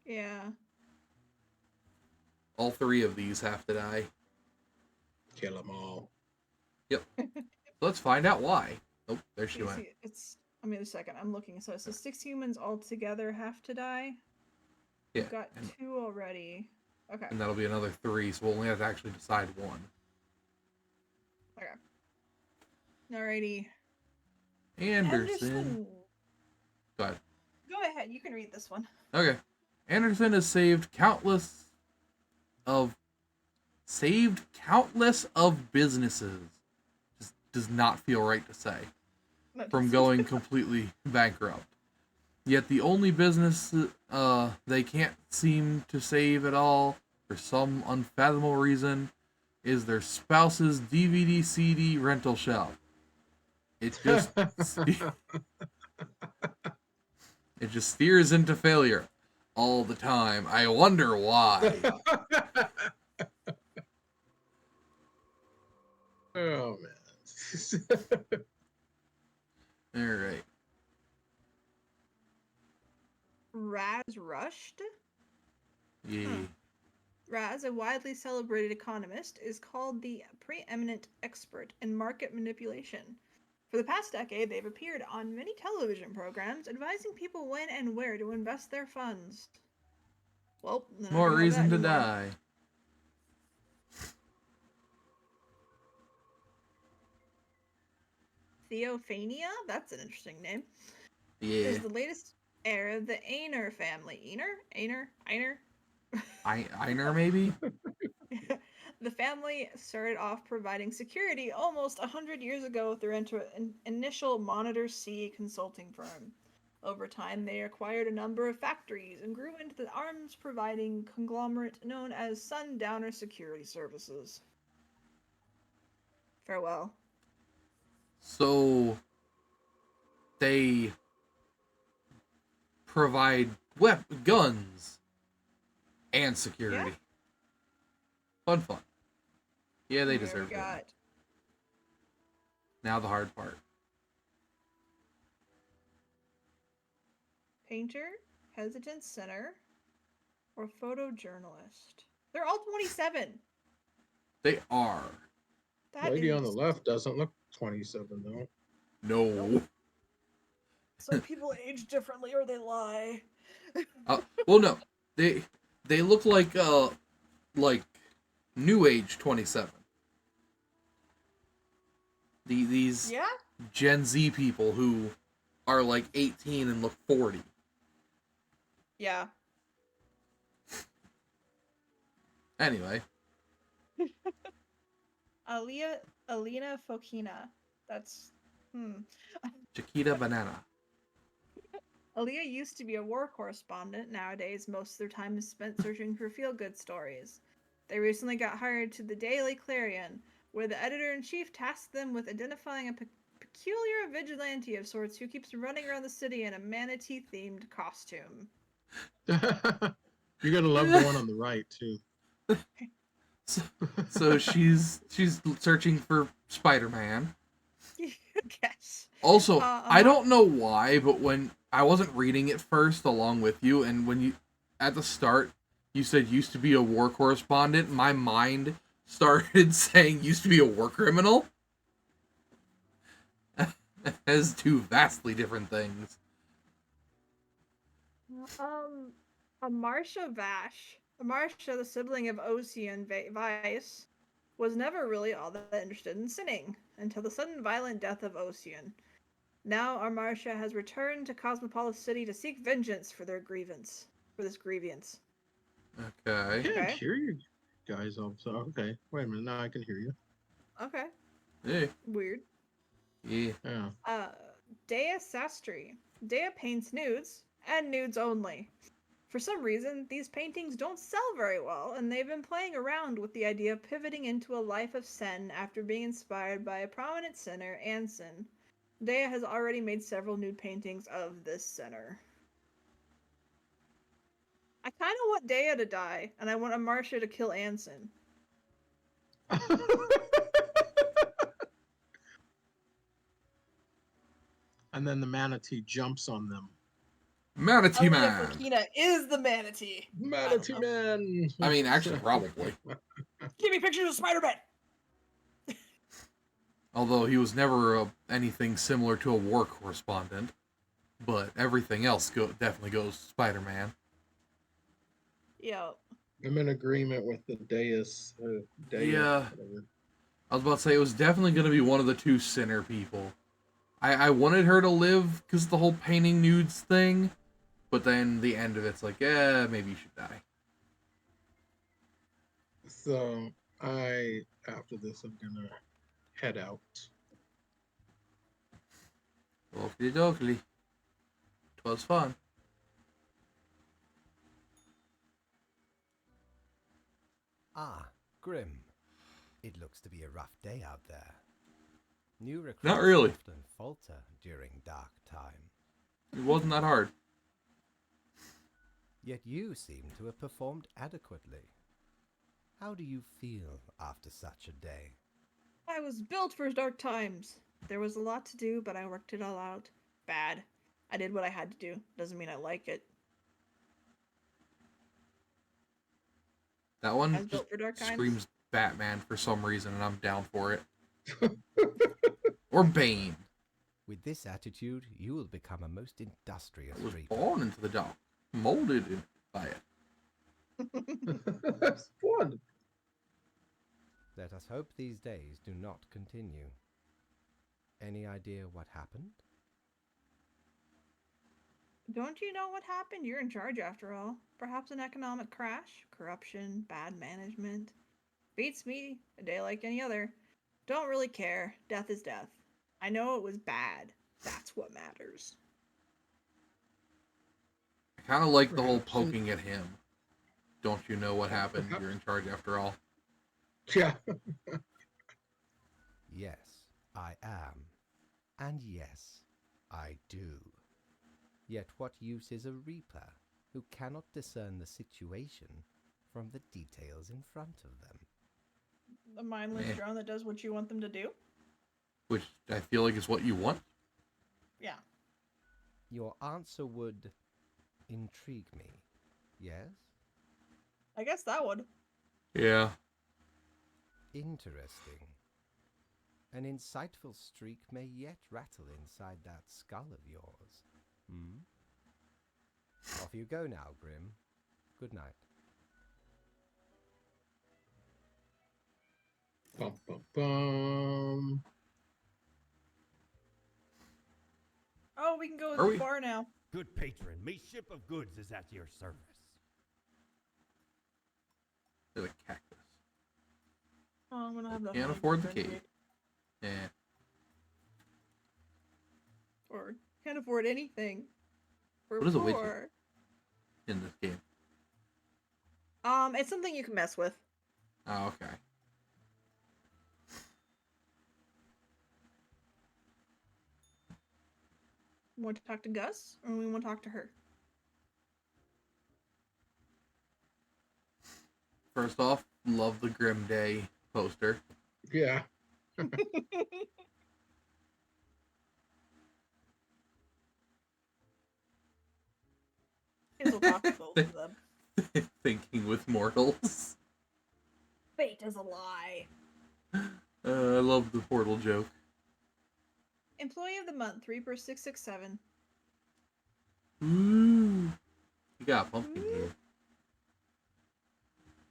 [SPEAKER 3] Yeah.
[SPEAKER 1] All 3 of these have to die.
[SPEAKER 2] Kill them all.
[SPEAKER 1] Let's find out why. Oh, there she
[SPEAKER 3] You
[SPEAKER 1] went.
[SPEAKER 3] see, it's. I mean, a second. I'm looking. So it says 6 humans altogether have to die.
[SPEAKER 1] Yeah,
[SPEAKER 3] We've got
[SPEAKER 1] and,
[SPEAKER 3] 2 already. Okay.
[SPEAKER 1] and that'll be another 3, so we'll only have to actually decide 1.
[SPEAKER 3] Okay. Alrighty.
[SPEAKER 1] Anderson. Go ahead.
[SPEAKER 3] Go ahead. You can read this one.
[SPEAKER 1] Okay. Anderson has saved countless of businesses. Just does not feel right to say.
[SPEAKER 3] No,
[SPEAKER 1] From
[SPEAKER 3] just-
[SPEAKER 1] going completely bankrupt. Yet the only business they can't seem to save at all, for some unfathomable reason, is their spouse's DVD CD rental shop. It just it just steers into failure all the time. I wonder why.
[SPEAKER 2] Oh man.
[SPEAKER 1] All right.
[SPEAKER 3] Raz Rushed.
[SPEAKER 1] Yeah.
[SPEAKER 3] Raz, a widely celebrated economist, is called the preeminent expert in market manipulation. For the past decade, they've appeared on many television programs advising people when and where to invest their funds. Well, they're not
[SPEAKER 1] More
[SPEAKER 3] gonna have
[SPEAKER 1] reason
[SPEAKER 3] that
[SPEAKER 1] to
[SPEAKER 3] anymore.
[SPEAKER 1] die.
[SPEAKER 3] Theophania? That's an interesting name.
[SPEAKER 1] Yeah.
[SPEAKER 3] Is the latest heir of the Ainer family. Einer?
[SPEAKER 1] Einer maybe?
[SPEAKER 3] The family started off providing security almost 100 years ago through an initial Monitor C consulting firm. Over time, they acquired a number of factories and grew into the arms providing conglomerate known as Sundowner Security Services. Farewell.
[SPEAKER 1] So they provide guns and security. Fun. Yeah, they
[SPEAKER 3] Here
[SPEAKER 1] deserve
[SPEAKER 3] we
[SPEAKER 1] it.
[SPEAKER 3] got
[SPEAKER 1] Now the hard part.
[SPEAKER 3] painter, hesitant sinner, or photojournalist. They're all 27.
[SPEAKER 1] They are.
[SPEAKER 3] That
[SPEAKER 2] Lady on the
[SPEAKER 3] is-
[SPEAKER 2] left doesn't look 27 though.
[SPEAKER 1] No.
[SPEAKER 3] Some people age differently or they lie.
[SPEAKER 1] Well, no. They look like new age 27. These
[SPEAKER 3] Yeah?
[SPEAKER 1] Gen Z people who are like 18 and look 40.
[SPEAKER 3] Yeah.
[SPEAKER 1] Anyway,
[SPEAKER 3] Alina Fokina. That's
[SPEAKER 1] Chiquita Banana.
[SPEAKER 3] Aaliyah used to be a war correspondent. Nowadays, most of their time is spent searching for feel-good stories. They recently got hired to the Daily Clarion, where the editor-in-chief tasked them with identifying a peculiar vigilante of sorts who keeps running around the city in a manatee-themed costume.
[SPEAKER 2] You're gonna love the one on the right too.
[SPEAKER 1] So she's searching for Spider-Man.
[SPEAKER 3] Yes.
[SPEAKER 1] Also,
[SPEAKER 3] Uh-huh.
[SPEAKER 1] I don't know why, but when I wasn't reading it first along with you, and when you at the start you said used to be a war correspondent, my mind started saying used to be a war criminal. As two vastly different things.
[SPEAKER 3] Amarsha Vash, Amarsha, the sibling of Ocean Vice, was never really all that interested in sinning until the sudden violent death of Ocean. Now Amarsha has returned to Cosmopolis City to seek vengeance for this grievance.
[SPEAKER 2] I
[SPEAKER 1] Okay.
[SPEAKER 2] can't
[SPEAKER 3] Okay.
[SPEAKER 2] hear you guys also. Okay, wait a minute. Now I can hear you.
[SPEAKER 3] Okay,
[SPEAKER 1] Yeah.
[SPEAKER 3] weird.
[SPEAKER 1] Yeah.
[SPEAKER 2] Yeah.
[SPEAKER 3] Dea Sastry. Dea paints nudes, and nudes only. For some reason, these paintings don't sell very well, and they've been playing around with the idea of pivoting into a life of Sen after being inspired by a prominent sinner, Anson. Dea has already made several nude paintings of this sinner. I kind of want Dea to die, and I want Amarsha to kill Anson.
[SPEAKER 2] And then the manatee jumps on them.
[SPEAKER 1] Manatee
[SPEAKER 3] Alina
[SPEAKER 1] Man.
[SPEAKER 3] Fokina is the manatee.
[SPEAKER 2] Manatee man.
[SPEAKER 1] I mean, actually, probably.
[SPEAKER 3] Give me pictures of Spider-Man!
[SPEAKER 1] Although he was never anything similar to a war correspondent. But everything else definitely goes Spider-Man.
[SPEAKER 3] Yo.
[SPEAKER 2] I'm in agreement with the Deus.
[SPEAKER 1] Yeah.
[SPEAKER 2] Whatever.
[SPEAKER 1] I was about to say, it was definitely going to be one of the two sinner people. I wanted her to live because the whole painting nudes thing. But then the end of it's like, maybe you should die.
[SPEAKER 2] So after this, I'm gonna head out.
[SPEAKER 1] Oakley dokley. 'Twas fun.
[SPEAKER 4] Ah, Grim. It looks to be a rough day out there. New recruits
[SPEAKER 1] Not really.
[SPEAKER 4] often falter during dark time.
[SPEAKER 1] It wasn't that hard.
[SPEAKER 4] Yet you seem to have performed adequately. How do you feel after such a day?
[SPEAKER 3] I was built for dark times. There was a lot to do, but I worked it all out. Bad. I did what I had to do. Doesn't mean I like it.
[SPEAKER 1] That
[SPEAKER 3] I
[SPEAKER 1] one
[SPEAKER 3] was
[SPEAKER 1] just
[SPEAKER 3] built for dark times.
[SPEAKER 1] screams Batman for some reason, and I'm down for it. Or Bane.
[SPEAKER 4] With this attitude, you will become a most industrious
[SPEAKER 1] I was
[SPEAKER 4] reaper.
[SPEAKER 1] born into the dark, molded by it.
[SPEAKER 2] That's fun.
[SPEAKER 4] Let us hope these days do not continue. Any idea what happened?
[SPEAKER 3] Don't you know what happened? You're in charge after all. Perhaps an economic crash, corruption, bad management. Beats me, a day like any other. Don't really care. Death is death. I know it was bad. That's what matters.
[SPEAKER 1] kind of like the whole
[SPEAKER 2] Perhaps in-
[SPEAKER 1] poking at him. Don't you know what happened?
[SPEAKER 2] Perhaps-
[SPEAKER 1] You're in charge after all.
[SPEAKER 2] Yeah.
[SPEAKER 4] Yes, I am. And yes, I do. Yet what use is a reaper who cannot discern the situation from the details in front of them?
[SPEAKER 3] A mindless
[SPEAKER 1] Eh.
[SPEAKER 3] drone that does what you want them to do?
[SPEAKER 1] Which I feel like is what you want.
[SPEAKER 3] Yeah.
[SPEAKER 4] Your answer would intrigue me, yes?
[SPEAKER 3] I guess that would.
[SPEAKER 1] Yeah.
[SPEAKER 4] Interesting. An insightful streak may yet rattle inside that skull of yours. Hmm? Off you go now, Grim. Good night.
[SPEAKER 2] Bum, bum, bum.
[SPEAKER 3] Oh, we can go
[SPEAKER 1] Are
[SPEAKER 3] to
[SPEAKER 1] we?
[SPEAKER 3] the bar now.
[SPEAKER 5] Good patron, me ship of goods is at your service.
[SPEAKER 1] There's a cactus.
[SPEAKER 3] Oh, I'm gonna have the
[SPEAKER 1] Can't
[SPEAKER 3] honey
[SPEAKER 1] afford the
[SPEAKER 3] renovate.
[SPEAKER 1] cave. Yeah.
[SPEAKER 3] Or can't afford anything. For
[SPEAKER 1] What is a widget?
[SPEAKER 3] poor.
[SPEAKER 1] In this game.
[SPEAKER 3] It's something you can mess with.
[SPEAKER 1] Oh, okay.
[SPEAKER 3] Want to talk to Gus, or we want to talk to her?
[SPEAKER 1] First off, love the Grim Day poster.
[SPEAKER 2] Yeah.
[SPEAKER 3] Guess we'll talk to both of them.
[SPEAKER 1] Thinking with mortals.
[SPEAKER 3] Fate is a lie.
[SPEAKER 1] I love the portal joke.
[SPEAKER 3] Employee of the month, Reaper667.
[SPEAKER 1] Ooh. You got pumpkin here.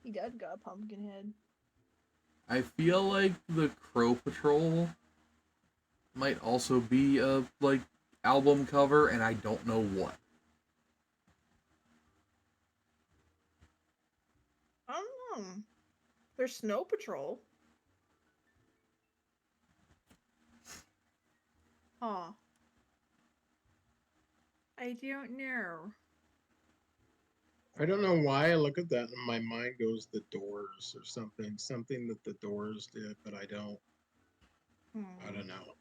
[SPEAKER 3] He does got a pumpkin head.
[SPEAKER 1] I feel like the Crow Patrol might also be a like album cover, and I don't know what.
[SPEAKER 3] I don't know. There's Snow Patrol. Huh. I don't know.
[SPEAKER 2] I don't know why I look at that and my mind goes the Doors or something. Something that the Doors did, but I don't know. I don't know.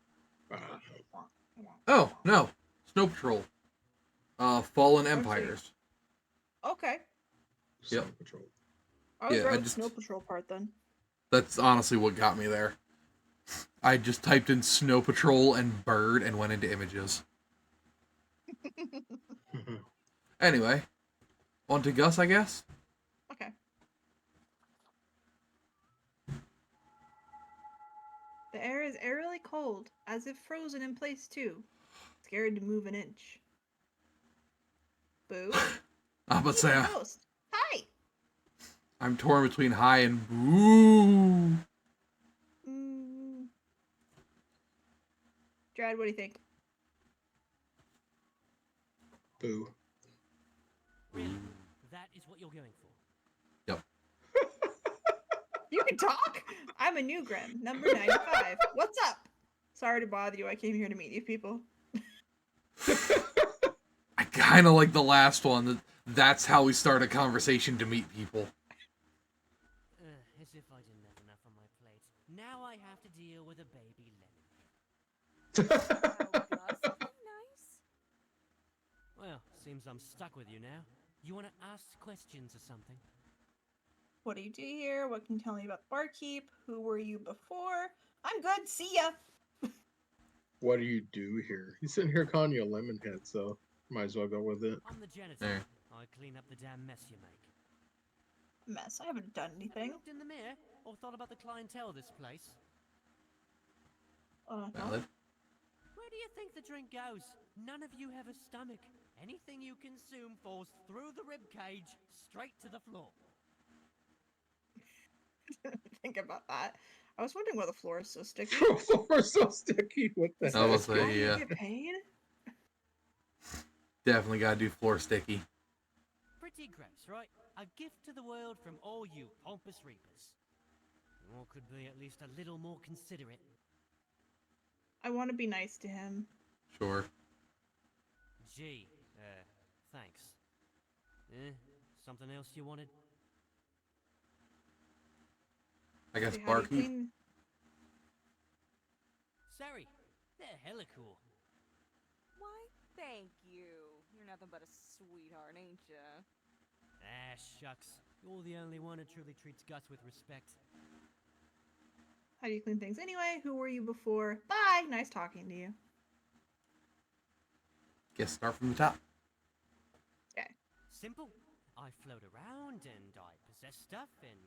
[SPEAKER 1] Oh no, Snow Patrol. Fallen
[SPEAKER 3] Okay.
[SPEAKER 1] Empires.
[SPEAKER 3] Okay.
[SPEAKER 2] Snow
[SPEAKER 1] Yep.
[SPEAKER 2] Patrol.
[SPEAKER 3] I was
[SPEAKER 1] Yeah,
[SPEAKER 3] right
[SPEAKER 1] I
[SPEAKER 3] with the
[SPEAKER 1] just-
[SPEAKER 3] Snow Patrol part then.
[SPEAKER 1] That's honestly what got me there. I just typed in Snow Patrol and bird and went into images. Anyway, on to Gus, I guess.
[SPEAKER 3] Okay. The air is eerily cold, as if frozen in place too. Scared to move an inch. Boo.
[SPEAKER 1] I'm about to say,
[SPEAKER 3] Even Ghost. Hi.
[SPEAKER 1] I'm torn between high and boo.
[SPEAKER 3] Drad, what do you think?
[SPEAKER 2] Boo.
[SPEAKER 7] Really? That is what you're going for?
[SPEAKER 3] You can talk? I'm a new Grim, number 95. What's up? Sorry to bother you. I came here to meet you people.
[SPEAKER 1] I kind of like the last one. That's how we start a conversation to meet people.
[SPEAKER 7] As if I didn't have enough on my plate. Now I have to deal with a baby lemon.
[SPEAKER 6] Nice.
[SPEAKER 7] Well, seems I'm stuck with you now. You want to ask questions or something?
[SPEAKER 3] What do you do here? What can you tell me about Barkeep? Who were you before? I'm good. See ya.
[SPEAKER 2] What do you do here? He's sitting here calling you a lemonhead, so might as well go with it.
[SPEAKER 7] I'm the janitor.
[SPEAKER 1] There.
[SPEAKER 7] I clean up the damn mess you make.
[SPEAKER 3] Mess. I haven't done
[SPEAKER 7] Have
[SPEAKER 3] anything.
[SPEAKER 7] you looked in the mirror or thought about the clientele of this place?
[SPEAKER 3] No.
[SPEAKER 1] Valid.
[SPEAKER 7] Where do you think the drink goes? None of you have a stomach. Anything you consume falls through the rib cage straight to the floor.
[SPEAKER 3] Think about that. I was wondering why the floor is so sticky.
[SPEAKER 2] We're so sticky. What the
[SPEAKER 1] I was
[SPEAKER 2] heck?
[SPEAKER 1] say,
[SPEAKER 3] Why do you
[SPEAKER 1] yeah.
[SPEAKER 3] get paid?
[SPEAKER 1] Definitely gotta do floor sticky.
[SPEAKER 7] Pretty gross, right? A gift to the world from all you pompous reapers. Or could be at least a little more considerate.
[SPEAKER 3] I want to be nice to him.
[SPEAKER 1] Sure.
[SPEAKER 7] Gee, thanks. Something else you wanted?
[SPEAKER 1] I guess
[SPEAKER 3] See, how do you
[SPEAKER 1] barkeep.
[SPEAKER 3] clean?
[SPEAKER 7] Sorry, they're hella cool.
[SPEAKER 8] Why, thank you. You're nothing but a sweetheart, ain't ya?
[SPEAKER 7] Ah, shucks. You're the only one who truly treats Gus with respect.
[SPEAKER 3] How do you clean things anyway? Who were you before? Bye. Nice talking to you.
[SPEAKER 1] Guess start from the top.
[SPEAKER 7] Simple. I float around and I possess stuff and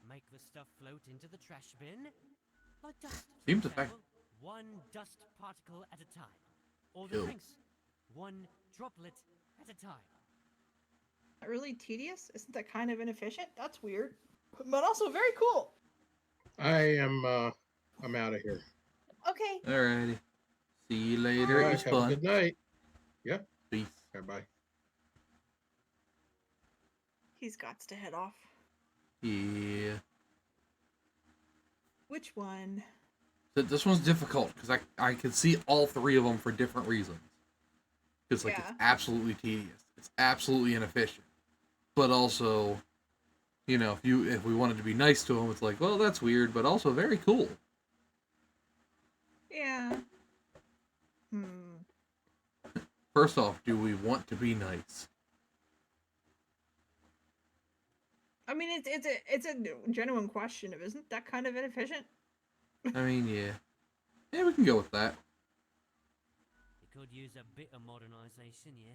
[SPEAKER 7] make the stuff float into the trash bin. Like dust. for
[SPEAKER 1] Seems
[SPEAKER 7] example, one dust particle at a time. Or the
[SPEAKER 1] Cool.
[SPEAKER 7] drinks. One droplet at a time.
[SPEAKER 3] Not really tedious? Isn't that kind of inefficient? That's weird. But also very cool.
[SPEAKER 2] I'm out of here.
[SPEAKER 3] Okay.
[SPEAKER 1] Alrighty. See you later. It
[SPEAKER 2] Alright,
[SPEAKER 1] was
[SPEAKER 2] have a
[SPEAKER 1] fun.
[SPEAKER 2] good night.
[SPEAKER 1] Peace.
[SPEAKER 2] Bye bye.
[SPEAKER 3] He's got to head off.
[SPEAKER 1] Yeah.
[SPEAKER 3] Which one?
[SPEAKER 1] This one's difficult because I can see all three of them for different reasons. Because like
[SPEAKER 3] Yeah.
[SPEAKER 1] it's absolutely tedious, it's absolutely inefficient, but also, you know, if we wanted to be nice to them, it's like, well, that's weird, but also very cool.
[SPEAKER 3] Yeah.
[SPEAKER 1] First off, do we want to be nice?
[SPEAKER 3] I mean, it's a genuine question of isn't that kind of inefficient?
[SPEAKER 1] I mean, yeah, we can go with that.
[SPEAKER 7] You could use a bit of modernization, yeah?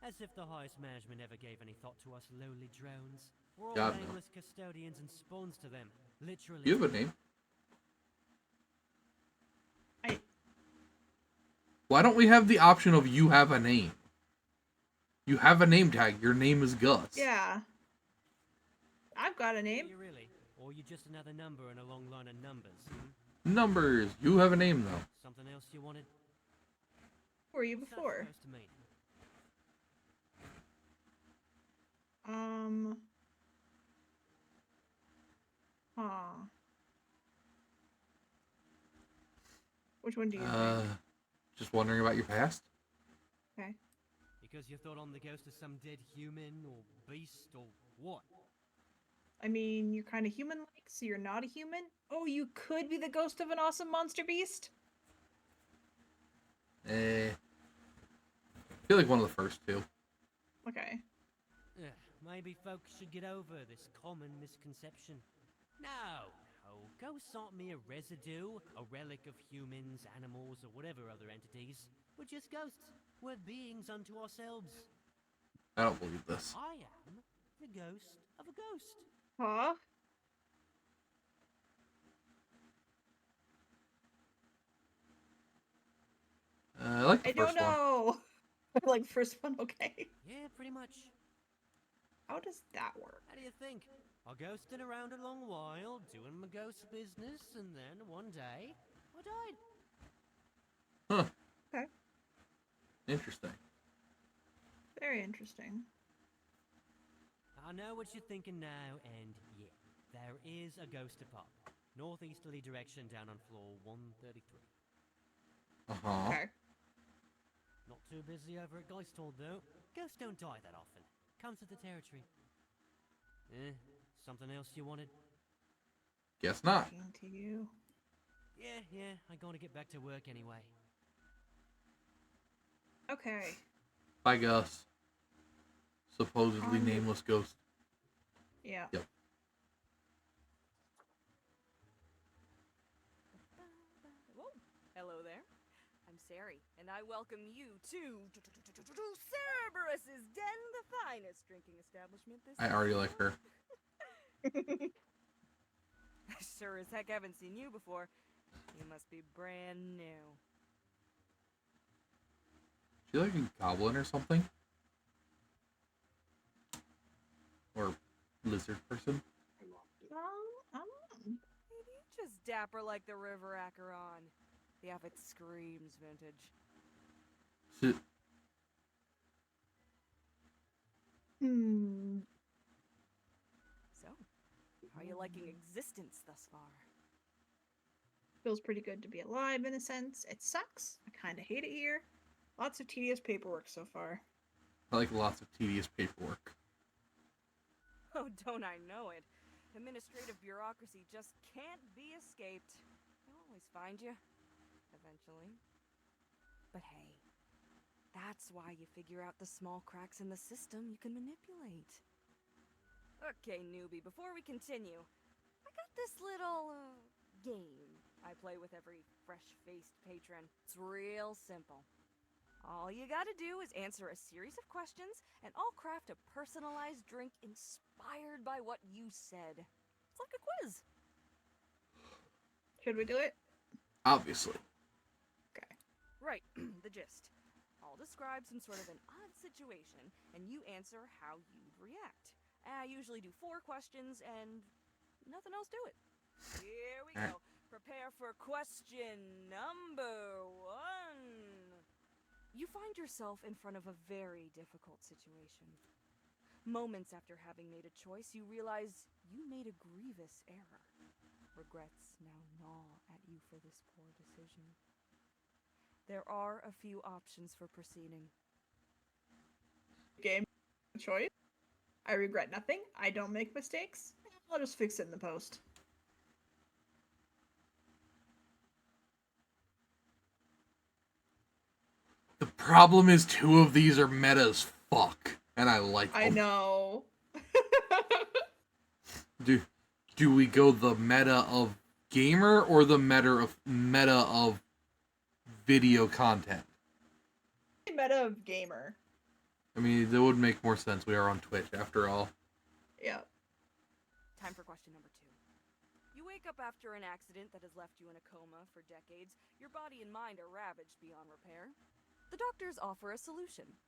[SPEAKER 7] As if the highest management ever gave any thought to us lowly drones. We're all
[SPEAKER 1] God, no.
[SPEAKER 7] nameless custodians and spawns to them. Literally.
[SPEAKER 1] You have a name. Why don't we have the option of you have a name? You have a name tag. Your name is Gus.
[SPEAKER 3] Yeah. I've got a
[SPEAKER 7] Are
[SPEAKER 3] name.
[SPEAKER 7] you really? Or you just another number in a long line of numbers? Hmm?
[SPEAKER 1] Numbers. You have a name though.
[SPEAKER 7] Something else you wanted?
[SPEAKER 3] Who were you
[SPEAKER 7] What's that
[SPEAKER 3] before?
[SPEAKER 7] supposed to mean?
[SPEAKER 3] Huh. Which one do you
[SPEAKER 1] Just wondering about your past.
[SPEAKER 3] think? Okay.
[SPEAKER 7] Because you thought I'm the ghost of some dead human or beast or what?
[SPEAKER 3] I mean, you're kind of human-like, so you're not a human. Oh, you could be the ghost of an awesome monster beast.
[SPEAKER 1] I feel like one of the first two.
[SPEAKER 3] Okay.
[SPEAKER 7] Maybe folks should get over this common misconception. No, ghosts aren't mere residue, a relic of humans, animals, or whatever other entities. We're just ghosts. We're beings unto ourselves.
[SPEAKER 1] I don't believe this.
[SPEAKER 7] I am the ghost of a ghost.
[SPEAKER 3] Huh?
[SPEAKER 1] I like the
[SPEAKER 3] I
[SPEAKER 1] first
[SPEAKER 3] don't
[SPEAKER 1] one.
[SPEAKER 3] know. Like first one, okay.
[SPEAKER 7] Yeah, pretty much.
[SPEAKER 3] How does that work?
[SPEAKER 7] How do you think? I ghosted around a long while, doing my ghost business, and then one day, I died.
[SPEAKER 1] Huh.
[SPEAKER 3] Okay.
[SPEAKER 1] Interesting.
[SPEAKER 3] Very interesting.
[SPEAKER 7] I know what you're thinking now, and yeah, there is a ghost apartment. Northeasterly direction down on floor 133.
[SPEAKER 1] Uh-huh.
[SPEAKER 3] Okay.
[SPEAKER 7] Not too busy over at Geisthold, though. Ghosts don't die that often. Comes with the territory. Something else you wanted?
[SPEAKER 1] Guess not.
[SPEAKER 3] Talking to you.
[SPEAKER 7] Yeah, I gotta get back to work anyway.
[SPEAKER 3] Okay.
[SPEAKER 1] Bye, Gus. Supposedly
[SPEAKER 3] On-
[SPEAKER 1] nameless ghost.
[SPEAKER 3] Yeah.
[SPEAKER 1] Yep.
[SPEAKER 8] Whoa. Hello there. I'm Sari, and I welcome you to Cerberus's Den, the finest drinking establishment this
[SPEAKER 1] I already like her.
[SPEAKER 8] I sure as heck haven't seen you before. You must be brand new.
[SPEAKER 1] She like a goblin or something? Or lizard person?
[SPEAKER 8] Maybe just dapper like the River Acheron. The outfit screams vintage.
[SPEAKER 1] Shit.
[SPEAKER 8] So, how are you liking existence thus far?
[SPEAKER 3] Feels pretty good to be alive in a sense. It sucks. I kind of hate it here. Lots of tedious paperwork so far.
[SPEAKER 1] I like lots of tedious paperwork.
[SPEAKER 8] Oh, don't I know it? Administrative bureaucracy just can't be escaped. They'll always find you. Eventually. But hey, that's why you figure out the small cracks in the system you can manipulate. Okay, newbie, before we continue, I got this little, game I play with every fresh-faced patron. It's real simple. All you gotta do is answer a series of questions, and I'll craft a personalized drink inspired by what you said. It's like a quiz.
[SPEAKER 3] Should we do it?
[SPEAKER 1] Obviously.
[SPEAKER 8] Right, the gist. I'll describe some sort of an odd situation, and you answer how you'd react. I usually do 4 questions, and nothing else to it. Here we go. Prepare for question number 1. You find yourself in front of a very difficult situation. Moments after having made a choice, you realize you made a grievous error. Regrets now gnaw at you for this poor decision. There are a few options for proceeding.
[SPEAKER 3] Game choice. I regret nothing. I don't make mistakes. I'll just fix it in the post.
[SPEAKER 1] The problem is 2 of these are meta as fuck, and I like them.
[SPEAKER 3] I know.
[SPEAKER 1] Do we go the meta of gamer or the meta of video content?
[SPEAKER 3] Meta of gamer.
[SPEAKER 1] I mean, that would make more sense. We are on Twitch, after all.
[SPEAKER 3] Yeah.
[SPEAKER 8] Time for question number 2. You wake up after an accident that has left you in a coma for decades. Your body and mind are ravaged beyond repair. The doctors offer a solution.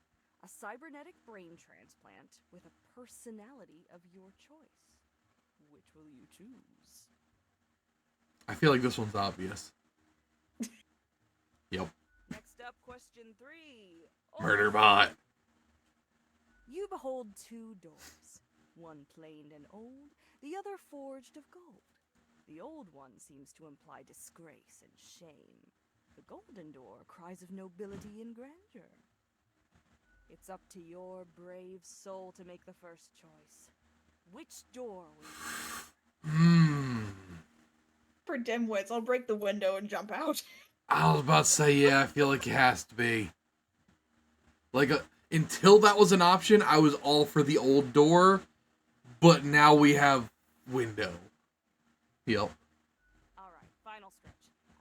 [SPEAKER 8] A cybernetic brain transplant with a personality of your choice. Which will you choose?
[SPEAKER 1] I feel like this one's obvious. Yep.
[SPEAKER 8] Next up, question 3.
[SPEAKER 1] Murderbot.
[SPEAKER 8] You behold 2 doors. One planed and old, the other forged of gold. The old one seems to imply disgrace and shame. The golden door cries of nobility and grandeur. It's up to your brave soul to make the first choice. Which door will you
[SPEAKER 3] For dimwits, I'll break the window and jump out.
[SPEAKER 1] I was about to say, yeah, I feel like it has to be. Like, until that was an option, I was all for the old door, but now we have window. Yep.
[SPEAKER 8] Alright, final stretch.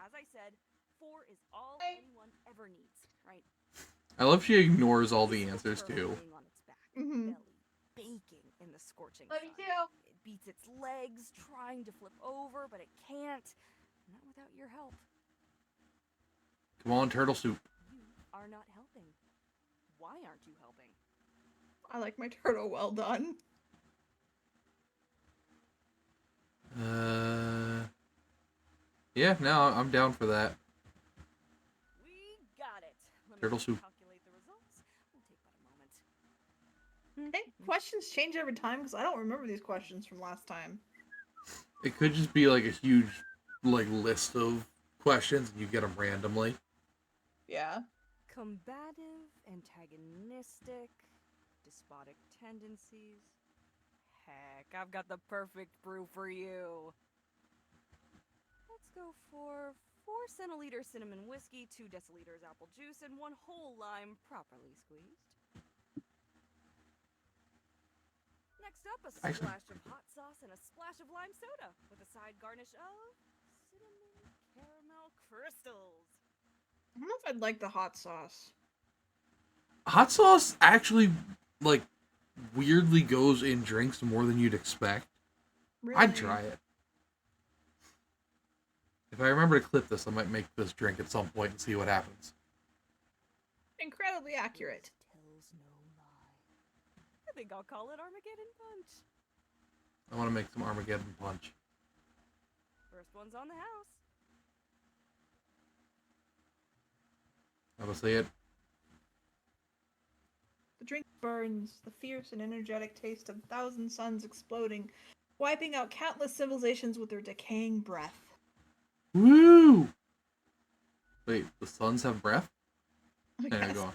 [SPEAKER 8] As I said, 4 is all anyone ever needs, right?
[SPEAKER 1] I love she ignores all the answers, too.
[SPEAKER 8] Laying on its back,
[SPEAKER 3] Mhm.
[SPEAKER 8] belly baking in the scorching
[SPEAKER 3] Love you
[SPEAKER 8] sun.
[SPEAKER 3] too.
[SPEAKER 8] It beats its legs, trying to flip over, but it can't. Not without your help.
[SPEAKER 1] Come on, turtle soup.
[SPEAKER 8] You are not helping. Why aren't you helping?
[SPEAKER 3] I like my turtle well done.
[SPEAKER 1] Yeah, no, I'm down for that.
[SPEAKER 8] We got it. Let me
[SPEAKER 1] Turtle soup.
[SPEAKER 8] calculate the results. Will take but a moment.
[SPEAKER 3] Hey, questions change every time because I don't remember these questions from last time.
[SPEAKER 1] It could just be like a huge, like, list of questions and you get them randomly.
[SPEAKER 3] Yeah.
[SPEAKER 8] Combative, antagonistic, despotic tendencies. Heck, I've got the perfect brew for you. Let's go for 4 centiliters cinnamon whiskey, 2 deciliters apple juice, and 1 whole lime properly squeezed. Next up, a splash of hot sauce and a splash of lime soda, with a side garnish of cinnamon caramel crystals.
[SPEAKER 3] I don't know if I'd like the hot sauce.
[SPEAKER 1] Hot sauce actually, like, weirdly goes in drinks more than you'd expect.
[SPEAKER 3] Really?
[SPEAKER 1] I'd try it. If I remember to clip this, I might make this drink at some point and see what happens.
[SPEAKER 3] Incredibly accurate.
[SPEAKER 8] Tells no lie. I think I'll call it Armageddon Punch.
[SPEAKER 1] I want to make some Armageddon Punch.
[SPEAKER 8] First one's on the house.
[SPEAKER 1] I'm gonna say it.
[SPEAKER 3] The drink burns, the fierce and energetic taste of 1,000 suns exploding, wiping out countless civilizations with their decaying breath.
[SPEAKER 1] Woo! Wait, the suns have breath?
[SPEAKER 3] I
[SPEAKER 1] There you
[SPEAKER 3] guess.
[SPEAKER 1] go.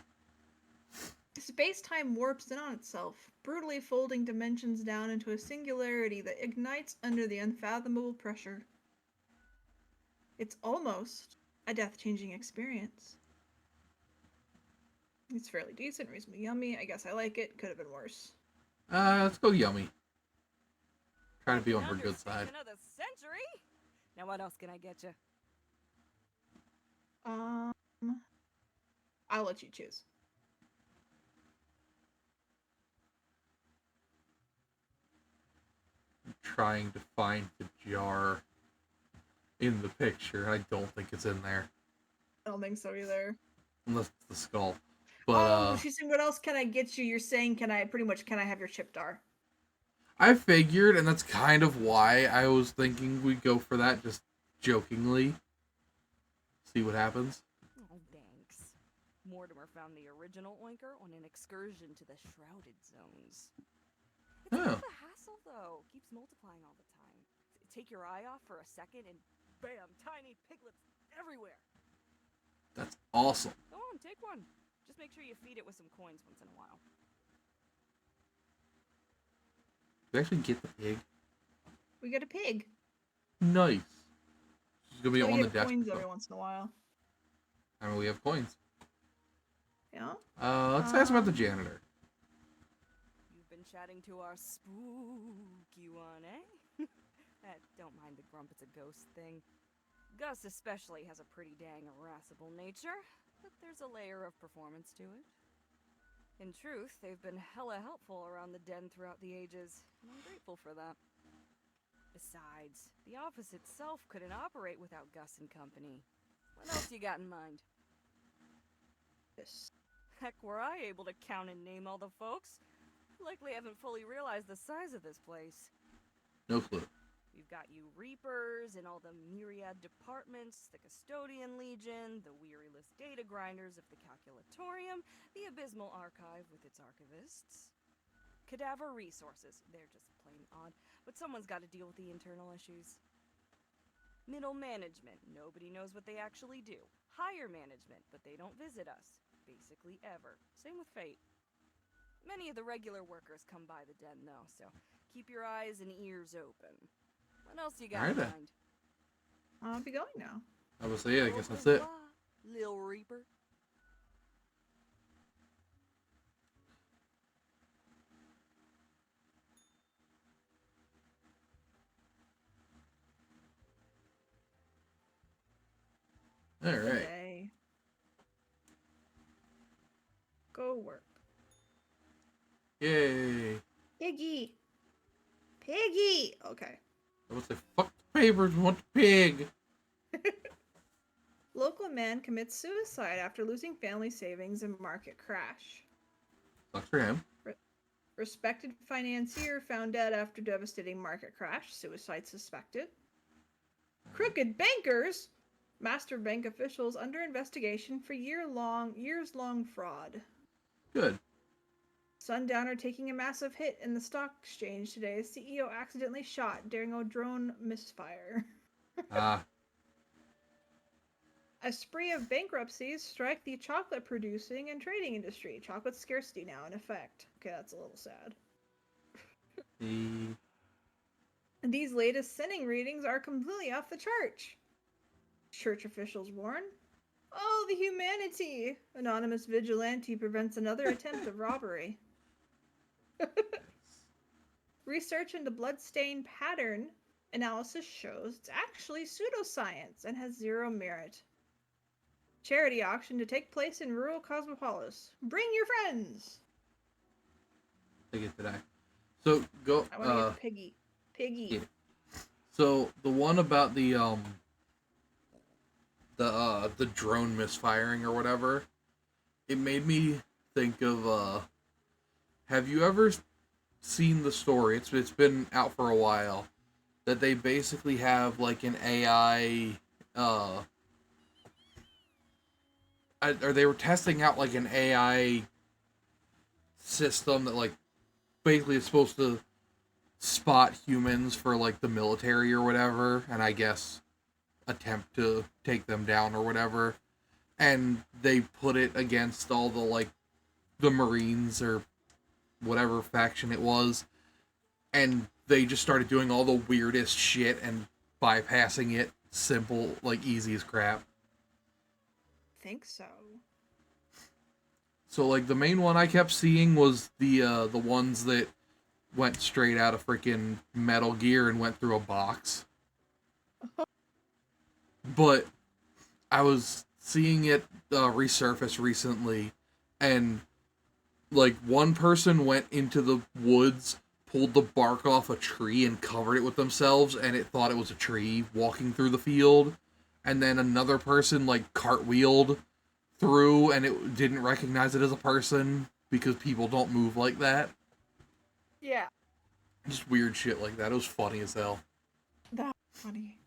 [SPEAKER 3] Space-time warps in on itself, brutally folding dimensions down into a singularity that ignites under the unfathomable pressure. It's almost a death-changing experience. It's fairly decent, reasonably yummy. I guess I like it. Could have been worse.
[SPEAKER 1] Let's go yummy. Trying to be on her good side.
[SPEAKER 8] Understatement of the century. Now what else can I get you?
[SPEAKER 3] I'll let you choose.
[SPEAKER 1] I'm trying to find the jar in the picture. I don't think it's in there.
[SPEAKER 3] I don't think so either.
[SPEAKER 1] Unless it's the skull. But
[SPEAKER 3] she's saying, what else can I get you? You're saying, can I have your chip dar?
[SPEAKER 1] I figured, and that's kind of why I was thinking we'd go for that, just jokingly. See what happens.
[SPEAKER 8] Oh, thanks. Mortimer found the original oinker on an excursion to the Shrouded Zones. It's a bit of a hassle, though. Keeps multiplying all the time. Take your eye off for a second, and bam, tiny piglets everywhere.
[SPEAKER 1] That's awesome.
[SPEAKER 8] Go on, take one. Just make sure you feed it with some coins once in a while.
[SPEAKER 1] Did we actually get the pig?
[SPEAKER 3] We get a pig.
[SPEAKER 1] Nice. She's gonna be
[SPEAKER 3] We
[SPEAKER 1] on the
[SPEAKER 3] get
[SPEAKER 1] desk.
[SPEAKER 3] coins every once in a while.
[SPEAKER 1] I mean, we have coins.
[SPEAKER 3] Yeah.
[SPEAKER 1] Let's ask about the janitor.
[SPEAKER 8] You've been chatting to our spooky one, eh? Don't mind the grump, it's a ghost thing. Gus especially has a pretty dang irascible nature, but there's a layer of performance to it. In truth, they've been hella helpful around the den throughout the ages, and I'm grateful for that. Besides, the office itself couldn't operate without Gus and company. What else you got in mind?
[SPEAKER 3] Yes.
[SPEAKER 8] Heck, were I able to count and name all the folks? Likely haven't fully realized the size of this place.
[SPEAKER 1] No clue.
[SPEAKER 8] We've got you Reapers and all the myriad departments, the Custodian Legion, the weariless data grinders of the Calculatorium, the Abysmal Archive with its archivists. Cadaver Resources, they're just plain odd, but someone's got to deal with the internal issues. Middle Management, nobody knows what they actually do. Higher Management, but they don't visit us. Basically ever. Same with Fate. Many of the regular workers come by the den though, so keep your eyes and ears open. What else you got in
[SPEAKER 1] Alright then.
[SPEAKER 8] mind?
[SPEAKER 3] I'll be going now.
[SPEAKER 1] I will say, I guess that's it.
[SPEAKER 8] Lil Reaper.
[SPEAKER 1] All right.
[SPEAKER 3] Today. Go work.
[SPEAKER 1] Yay.
[SPEAKER 3] Piggy. Piggy. Okay.
[SPEAKER 1] I would say, fuck the papers, we want the pig.
[SPEAKER 3] Local man commits suicide after losing family savings in market crash.
[SPEAKER 1] Sucks for him.
[SPEAKER 3] Respected financier found dead after devastating market crash. Suicide suspected. Crooked bankers. Master bank officials under investigation for years-long fraud.
[SPEAKER 1] Good.
[SPEAKER 3] Sundowner taking a massive hit in the stock exchange today. CEO accidentally shot during a drone misfire. A spree of bankruptcies strike the chocolate producing and trading industry. Chocolate scarcity now in effect. Okay, that's a little sad. And these latest sinning readings are completely off the chart. Church officials warn. Oh, the humanity! Anonymous vigilante prevents another attempt of robbery. Research into bloodstain pattern analysis shows it's actually pseudoscience and has zero merit. Charity auction to take place in rural Cosmopolis. Bring your friends!
[SPEAKER 1] Take it today. So, go,
[SPEAKER 3] I want to get Piggy. Piggy.
[SPEAKER 1] Yeah. So, the one about the drone misfiring or whatever, it made me think of, have you ever seen the story? It's been out for a while, that they basically have like an AI, or they were testing out like an AI system that like basically is supposed to spot humans for like the military or whatever, and I guess attempt to take them down or whatever. And they put it against all the like the Marines or whatever faction it was, and they just started doing all the weirdest shit and bypassing it simple, like easy as crap.
[SPEAKER 3] Think so.
[SPEAKER 1] So like the main one I kept seeing was the ones that went straight out of freaking Metal Gear and went through a box. But I was seeing it resurface recently, and like one person went into the woods, pulled the bark off a tree and covered it with themselves, and it thought it was a tree walking through the field. And then another person like cartwheeled through and it didn't recognize it as a person because people don't move like that.
[SPEAKER 3] Yeah.
[SPEAKER 1] Just weird shit like that. It was funny as hell.
[SPEAKER 3] That's funny.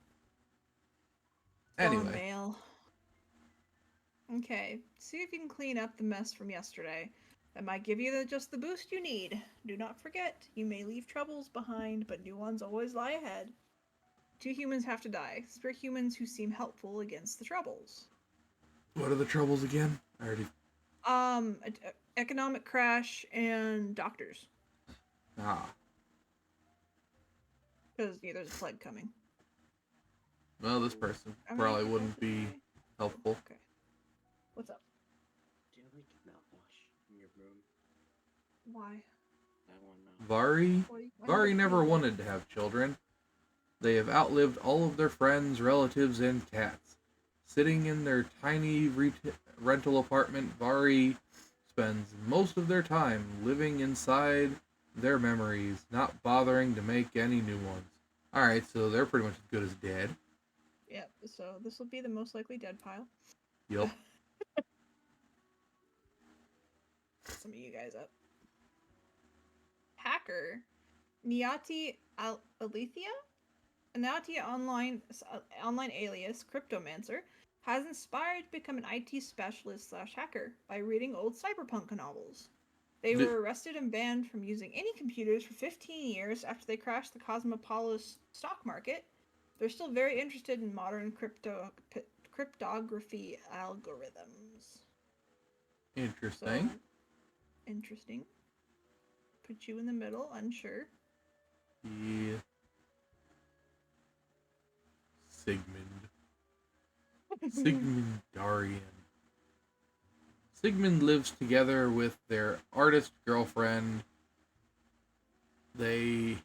[SPEAKER 1] Anyway.
[SPEAKER 3] Mail. Okay, see if you can clean up the mess from yesterday. That might give you just the boost you need. Do not forget, you may leave troubles behind, but new ones always lie ahead. 2 humans have to die. Spare humans who seem helpful against the troubles.
[SPEAKER 1] What are the troubles again? I already...
[SPEAKER 3] Economic crash and doctors.
[SPEAKER 1] Ah.
[SPEAKER 3] Because there's a plague coming.
[SPEAKER 1] Well, this person
[SPEAKER 3] I mean,
[SPEAKER 1] probably wouldn't be
[SPEAKER 3] okay.
[SPEAKER 1] helpful.
[SPEAKER 3] Okay. What's up?
[SPEAKER 9] Do you like mouthwash in your room?
[SPEAKER 3] Why?
[SPEAKER 9] I want mouthwash.
[SPEAKER 1] Vari never wanted to have children. They have outlived all of their friends, relatives, and cats. Sitting in their tiny rental apartment, Vari spends most of their time living inside their memories, not bothering to make any new ones. Alright, so they're pretty much as good as dead.
[SPEAKER 3] Yep, so this will be the most likely dead pile.
[SPEAKER 1] Yup.
[SPEAKER 3] Some of you guys up. Hacker Niati Alethea? Niati online alias Cryptomancer has inspired to become an IT specialist / hacker by reading old cyberpunk novels. They were arrested and banned from using any computers for 15 years after they crashed the Cosmopolis stock market. They're still very interested in modern cryptography algorithms.
[SPEAKER 1] Interesting.
[SPEAKER 3] So, interesting. Put you in the middle, unsure.
[SPEAKER 1] Yeah. Sigmund. Sigmund Darian. Sigmund lives together with their artist girlfriend. They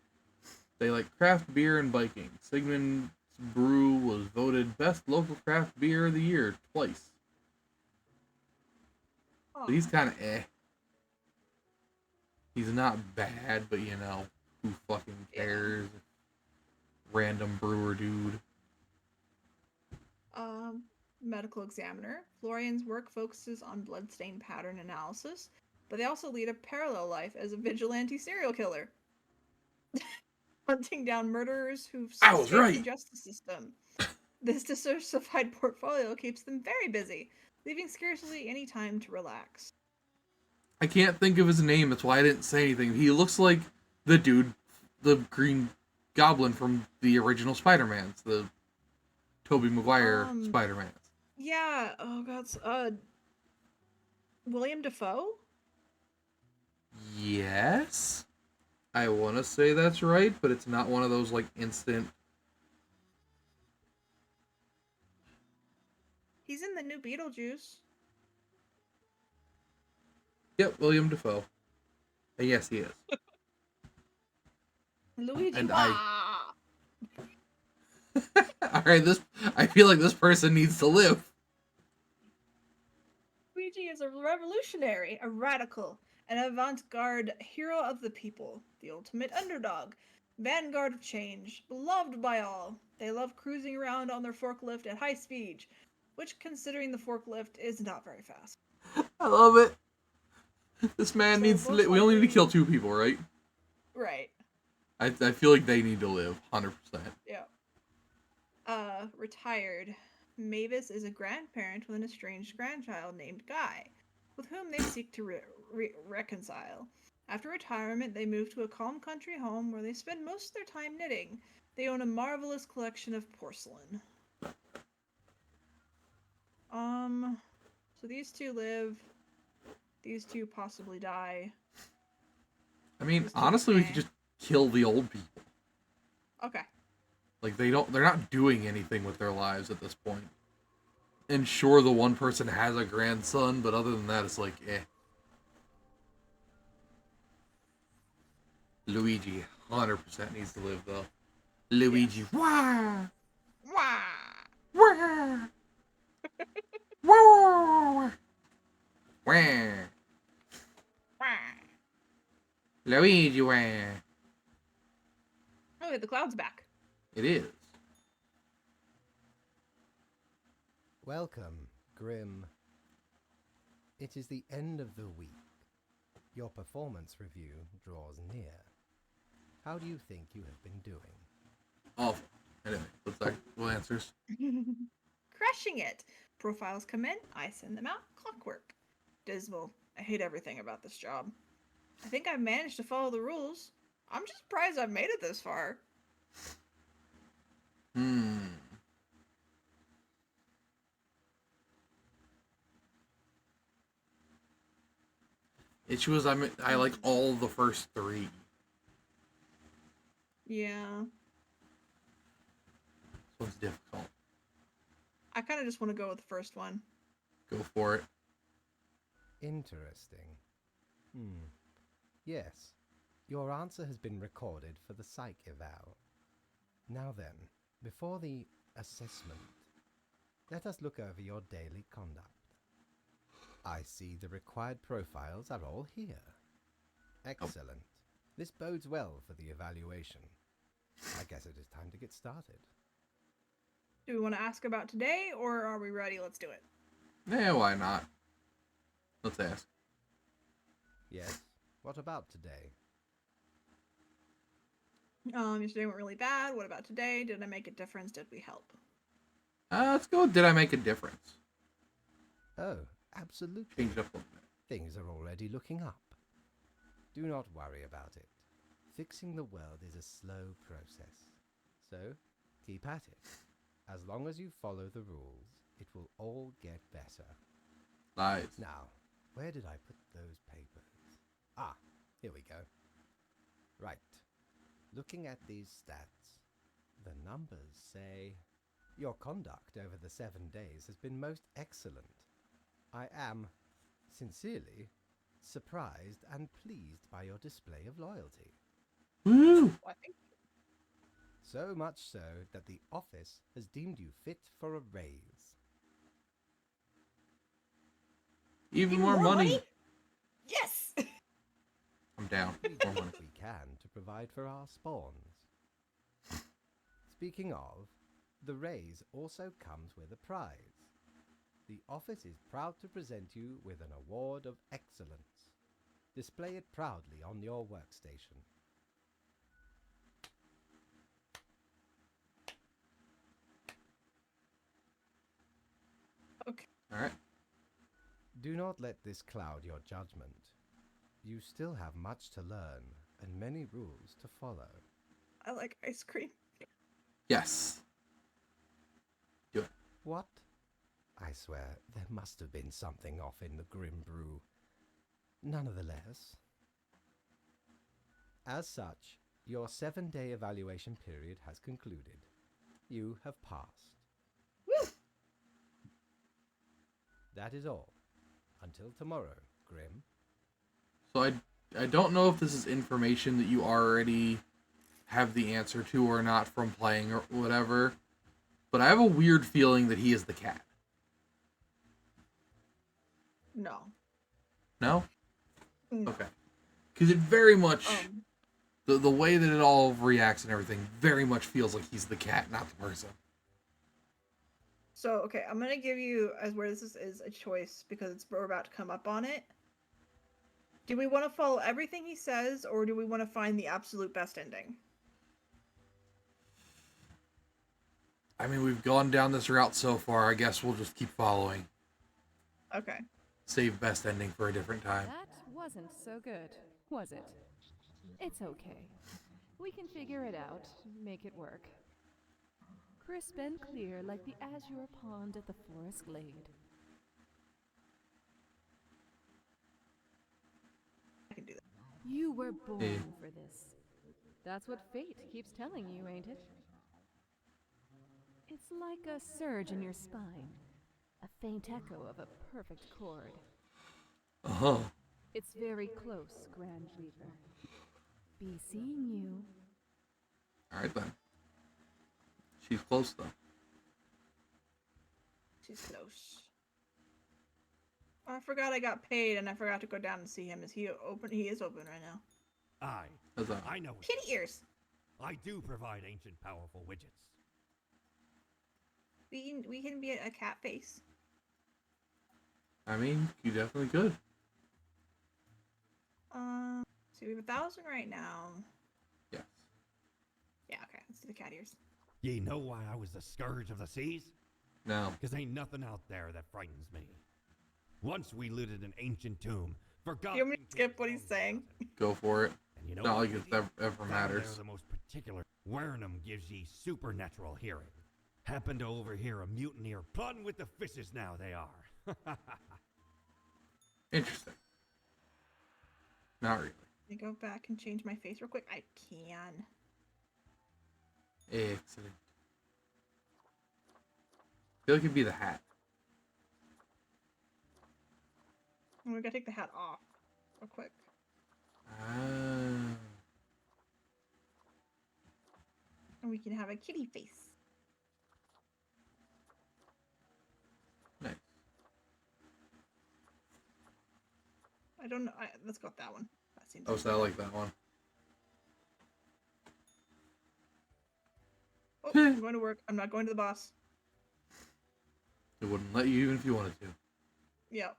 [SPEAKER 1] like craft beer and biking. Sigmund's brew was voted best local craft beer of the year twice.
[SPEAKER 3] Oh.
[SPEAKER 1] So he's kind of eh. He's not bad, but you know, who fucking cares? Yeah. Random brewer dude.
[SPEAKER 3] Medical examiner. Florian's work focuses on bloodstain pattern analysis, but they also lead a parallel life as a vigilante serial killer. Hunting down murderers who've escaped the justice system. This diversified portfolio keeps them very busy, leaving scarcely any time to relax.
[SPEAKER 1] I can't think of his name, that's why I didn't say anything. He looks like the dude, the Green Goblin from the original Spider-Mans, the Tobey Maguire Spider-Mans.
[SPEAKER 3] Yeah, oh god, William Dafoe?
[SPEAKER 1] Yes? I want to say that's right, but it's not one of those, like, instant...
[SPEAKER 3] He's in the new Beetlejuice.
[SPEAKER 1] Yep, William Dafoe. And yes, he is.
[SPEAKER 3] Luigi.
[SPEAKER 1] And Alright, I feel like this person needs to live.
[SPEAKER 3] Luigi is a revolutionary, a radical, an avant-garde hero of the people, the ultimate underdog, vanguard of change, beloved by all. They love cruising around on their forklift at high speed, which, considering the forklift, is not very fast.
[SPEAKER 1] I love it. This man needs to live. We only need to kill 2 people, right?
[SPEAKER 3] Right.
[SPEAKER 1] I feel like they need to live, 100%.
[SPEAKER 3] Yeah. Retired. Mavis is a grandparent with an estranged grandchild named Guy, with whom they seek to reconcile. After retirement, they move to a calm country home where they spend most of their time knitting. They own a marvelous collection of porcelain. So these 2 live. These two possibly die.
[SPEAKER 1] I mean,
[SPEAKER 3] These two
[SPEAKER 1] honestly, we could
[SPEAKER 3] stay.
[SPEAKER 1] just kill the old people.
[SPEAKER 3] Okay.
[SPEAKER 1] Like, they're not doing anything with their lives at this point. And sure, the one person has a grandson, but other than that, it's like, eh. Luigi, 100% needs to live, though. Luigi, wah!
[SPEAKER 3] Wah!
[SPEAKER 1] Wah! Wah! Wah!
[SPEAKER 3] Wah!
[SPEAKER 1] Luigi, wah!
[SPEAKER 3] Oh, wait, the cloud's back.
[SPEAKER 1] It is.
[SPEAKER 4] Welcome, Grim. It is the end of the week. Your performance review draws near. How do you think you have been doing?
[SPEAKER 1] Awful. Anyway, what's that? What answers?
[SPEAKER 3] Crushing it. Profiles come in, I send them out. Clockwork. Dismal. I hate everything about this job. I think I've managed to follow the rules. I'm just surprised I've made it this far.
[SPEAKER 1] Issue is I like all the first three.
[SPEAKER 3] Yeah.
[SPEAKER 1] This one's difficult.
[SPEAKER 3] I kind of just want to go with the first one.
[SPEAKER 1] Go for it.
[SPEAKER 4] Interesting. Yes, your answer has been recorded for the psych eval. Now then, before the assessment, let us look over your daily conduct. I see the required profiles are all here. Excellent. This bodes well for the evaluation. I guess it is time to get started.
[SPEAKER 3] Do we want to ask about today, or are we ready? Let's do it.
[SPEAKER 1] Yeah, why not? Let's ask.
[SPEAKER 4] Yes, what about today?
[SPEAKER 3] Yesterday went really bad. What about today? Did I make a difference? Did we help?
[SPEAKER 1] Let's go. Did I make a difference?
[SPEAKER 4] Oh, absolutely.
[SPEAKER 1] Change it up a little bit.
[SPEAKER 4] Things are already looking up. Do not worry about it. Fixing the world is a slow process. So, keep at it. As long as you follow the rules, it will all get better.
[SPEAKER 1] Nice.
[SPEAKER 4] Now, where did I put those papers? Ah, here we go. Right. Looking at these stats, the numbers say your conduct over the 7 days has been most excellent. I am, sincerely, surprised and pleased by your display of loyalty.
[SPEAKER 1] Woo!
[SPEAKER 3] Well, I think
[SPEAKER 4] So much so that the office has deemed you fit for a raise.
[SPEAKER 1] Even more money.
[SPEAKER 3] Yes!
[SPEAKER 1] I'm down.
[SPEAKER 4] We
[SPEAKER 1] More
[SPEAKER 4] do
[SPEAKER 1] money.
[SPEAKER 4] what we can to provide for our spawns. Speaking of, the raise also comes with a prize. The office is proud to present you with an award of excellence. Display it proudly on your workstation.
[SPEAKER 3] Okay.
[SPEAKER 1] All right.
[SPEAKER 4] Do not let this cloud your judgment. You still have much to learn and many rules to follow.
[SPEAKER 3] I like ice cream.
[SPEAKER 1] Yes. Do it.
[SPEAKER 4] What? I swear, there must have been something off in the Grim Brew. Nonetheless. As such, your 7-day evaluation period has concluded. You have passed.
[SPEAKER 3] Woo!
[SPEAKER 4] That is all. Until tomorrow, Grim.
[SPEAKER 1] So I don't know if this is information that you already have the answer to or not from playing or whatever, but I have a weird feeling that he is the cat.
[SPEAKER 3] No.
[SPEAKER 1] No?
[SPEAKER 3] No.
[SPEAKER 1] Okay. Because it very much,
[SPEAKER 3] Um,
[SPEAKER 1] the way that it all reacts and everything very much feels like he's the cat, not the person.
[SPEAKER 3] So, okay, I'm gonna give you, as where this is a choice, because we're about to come up on it. Do we want to follow everything he says, or do we want to find the absolute best ending?
[SPEAKER 1] I mean, we've gone down this route so far, I guess we'll just keep following.
[SPEAKER 3] Okay.
[SPEAKER 1] Save best ending for a different time.
[SPEAKER 6] That wasn't so good, was it? It's okay. We can figure it out, make it work. Crisp and clear like the azure pond at the forest glade. You were born
[SPEAKER 1] Hey.
[SPEAKER 6] for this. That's what fate keeps telling you, ain't it? It's like a surge in your spine, a faint echo of a perfect chord.
[SPEAKER 1] Uh-huh.
[SPEAKER 6] It's very close, Grand Reaper. Be seeing you.
[SPEAKER 1] Alright then. She's close though.
[SPEAKER 3] She's close. I forgot I got paid, and I forgot to go down and see him. Is he open? He is open right now.
[SPEAKER 1] How's that?
[SPEAKER 5] I know it.
[SPEAKER 3] Kitty ears.
[SPEAKER 5] I do provide ancient powerful widgets.
[SPEAKER 3] We can be a cat face.
[SPEAKER 1] I mean, you definitely could.
[SPEAKER 3] So we have 1,000 right now.
[SPEAKER 1] Yes.
[SPEAKER 3] Yeah, okay. Let's do the cat ears.
[SPEAKER 5] Ye know why I was the scourge of the seas?
[SPEAKER 1] No.
[SPEAKER 5] Because ain't nothing out there that frightens me. Once we looted an ancient tomb, forgot.
[SPEAKER 3] You want me to skip what he's saying?
[SPEAKER 1] Go for it.
[SPEAKER 5] And you know
[SPEAKER 1] Not
[SPEAKER 5] what
[SPEAKER 1] like
[SPEAKER 5] we
[SPEAKER 1] it
[SPEAKER 5] did?
[SPEAKER 1] ever
[SPEAKER 5] Found
[SPEAKER 1] matters.
[SPEAKER 5] they're the most particular. Wernham gives ye supernatural hearing. Happened to overhear a mutineer plotting with the fishes now they are.
[SPEAKER 1] Interesting. Not really.
[SPEAKER 3] Let me go back and change my face real quick. I can.
[SPEAKER 1] Excellent. I feel like it'd be the hat.
[SPEAKER 3] We gotta take the hat off real quick.
[SPEAKER 1] Ah.
[SPEAKER 3] And we can have a kitty face.
[SPEAKER 1] Nice.
[SPEAKER 3] I don't know. Let's go with that one. That seems
[SPEAKER 1] Oh, so I like that one.
[SPEAKER 3] Oh, I'm going to work. I'm not going to the boss.
[SPEAKER 1] It wouldn't let you even if you wanted to.
[SPEAKER 3] Yep.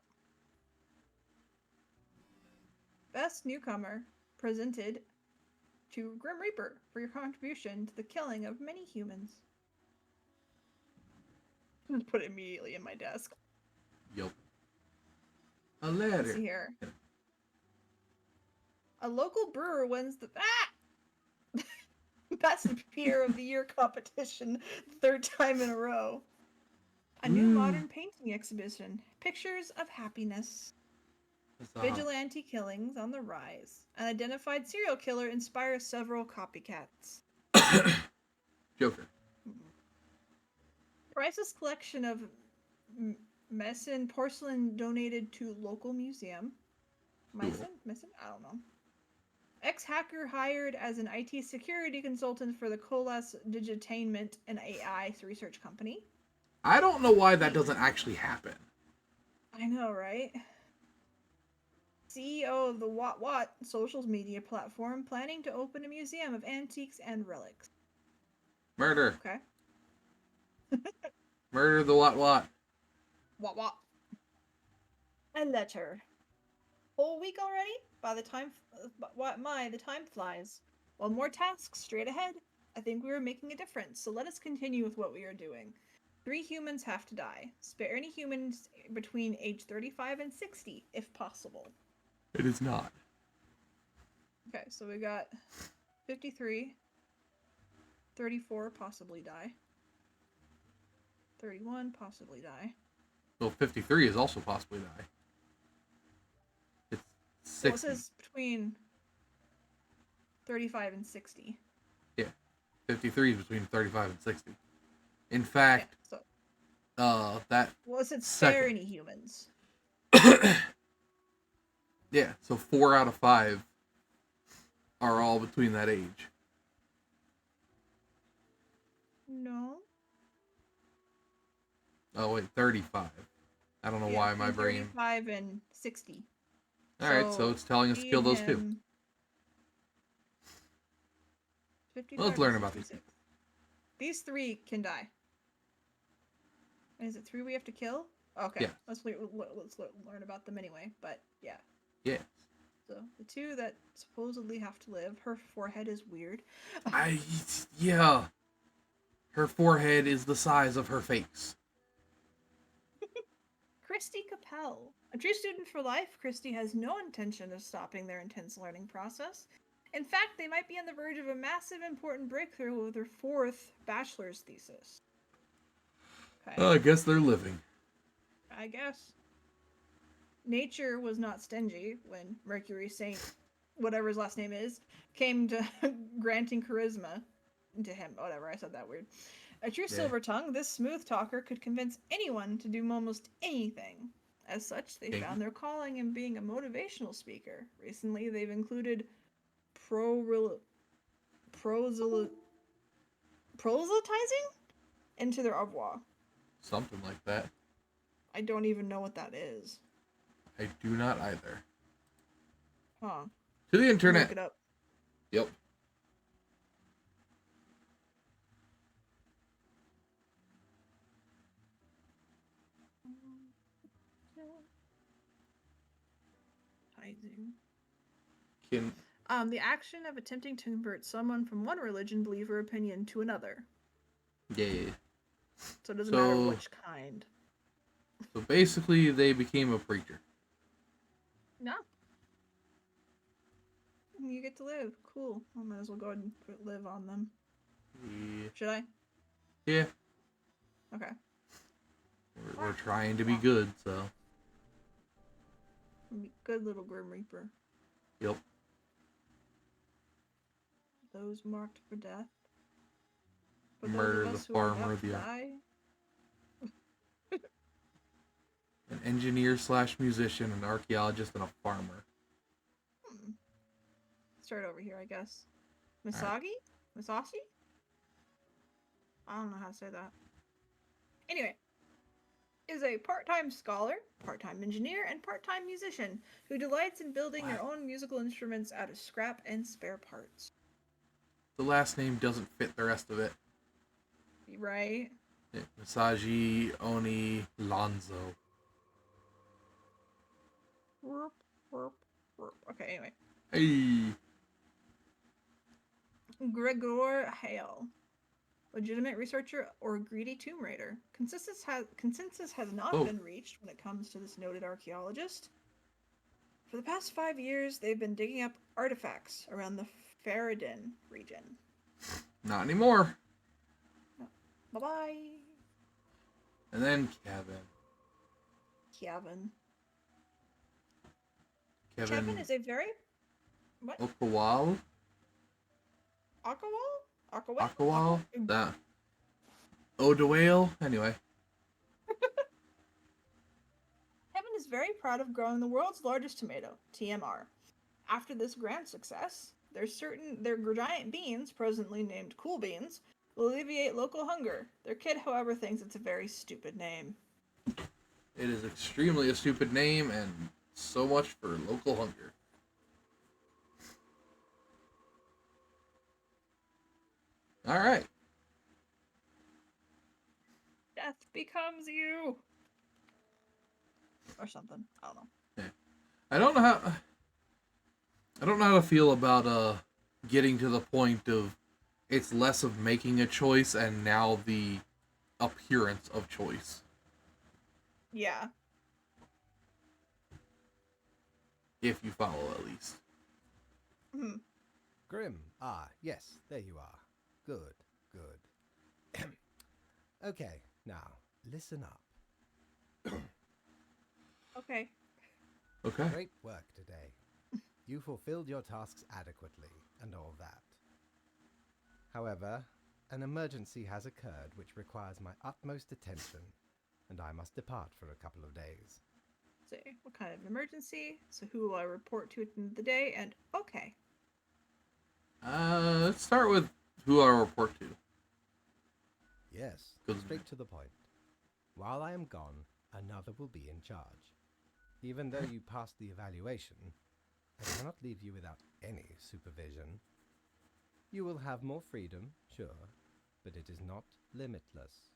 [SPEAKER 3] Best newcomer presented to Grim Reaper for your contribution to the killing of many humans. I'm gonna put it immediately in my desk.
[SPEAKER 1] Yup. A
[SPEAKER 3] Let's
[SPEAKER 1] letter.
[SPEAKER 3] see here. A local brewer wins the Best Beer of the Year competition, third time in a row. A new modern painting exhibition, Pictures of Happiness. Vigilante killings on the rise. An identified serial killer inspires several copycats.
[SPEAKER 1] Joker.
[SPEAKER 3] Priceless collection of Meissen porcelain donated to local museum. Meissen? Meissen? I don't know. Ex-hacker hired as an IT security consultant for the Colas Digitainment, an AI research company.
[SPEAKER 1] I don't know why that doesn't actually happen.
[SPEAKER 3] I know, right? CEO of the What social media platform planning to open a museum of antiques and relics.
[SPEAKER 1] Murder.
[SPEAKER 3] Okay.
[SPEAKER 1] Murder the what.
[SPEAKER 3] What? A letter. Whole week already? The time flies. Well, more tasks straight ahead. I think we are making a difference, so let us continue with what we are doing. 3 humans have to die. Spare any humans between age 35 and 60, if possible.
[SPEAKER 1] It is not.
[SPEAKER 3] Okay, so we got 53, 34, possibly die. 31, possibly die.
[SPEAKER 1] Well, 53 is also possibly die. It's 60.
[SPEAKER 3] Well, it says between 35 and 60.
[SPEAKER 1] Yeah. 53 is between 35 and 60. In fact,
[SPEAKER 3] Yeah, so
[SPEAKER 1] that...
[SPEAKER 3] well, it said spare
[SPEAKER 1] second.
[SPEAKER 3] any humans.
[SPEAKER 1] Yeah, so 4 out of 5 are all between that age.
[SPEAKER 3] No.
[SPEAKER 1] Oh, wait, 35. I don't know why my
[SPEAKER 3] between
[SPEAKER 1] brain...
[SPEAKER 3] 35 and 60.
[SPEAKER 1] Alright, so it's telling us to kill those two.
[SPEAKER 3] 55
[SPEAKER 1] Well, let's
[SPEAKER 3] to
[SPEAKER 1] learn about these
[SPEAKER 3] 66. These 3 can die. Is it 3 we have to kill? Okay,
[SPEAKER 1] Yeah.
[SPEAKER 3] let's learn about them anyway. But yeah,
[SPEAKER 1] Yeah.
[SPEAKER 3] so the 2 that supposedly have to live. Her forehead is weird.
[SPEAKER 1] Yeah. Her forehead is the size of her face.
[SPEAKER 3] Christy Capel. A true student for life, Christy has no intention of stopping their intense learning process. In fact, they might be on the verge of a massive important breakthrough with their 4th bachelor's thesis. Okay.
[SPEAKER 1] I guess they're living.
[SPEAKER 3] I guess. Nature was not stingy when Mercury Saint whatever his last name is, came to granting charisma to him. Whatever, I said that weird. A true
[SPEAKER 1] Yeah.
[SPEAKER 3] silver tongue, this smooth talker could convince anyone to do almost anything. As such, they
[SPEAKER 1] Okay.
[SPEAKER 3] found their calling in being a motivational speaker. Recently, they've included proselytizing into their oeuvre.
[SPEAKER 1] Something like that.
[SPEAKER 3] I don't even know what that is.
[SPEAKER 1] I do not either.
[SPEAKER 3] Huh.
[SPEAKER 1] To the
[SPEAKER 3] Look
[SPEAKER 1] internet.
[SPEAKER 3] it up.
[SPEAKER 1] Yep. Can
[SPEAKER 3] The action of attempting to convert someone from one religion, belief, or opinion to another.
[SPEAKER 1] yeah.
[SPEAKER 3] So it doesn't matter
[SPEAKER 1] So-
[SPEAKER 3] which kind.
[SPEAKER 1] So basically, they became a preacher.
[SPEAKER 3] No. You get to live. Cool. I might as well go ahead and live on them.
[SPEAKER 1] Yeah.
[SPEAKER 3] Should I?
[SPEAKER 1] Yeah.
[SPEAKER 3] Okay.
[SPEAKER 1] We're trying to be good, so.
[SPEAKER 3] Good little Grim Reaper.
[SPEAKER 1] Yep.
[SPEAKER 3] Those marked for death. For
[SPEAKER 1] Murder
[SPEAKER 3] those of
[SPEAKER 1] the
[SPEAKER 3] us who are
[SPEAKER 1] farmer,
[SPEAKER 3] left to
[SPEAKER 1] the-
[SPEAKER 3] die,
[SPEAKER 1] An engineer slash musician, an archaeologist, and a farmer.
[SPEAKER 3] Start over here, I guess. Misagi? Masashi? I don't know how to say that. Anyway, is a part-time scholar, part-time engineer, and part-time musician who delights in building their own musical instruments out of scrap and spare parts.
[SPEAKER 1] The last name doesn't fit the rest of it.
[SPEAKER 3] Right?
[SPEAKER 1] Yeah, Masaji Oni Lanzo.
[SPEAKER 3] Whoop, whoop, whoop. Okay, anyway.
[SPEAKER 1] Hey.
[SPEAKER 3] Gregor Hale. Legitimate researcher or greedy tomb raider. Consensus has not
[SPEAKER 1] Oh.
[SPEAKER 3] been reached when it comes to this noted archaeologist. For the past 5 years, they've been digging up artifacts around the Faradin region.
[SPEAKER 1] Not anymore.
[SPEAKER 3] Bye-bye,
[SPEAKER 1] And then Kevin.
[SPEAKER 3] Kevin.
[SPEAKER 1] Kevin
[SPEAKER 3] Kevin is a very... What?
[SPEAKER 1] Okawal?
[SPEAKER 3] Akawal? Akawal?
[SPEAKER 1] Akawal? That. Odawale? Anyway.
[SPEAKER 3] Kevin is very proud of growing the world's largest tomato, TMR. After this grand success, their giant beans, presently named Cool Beans, will alleviate local hunger. Their kid, however, thinks it's a very stupid name.
[SPEAKER 1] It is extremely a stupid name, and so much for local hunger. Alright.
[SPEAKER 3] Death becomes you! Or something. I don't know.
[SPEAKER 1] I don't know how to feel about getting to the point of it's less of making a choice and now the appearance of choice.
[SPEAKER 3] Yeah.
[SPEAKER 1] If you follow, at least.
[SPEAKER 3] Mhm.
[SPEAKER 4] Grim. Ah, yes, there you are. Good, good. Okay, now, listen up.
[SPEAKER 3] Okay.
[SPEAKER 1] Okay.
[SPEAKER 4] Great work today. You fulfilled your tasks adequately, and all that. However, an emergency has occurred which requires my utmost attention, and I must depart for a couple of days.
[SPEAKER 3] See, what kind of emergency? So who will I report to at the end of the day? And okay.
[SPEAKER 1] Let's start with who I report to.
[SPEAKER 4] Yes,
[SPEAKER 1] Good.
[SPEAKER 4] straight to the point. While I am gone, another will be in charge. Even though you passed the evaluation, I cannot leave you without any supervision. You will have more freedom, sure, but it is not limitless.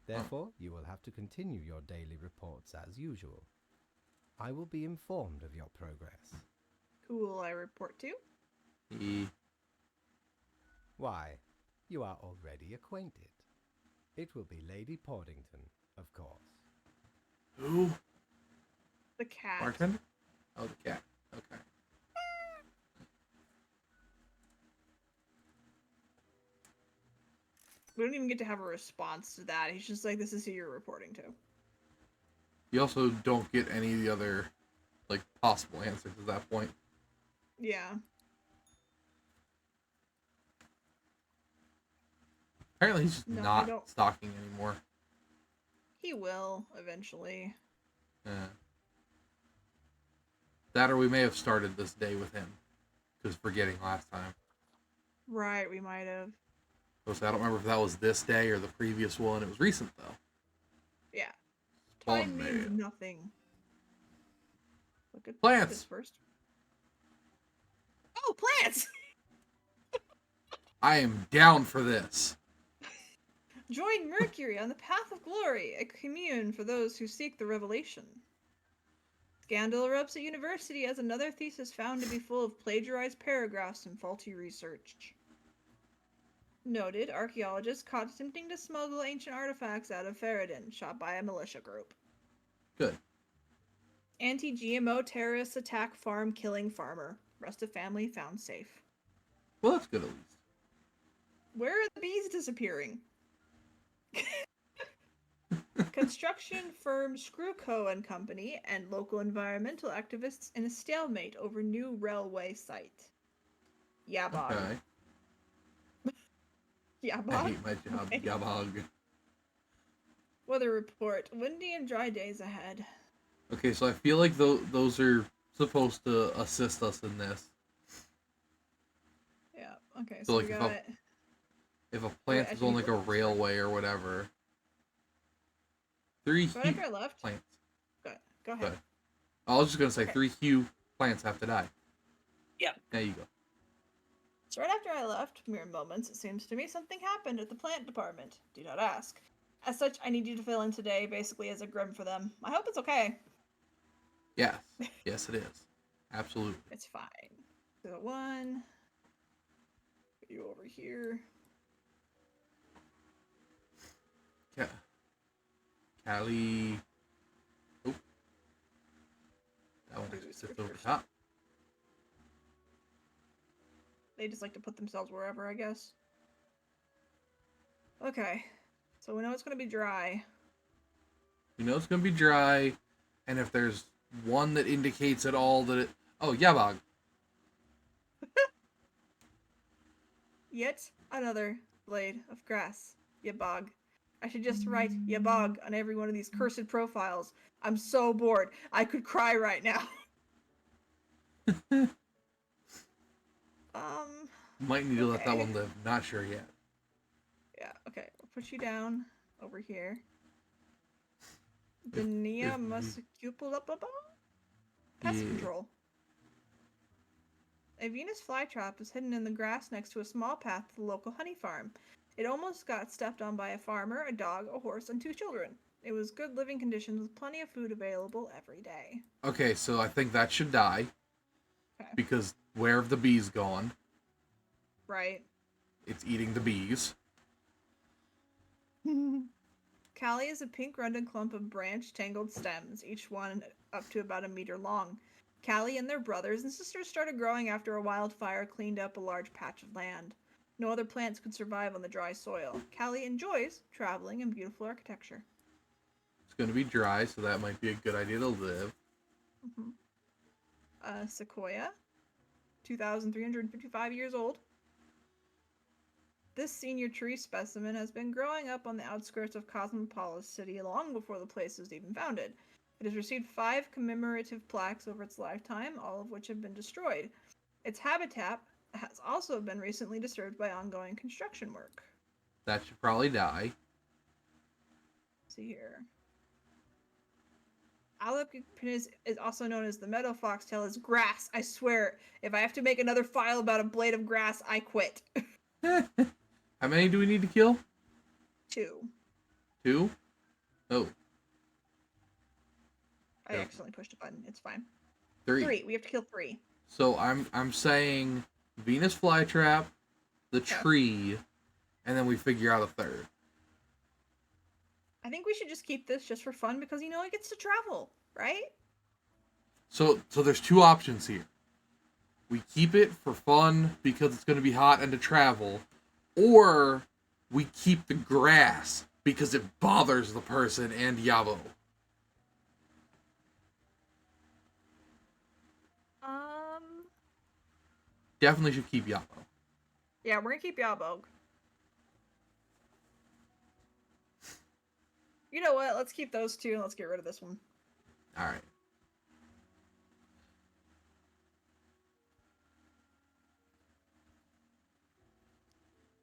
[SPEAKER 4] Therefore, you will have to continue your daily reports as usual. I will be informed of your progress.
[SPEAKER 3] Who will I report to?
[SPEAKER 4] Why, you are already acquainted. It will be Lady Portington, of course.
[SPEAKER 1] Who?
[SPEAKER 3] The cat.
[SPEAKER 1] Bartender? Oh, the cat. Okay.
[SPEAKER 3] We don't even get to have a response to that. He's just like, this is who you're reporting to.
[SPEAKER 1] You also don't get any of the other, like, possible answers at that point.
[SPEAKER 3] Yeah.
[SPEAKER 1] Apparently he's just
[SPEAKER 3] No, I
[SPEAKER 1] not
[SPEAKER 3] don't-
[SPEAKER 1] stalking anymore.
[SPEAKER 3] He will eventually.
[SPEAKER 1] Yeah. That or we may have started this day with him. Because forgetting last time.
[SPEAKER 3] Right, we might have.
[SPEAKER 1] I don't remember if that was this day or the previous one. It was recent though.
[SPEAKER 3] Yeah.
[SPEAKER 1] Fun
[SPEAKER 3] Time means
[SPEAKER 1] man.
[SPEAKER 3] nothing. Look at
[SPEAKER 1] Plants.
[SPEAKER 3] this first. Oh, plants!
[SPEAKER 1] I am down for this.
[SPEAKER 3] Join Mercury on the path of glory, a commune for those who seek the revelation. Scandal erupts at university as another thesis found to be full of plagiarized paragraphs and faulty research. Noted archaeologist caught attempting to smuggle ancient artifacts out of Faradin, shot by a militia group.
[SPEAKER 1] Good.
[SPEAKER 3] Anti-GMO terrorists attack farm, killing farmer. Rest of family found safe.
[SPEAKER 1] Well, that's good at least.
[SPEAKER 3] Where are the bees disappearing? Construction firm Screwco and Company and local environmental activists in a stalemate over new railway site. Yabog.
[SPEAKER 1] Okay.
[SPEAKER 3] Yabog?
[SPEAKER 1] I hate my job.
[SPEAKER 3] Okay.
[SPEAKER 1] Yabog.
[SPEAKER 3] Weather report. Windy and dry days ahead.
[SPEAKER 1] Okay, so I feel like those are supposed to assist us in this.
[SPEAKER 3] Yeah, okay,
[SPEAKER 1] So,
[SPEAKER 3] so
[SPEAKER 1] like,
[SPEAKER 3] we
[SPEAKER 1] if
[SPEAKER 3] got...
[SPEAKER 1] If a plant is on like a railway or whatever. 3
[SPEAKER 3] Right after I left?
[SPEAKER 1] plants.
[SPEAKER 3] Go ahead.
[SPEAKER 1] Good. I was just gonna say
[SPEAKER 3] Okay.
[SPEAKER 1] 3 Q plants have to die.
[SPEAKER 3] Yeah.
[SPEAKER 1] There you go.
[SPEAKER 3] So right after I left, mere moments, it seems to me something happened at the plant department. Do not ask. As such, I need you to fill in today, basically as a grim for them. I hope it's okay.
[SPEAKER 1] Yes. Yes, it is. Absolutely.
[SPEAKER 3] It's fine. So 1. Put you over here.
[SPEAKER 1] Yeah. Callie. Oh. That one actually sits over the top.
[SPEAKER 3] They just like to put themselves wherever, I guess. Okay. So we know it's going to be dry.
[SPEAKER 1] We know it's gonna be dry, and if there's one that indicates at all that it. Oh, Yabog.
[SPEAKER 3] Yet another blade of grass. Yabog. I should just write Yabog on every one of these cursed profiles. I'm so bored. I could cry right now.
[SPEAKER 1] Might need to let that
[SPEAKER 3] okay.
[SPEAKER 1] one live. Not sure yet.
[SPEAKER 3] Yeah, okay. I'll put you down over here. Denia muscipulapa? Pest
[SPEAKER 1] Yeah.
[SPEAKER 3] control. A Venus flytrap is hidden in the grass next to a small path to the local honey farm. It almost got stepped on by a farmer, a dog, a horse, and 2 children. It was good living conditions with plenty of food available every day.
[SPEAKER 1] Okay, so I think that should die.
[SPEAKER 3] Okay.
[SPEAKER 1] Because where have the bees gone?
[SPEAKER 3] Right.
[SPEAKER 1] It's eating the bees.
[SPEAKER 3] Callie is a pink rounded clump of branched, tangled stems, each one up to about 1 meter long. Callie and their brothers and sisters started growing after a wildfire cleaned up a large patch of land. No other plants could survive on the dry soil. Callie enjoys traveling and beautiful architecture.
[SPEAKER 1] It's going to be dry, so that might be a good idea to live.
[SPEAKER 3] Sequoia, 2,355 years old. This senior tree specimen has been growing up on the outskirts of Cosmopolis City long before the place was even founded. It has received 5 commemorative plaques over its lifetime, all of which have been destroyed. Its habitat has also been recently disturbed by ongoing construction work.
[SPEAKER 1] That should probably die.
[SPEAKER 3] Let's see here. Alopecia is also known as the meadow foxtail is grass. I swear, if I have to make another file about a blade of grass, I quit.
[SPEAKER 1] How many do we need to kill?
[SPEAKER 3] 2.
[SPEAKER 1] 2? Oh.
[SPEAKER 3] I
[SPEAKER 1] Yeah.
[SPEAKER 3] accidentally pushed a button. It's fine.
[SPEAKER 1] 3.
[SPEAKER 3] 3. We have to kill 3.
[SPEAKER 1] So I'm saying Venus flytrap, the tree, and then we figure out a 3rd.
[SPEAKER 3] I think we should just keep this just for fun because you know it gets to travel, right?
[SPEAKER 1] So there's 2 options here. We keep it for fun because it's going to be hot and to travel, or we keep the grass because it bothers the person and Yabo. Definitely should keep Yabo.
[SPEAKER 3] Yeah, we're gonna keep Yabog. You know what? Let's keep those two and let's get rid of this one.
[SPEAKER 1] All right.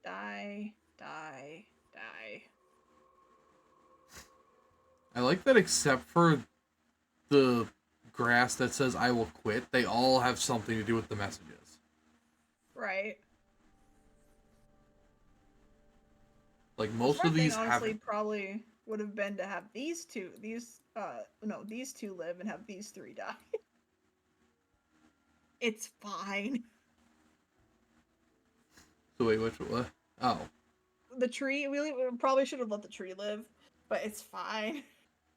[SPEAKER 3] Die, die, die.
[SPEAKER 1] I like that except for the grass that says I will quit, they all have something to do with the messages.
[SPEAKER 3] Right.
[SPEAKER 1] Like most
[SPEAKER 3] Smart
[SPEAKER 1] of these
[SPEAKER 3] thing, honestly,
[SPEAKER 1] have
[SPEAKER 3] probably would have been to have these two live and have these three die. It's fine.
[SPEAKER 1] So wait, which what? Oh.
[SPEAKER 3] The tree, we probably should have let the tree live, but it's fine.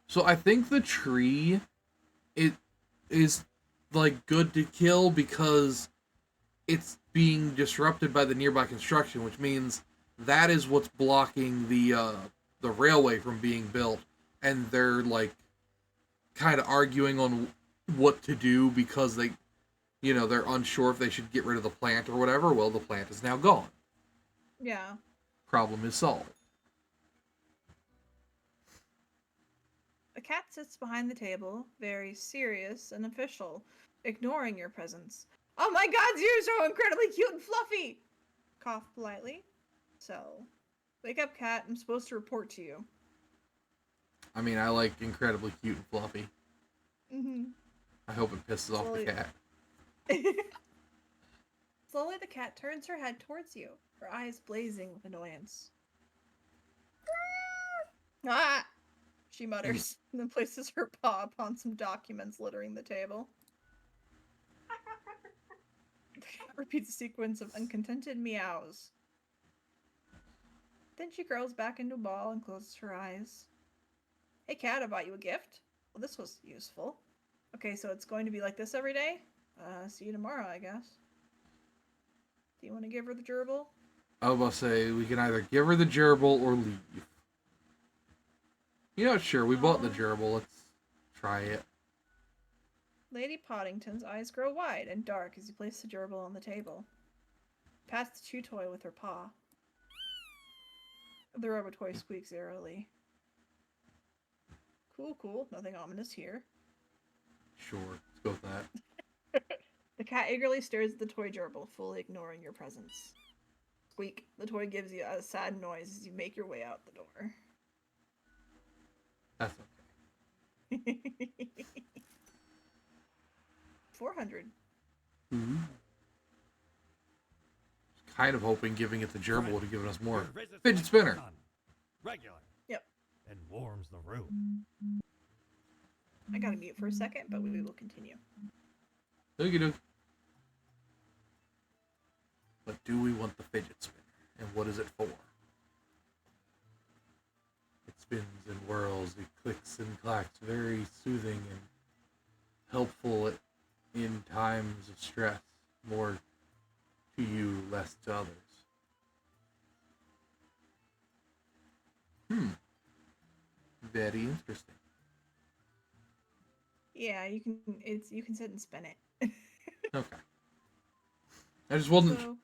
[SPEAKER 1] So I think the tree it is like good to kill because it's being disrupted by the nearby construction, which means that is what's blocking the railway from being built, and they're like kind of arguing on what to do because they're unsure if they should get rid of the plant or whatever. Well, the plant is now gone.
[SPEAKER 3] Yeah.
[SPEAKER 1] Problem is solved.
[SPEAKER 3] A cat sits behind the table, very serious and official, ignoring your presence. Oh my god, you're so incredibly cute and fluffy! Cough politely. So, wake up, cat. I'm supposed to report to you.
[SPEAKER 1] I mean, I like incredibly cute and fluffy.
[SPEAKER 3] Mm-hmm.
[SPEAKER 1] I hope it pisses off the cat.
[SPEAKER 3] Slowly, the cat turns her head towards you, her eyes blazing with annoyance. Ah! She mutters, and then places her paw upon some documents littering the table. The cat repeats a sequence of uncontented meows. Then she curls back into a ball and closes her eyes. Hey cat, I bought you a gift. Well, this was useful. Okay, so it's going to be like this every day? See you tomorrow, I guess. Do you want to give her the gerbil?
[SPEAKER 1] I was about to say, we can either give her the gerbil or leave. You know, sure, we bought the gerbil. Let's try it.
[SPEAKER 3] Lady Poddington's eyes grow wide and dark as you place the gerbil on the table. Pats the chew toy with her paw. The rubber toy squeaks eerily. Cool. Nothing ominous here.
[SPEAKER 1] Sure, let's go with that.
[SPEAKER 3] The cat eagerly stares at the toy gerbil, fully ignoring your presence. Squeak. The toy gives you a sad noise as you make your way out the door.
[SPEAKER 1] That's okay.
[SPEAKER 3] 400.
[SPEAKER 1] Mm-hmm. Kind of hoping giving it the gerbil would have given us more. Fidget spinner.
[SPEAKER 5] Regular.
[SPEAKER 3] Yep.
[SPEAKER 5] And warms the room.
[SPEAKER 3] I gotta mute for a second, but we will continue.
[SPEAKER 1] Okie doke. But do we want the fidget spinner? And what is it for? It spins and whirls, it clicks and clacks, very soothing and helpful in times of stress. More to you, less to others. Very interesting.
[SPEAKER 3] Yeah, you can sit and spin it.
[SPEAKER 1] Okay. I just wasn't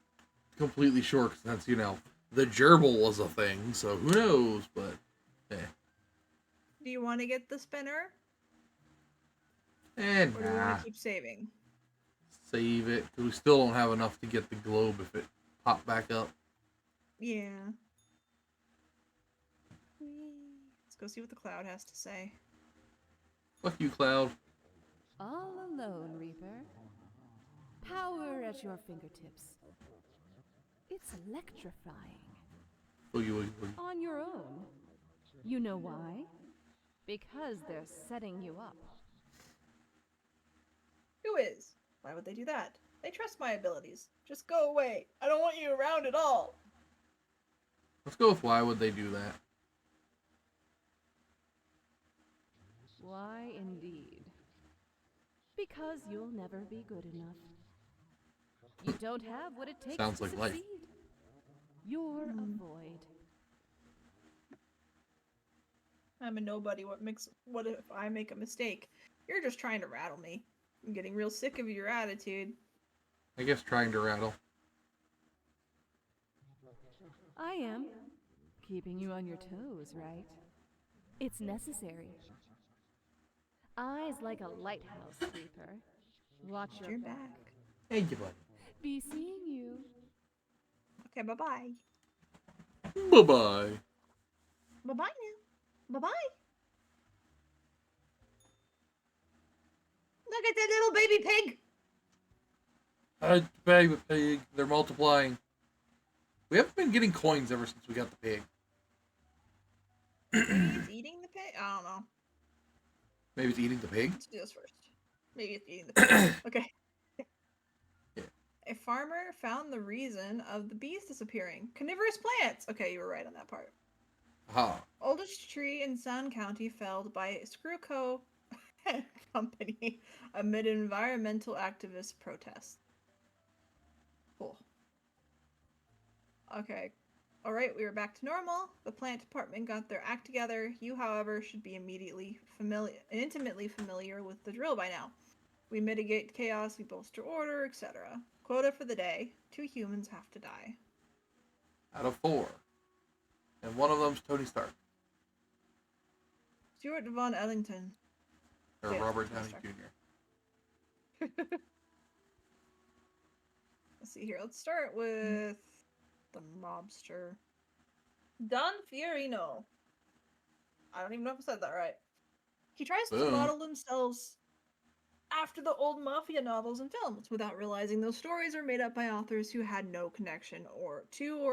[SPEAKER 1] completely sure since, the gerbil was a thing, so who knows, but
[SPEAKER 3] Do you want to get the spinner?
[SPEAKER 1] And
[SPEAKER 3] Or do we want to keep saving?
[SPEAKER 1] Save it, because we still don't have enough to get the globe if it popped back up.
[SPEAKER 3] Yeah. Let's go see what the cloud has to say.
[SPEAKER 1] Fuck you, Cloud.
[SPEAKER 6] All alone, Reaper. Power at your fingertips. It's electrifying.
[SPEAKER 1] Boogie, woogie, woogie.
[SPEAKER 6] On your own. You know why? Because they're setting you up.
[SPEAKER 3] Who is? Why would they do that? They trust my abilities. Just go away. I don't want you around at all.
[SPEAKER 1] Let's go with why would they do that?
[SPEAKER 6] Why, indeed. Because you'll never be good enough. You don't have what it takes
[SPEAKER 1] Sounds
[SPEAKER 6] to
[SPEAKER 1] like
[SPEAKER 6] succeed.
[SPEAKER 1] life.
[SPEAKER 6] You're a void.
[SPEAKER 3] I'm a nobody. What if I make a mistake? You're just trying to rattle me. I'm getting real sick of your attitude.
[SPEAKER 1] I guess trying to rattle.
[SPEAKER 6] I am. Keeping you on your toes, right? It's necessary. Eyes like a lighthouse sweeper. Watch your
[SPEAKER 3] You're
[SPEAKER 6] back.
[SPEAKER 3] back.
[SPEAKER 1] Thank you, buddy.
[SPEAKER 6] Be seeing you.
[SPEAKER 3] Okay, bye-bye.
[SPEAKER 1] Bye-bye.
[SPEAKER 3] Bye-bye now. Bye-bye. Look at that little baby pig.
[SPEAKER 1] Baby pig. They're multiplying. We haven't been getting coins ever since we got the pig.
[SPEAKER 3] Maybe it's eating the pig? I don't know.
[SPEAKER 1] Maybe it's eating the pig?
[SPEAKER 3] Let's do this first. Maybe it's eating the pig. Okay.
[SPEAKER 1] Yeah.
[SPEAKER 3] A farmer found the reason of the bees disappearing. Carnivorous plants! Okay, you were right on that part.
[SPEAKER 1] Ha.
[SPEAKER 3] Oldest tree in Sound County felled by Screwco Company amid environmental activist protests. Cool. Okay. Alright, we are back to normal. The plant department got their act together. You, however, should be intimately familiar with the drill by now. We mitigate chaos, we bolster order, etc. Quota for the day. 2 humans have to die.
[SPEAKER 1] Out of 4. And one of them's Tony Stark.
[SPEAKER 3] Stuart Von Ellington.
[SPEAKER 1] Or
[SPEAKER 3] Yeah,
[SPEAKER 1] Robert
[SPEAKER 3] Tony
[SPEAKER 1] Downey
[SPEAKER 3] Stark.
[SPEAKER 1] Jr.
[SPEAKER 3] Let's see here. Let's start with the mobster. Don Fiorino. I don't even know if I said that right. He tries to
[SPEAKER 1] Boom.
[SPEAKER 3] model themselves after the old mafia novels and films without realizing those stories are made up by authors who had no connection or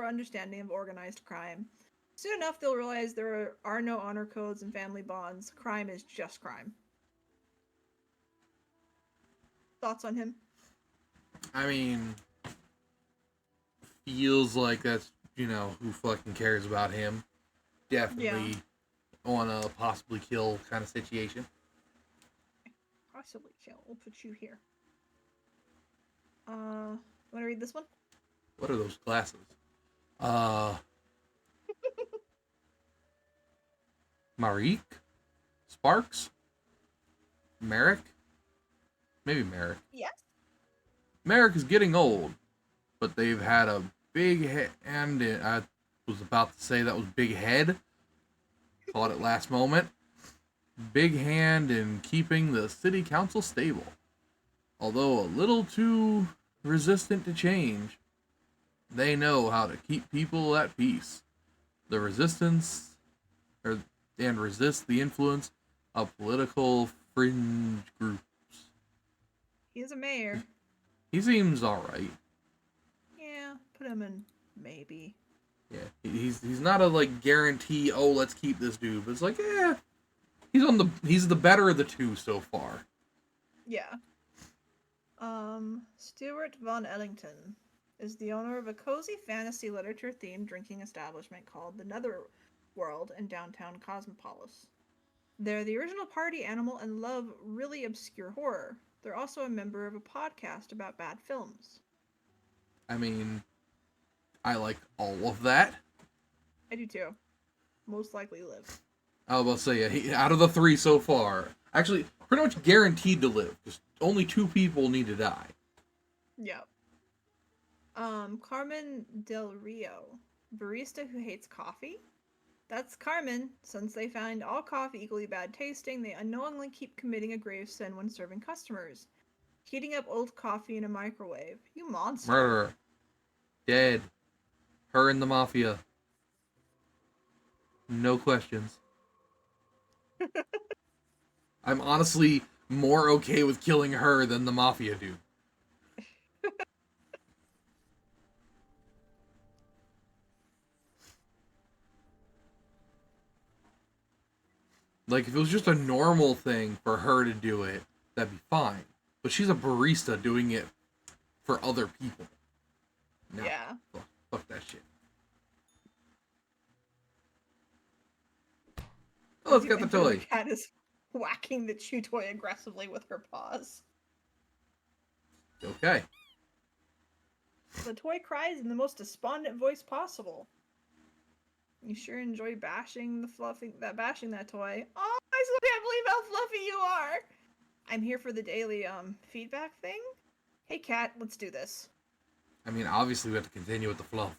[SPEAKER 3] understanding of organized crime. Soon enough, they'll realize there are no honor codes and family bonds. Crime is just crime. Thoughts on him?
[SPEAKER 1] I mean, feels like that's, who fucking cares about him. Definitely on a possibly kill kind of situation.
[SPEAKER 3] Possibly kill. We'll put you here. Want to read this one?
[SPEAKER 1] What are those glasses? Marique? Sparks? Merrick? Maybe Merrick.
[SPEAKER 3] Yes.
[SPEAKER 1] Merrick is getting old, but they've had a big hand. I was about to say that was big head. Caught it last moment. Big hand in keeping the city council stable. Although a little too resistant to change, they know how to keep people at peace. The resistance, and resist the influence of political fringe groups.
[SPEAKER 3] He's a mayor.
[SPEAKER 1] He seems alright.
[SPEAKER 3] Yeah, put him in maybe.
[SPEAKER 1] Yeah, he's not a guarantee. Oh, let's keep this dude. But it's like, he's the better of the two so far.
[SPEAKER 3] Yeah. Stuart Von Ellington is the owner of a cozy fantasy literature themed drinking establishment called the Netherworld in downtown Cosmopolis. They're the original party animal and love really obscure horror. They're also a member of a podcast about bad films.
[SPEAKER 1] I mean, I like all of that.
[SPEAKER 3] I do too. Most likely live.
[SPEAKER 1] I was about to say, out of the 3 so far, actually, pretty much guaranteed to live. Just only 2 people need to die.
[SPEAKER 3] Yep. Carmen Del Rio, barista who hates coffee. That's Carmen. Since they find all coffee equally bad tasting, they unknowingly keep committing a grave sin when serving customers. Heating up old coffee in a microwave. You monster.
[SPEAKER 1] Murderer. Dead. Her and the mafia. No questions. I'm honestly more okay with killing her than the mafia dude. If it was just a normal thing for her to do it, that'd be fine. But she's a barista doing it for other people. No.
[SPEAKER 3] Yeah.
[SPEAKER 1] Fuck that shit. Oh, it's got the toy.
[SPEAKER 3] The cat is whacking the chew toy aggressively with her paws.
[SPEAKER 1] Okay.
[SPEAKER 3] The toy cries in the most despondent voice possible. You sure enjoy bashing that toy. Oh, I still can't believe how fluffy you are. I'm here for the daily feedback thing. Hey, cat, let's do this.
[SPEAKER 1] I mean, obviously we have to continue with the fluff.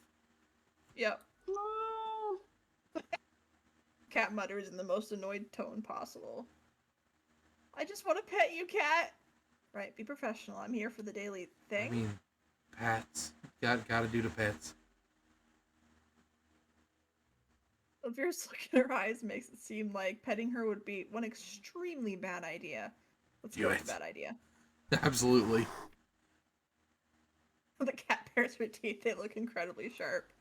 [SPEAKER 3] Yep. Cat mutters in the most annoyed tone possible. I just want to pet you, cat. Right, be professional. I'm here for the daily thing.
[SPEAKER 1] I mean, pets. Gotta do the pets.
[SPEAKER 3] A fierce look in her eyes makes it seem like petting her would be one extremely bad idea. Let's
[SPEAKER 1] Do
[SPEAKER 3] go with
[SPEAKER 1] it.
[SPEAKER 3] the bad idea.
[SPEAKER 1] Absolutely.
[SPEAKER 3] The cat bares her teeth. They look incredibly sharp.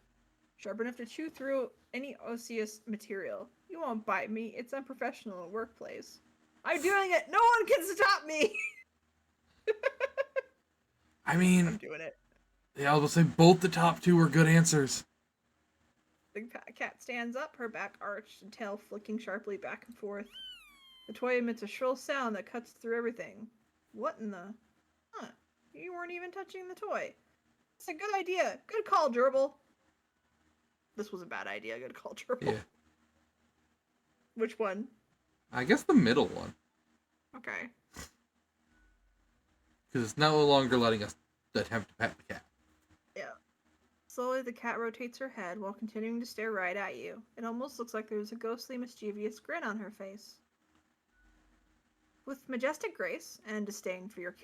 [SPEAKER 3] Sharp enough to chew through any osseous material. You won't bite me. It's unprofessional in a workplace. I'm doing it! No one can stop me!
[SPEAKER 1] I
[SPEAKER 3] I'm
[SPEAKER 1] mean,
[SPEAKER 3] doing it.
[SPEAKER 1] yeah, I was gonna say both the top two were good answers.
[SPEAKER 3] The cat stands up, her back arched and tail flicking sharply back and forth. The toy emits a shrill sound that cuts through everything. What in the... Huh. You weren't even touching the toy. It's a good idea. Good call, Gerbil. This was a bad idea. Good call, Gerbil.
[SPEAKER 1] Yeah.
[SPEAKER 3] Which one?
[SPEAKER 1] I guess the middle one.
[SPEAKER 3] Okay.
[SPEAKER 1] Because it's no longer letting us attempt to pet the cat.
[SPEAKER 3] Yeah. Slowly, the cat rotates her head while continuing to stare right at you. It almost looks like there's a ghostly, mischievous grin on her face. With majestic grace and disdain for your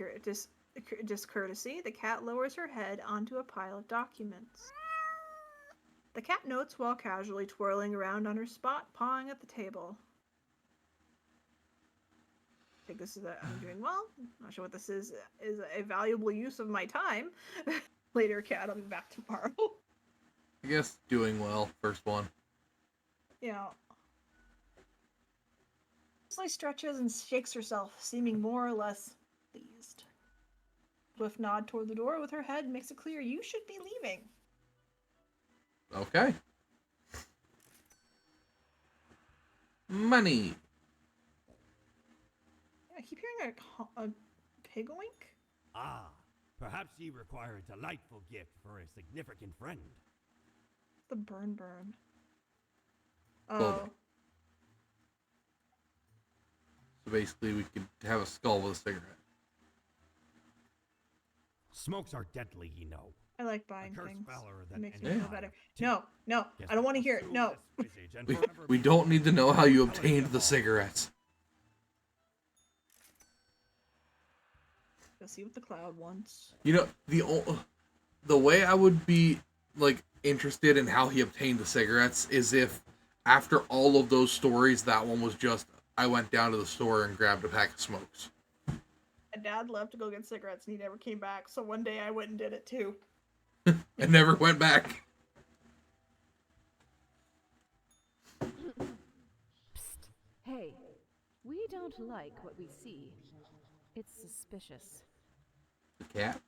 [SPEAKER 3] discourtesy, the cat lowers her head onto a pile of documents. The cat notes while casually twirling around on her spot, pawing at the table. I think this is I'm doing well. Not sure what this is a valuable use of my time. Later, cat, I'll be back tomorrow.
[SPEAKER 1] I guess doing well, first one.
[SPEAKER 3] Yeah. Leslie stretches and shakes herself, seeming more or less pleased. Swift nod toward the door with her head makes it clear you should be leaving.
[SPEAKER 1] Okay. Money.
[SPEAKER 3] I keep hearing a pig oink.
[SPEAKER 5] Ah, perhaps ye require a delightful gift for a significant friend.
[SPEAKER 3] The burn.
[SPEAKER 1] Clothing.
[SPEAKER 3] Oh,
[SPEAKER 1] So basically we could have a skull with a cigarette.
[SPEAKER 5] Smokes are deadly, ye know.
[SPEAKER 3] I like
[SPEAKER 5] A
[SPEAKER 3] buying
[SPEAKER 5] cursed
[SPEAKER 3] things.
[SPEAKER 5] valor
[SPEAKER 3] It
[SPEAKER 5] that
[SPEAKER 3] makes me
[SPEAKER 5] any
[SPEAKER 3] feel
[SPEAKER 5] eye
[SPEAKER 3] better.
[SPEAKER 5] to-
[SPEAKER 3] No, I don't want to hear it. No.
[SPEAKER 1] We don't need to know how you obtained the cigarettes.
[SPEAKER 3] Go see what the cloud wants.
[SPEAKER 1] You know, the way I would be, like, interested in how he obtained the cigarettes is if, after all of those stories, that one was just, I went down to the store and grabbed a pack of smokes.
[SPEAKER 3] My dad left to go get cigarettes and he never came back, so one day I went and did it too.
[SPEAKER 1] And never went back.
[SPEAKER 6] Psst. Hey, we don't like what we see. It's suspicious.
[SPEAKER 1] The cat?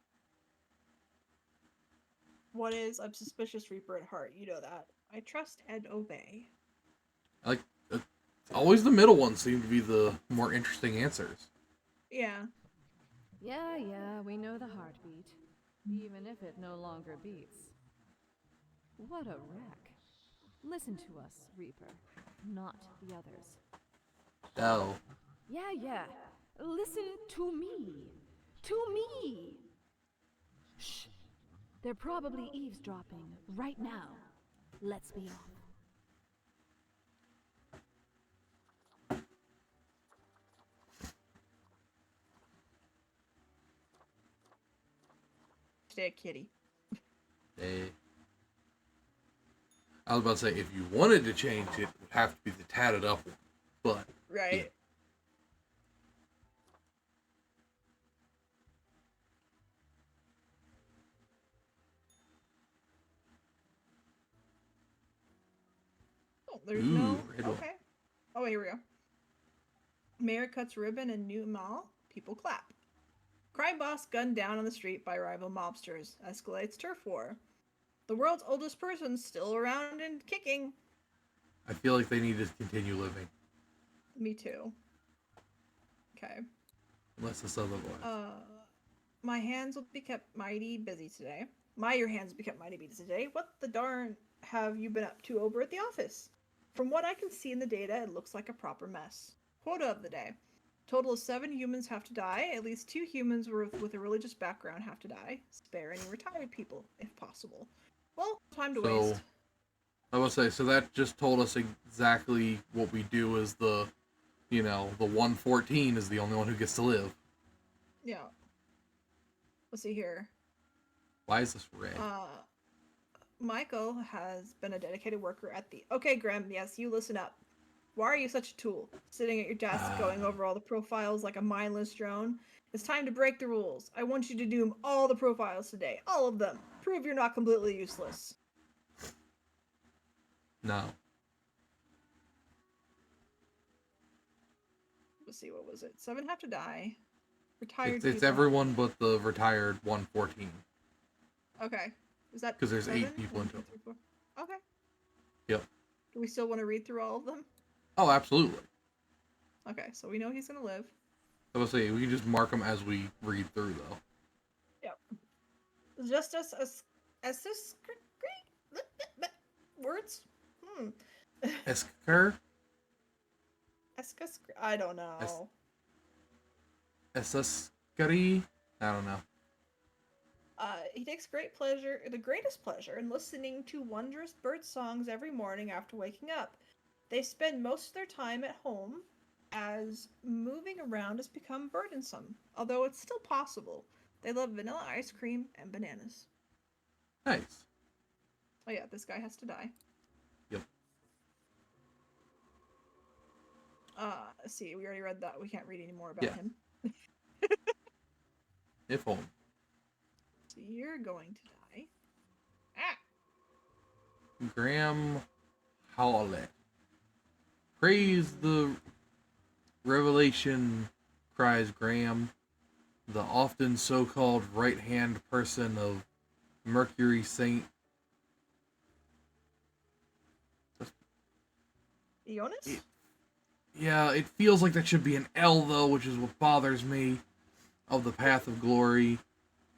[SPEAKER 3] What is? I'm suspicious Reaper at heart. You know that. I trust and obey.
[SPEAKER 1] Like, always the middle ones seem to be the more interesting answers.
[SPEAKER 3] Yeah.
[SPEAKER 6] Yeah, we know the heartbeat. Even if it no longer beats. What a wreck. Listen to us, Reaper, not the others.
[SPEAKER 1] Oh.
[SPEAKER 6] Yeah. Listen to me. To me! Shh. They're probably eavesdropping right now. Let's be off.
[SPEAKER 3] Stay, kitty.
[SPEAKER 1] I was about to say, if you wanted to change it, it would have to be the tatted up one. But,
[SPEAKER 3] Right.
[SPEAKER 1] yeah.
[SPEAKER 3] Oh, there's
[SPEAKER 1] Ooh,
[SPEAKER 3] no.
[SPEAKER 1] riddle.
[SPEAKER 3] Okay. Oh, here we go. Mayor cuts ribbon in new mall. People clap. Crime boss gunned down on the street by rival mobsters. Escalates turf war. The world's oldest person still around and kicking.
[SPEAKER 1] I feel like they need to continue living.
[SPEAKER 3] Me too. Okay.
[SPEAKER 1] Unless it's otherwise.
[SPEAKER 3] My hands will be kept mighty busy today. Your hands will be kept mighty busy today. What the darn have you been up to over at the office? From what I can see in the data, it looks like a proper mess. Quota of the day. Total of 7 humans have to die. At least 2 humans with a religious background have to die. Spare any retired people, if possible. Well, time to
[SPEAKER 1] So,
[SPEAKER 3] waste.
[SPEAKER 1] I will say, so that just told us exactly what we do is the 114 is the only one who gets to live.
[SPEAKER 3] Yeah. Let's see here.
[SPEAKER 1] Why is this red?
[SPEAKER 3] Michael has been a dedicated worker at the... Okay, Graham, yes, you listen up. Why are you such a tool? Sitting at your desk going over all the profiles like a mindless drone? It's time to break the rules. I want you to do all the profiles today. All of them. Prove you're not completely useless.
[SPEAKER 1] No.
[SPEAKER 3] Let's see, what was it? 7 have to die. Retired
[SPEAKER 1] It's
[SPEAKER 3] people.
[SPEAKER 1] everyone but the retired 114.
[SPEAKER 3] Okay. Is that
[SPEAKER 1] 'Cause there's 8
[SPEAKER 3] 7?
[SPEAKER 1] people in
[SPEAKER 3] 1, 2, 3, 4. Okay.
[SPEAKER 1] Yep.
[SPEAKER 3] Do we still want to read through all of them?
[SPEAKER 1] Oh, absolutely.
[SPEAKER 3] Okay, so we know he's gonna live.
[SPEAKER 1] I will say, we can just mark them as we read through, though.
[SPEAKER 3] Yep. Just as this words?
[SPEAKER 1] Esker?
[SPEAKER 3] I don't know.
[SPEAKER 1] Eseskari? I don't know.
[SPEAKER 3] He takes the greatest pleasure in listening to wondrous bird songs every morning after waking up. They spend most of their time at home, as moving around has become burdensome, although it's still possible. They love vanilla ice cream and bananas.
[SPEAKER 1] Nice.
[SPEAKER 3] Oh yeah, this guy has to die.
[SPEAKER 1] Yep.
[SPEAKER 3] Let's see, we already read that. We can't read any more about him.
[SPEAKER 1] If home.
[SPEAKER 3] So you're going to die. Ah!
[SPEAKER 1] Graham Howlett. Praise the revelation, cries Graham, the often so-called right-hand person of Mercury Saint.
[SPEAKER 3] Ionis?
[SPEAKER 1] Yeah, it feels like that should be an L, though, which is what bothers me, of the Path of Glory.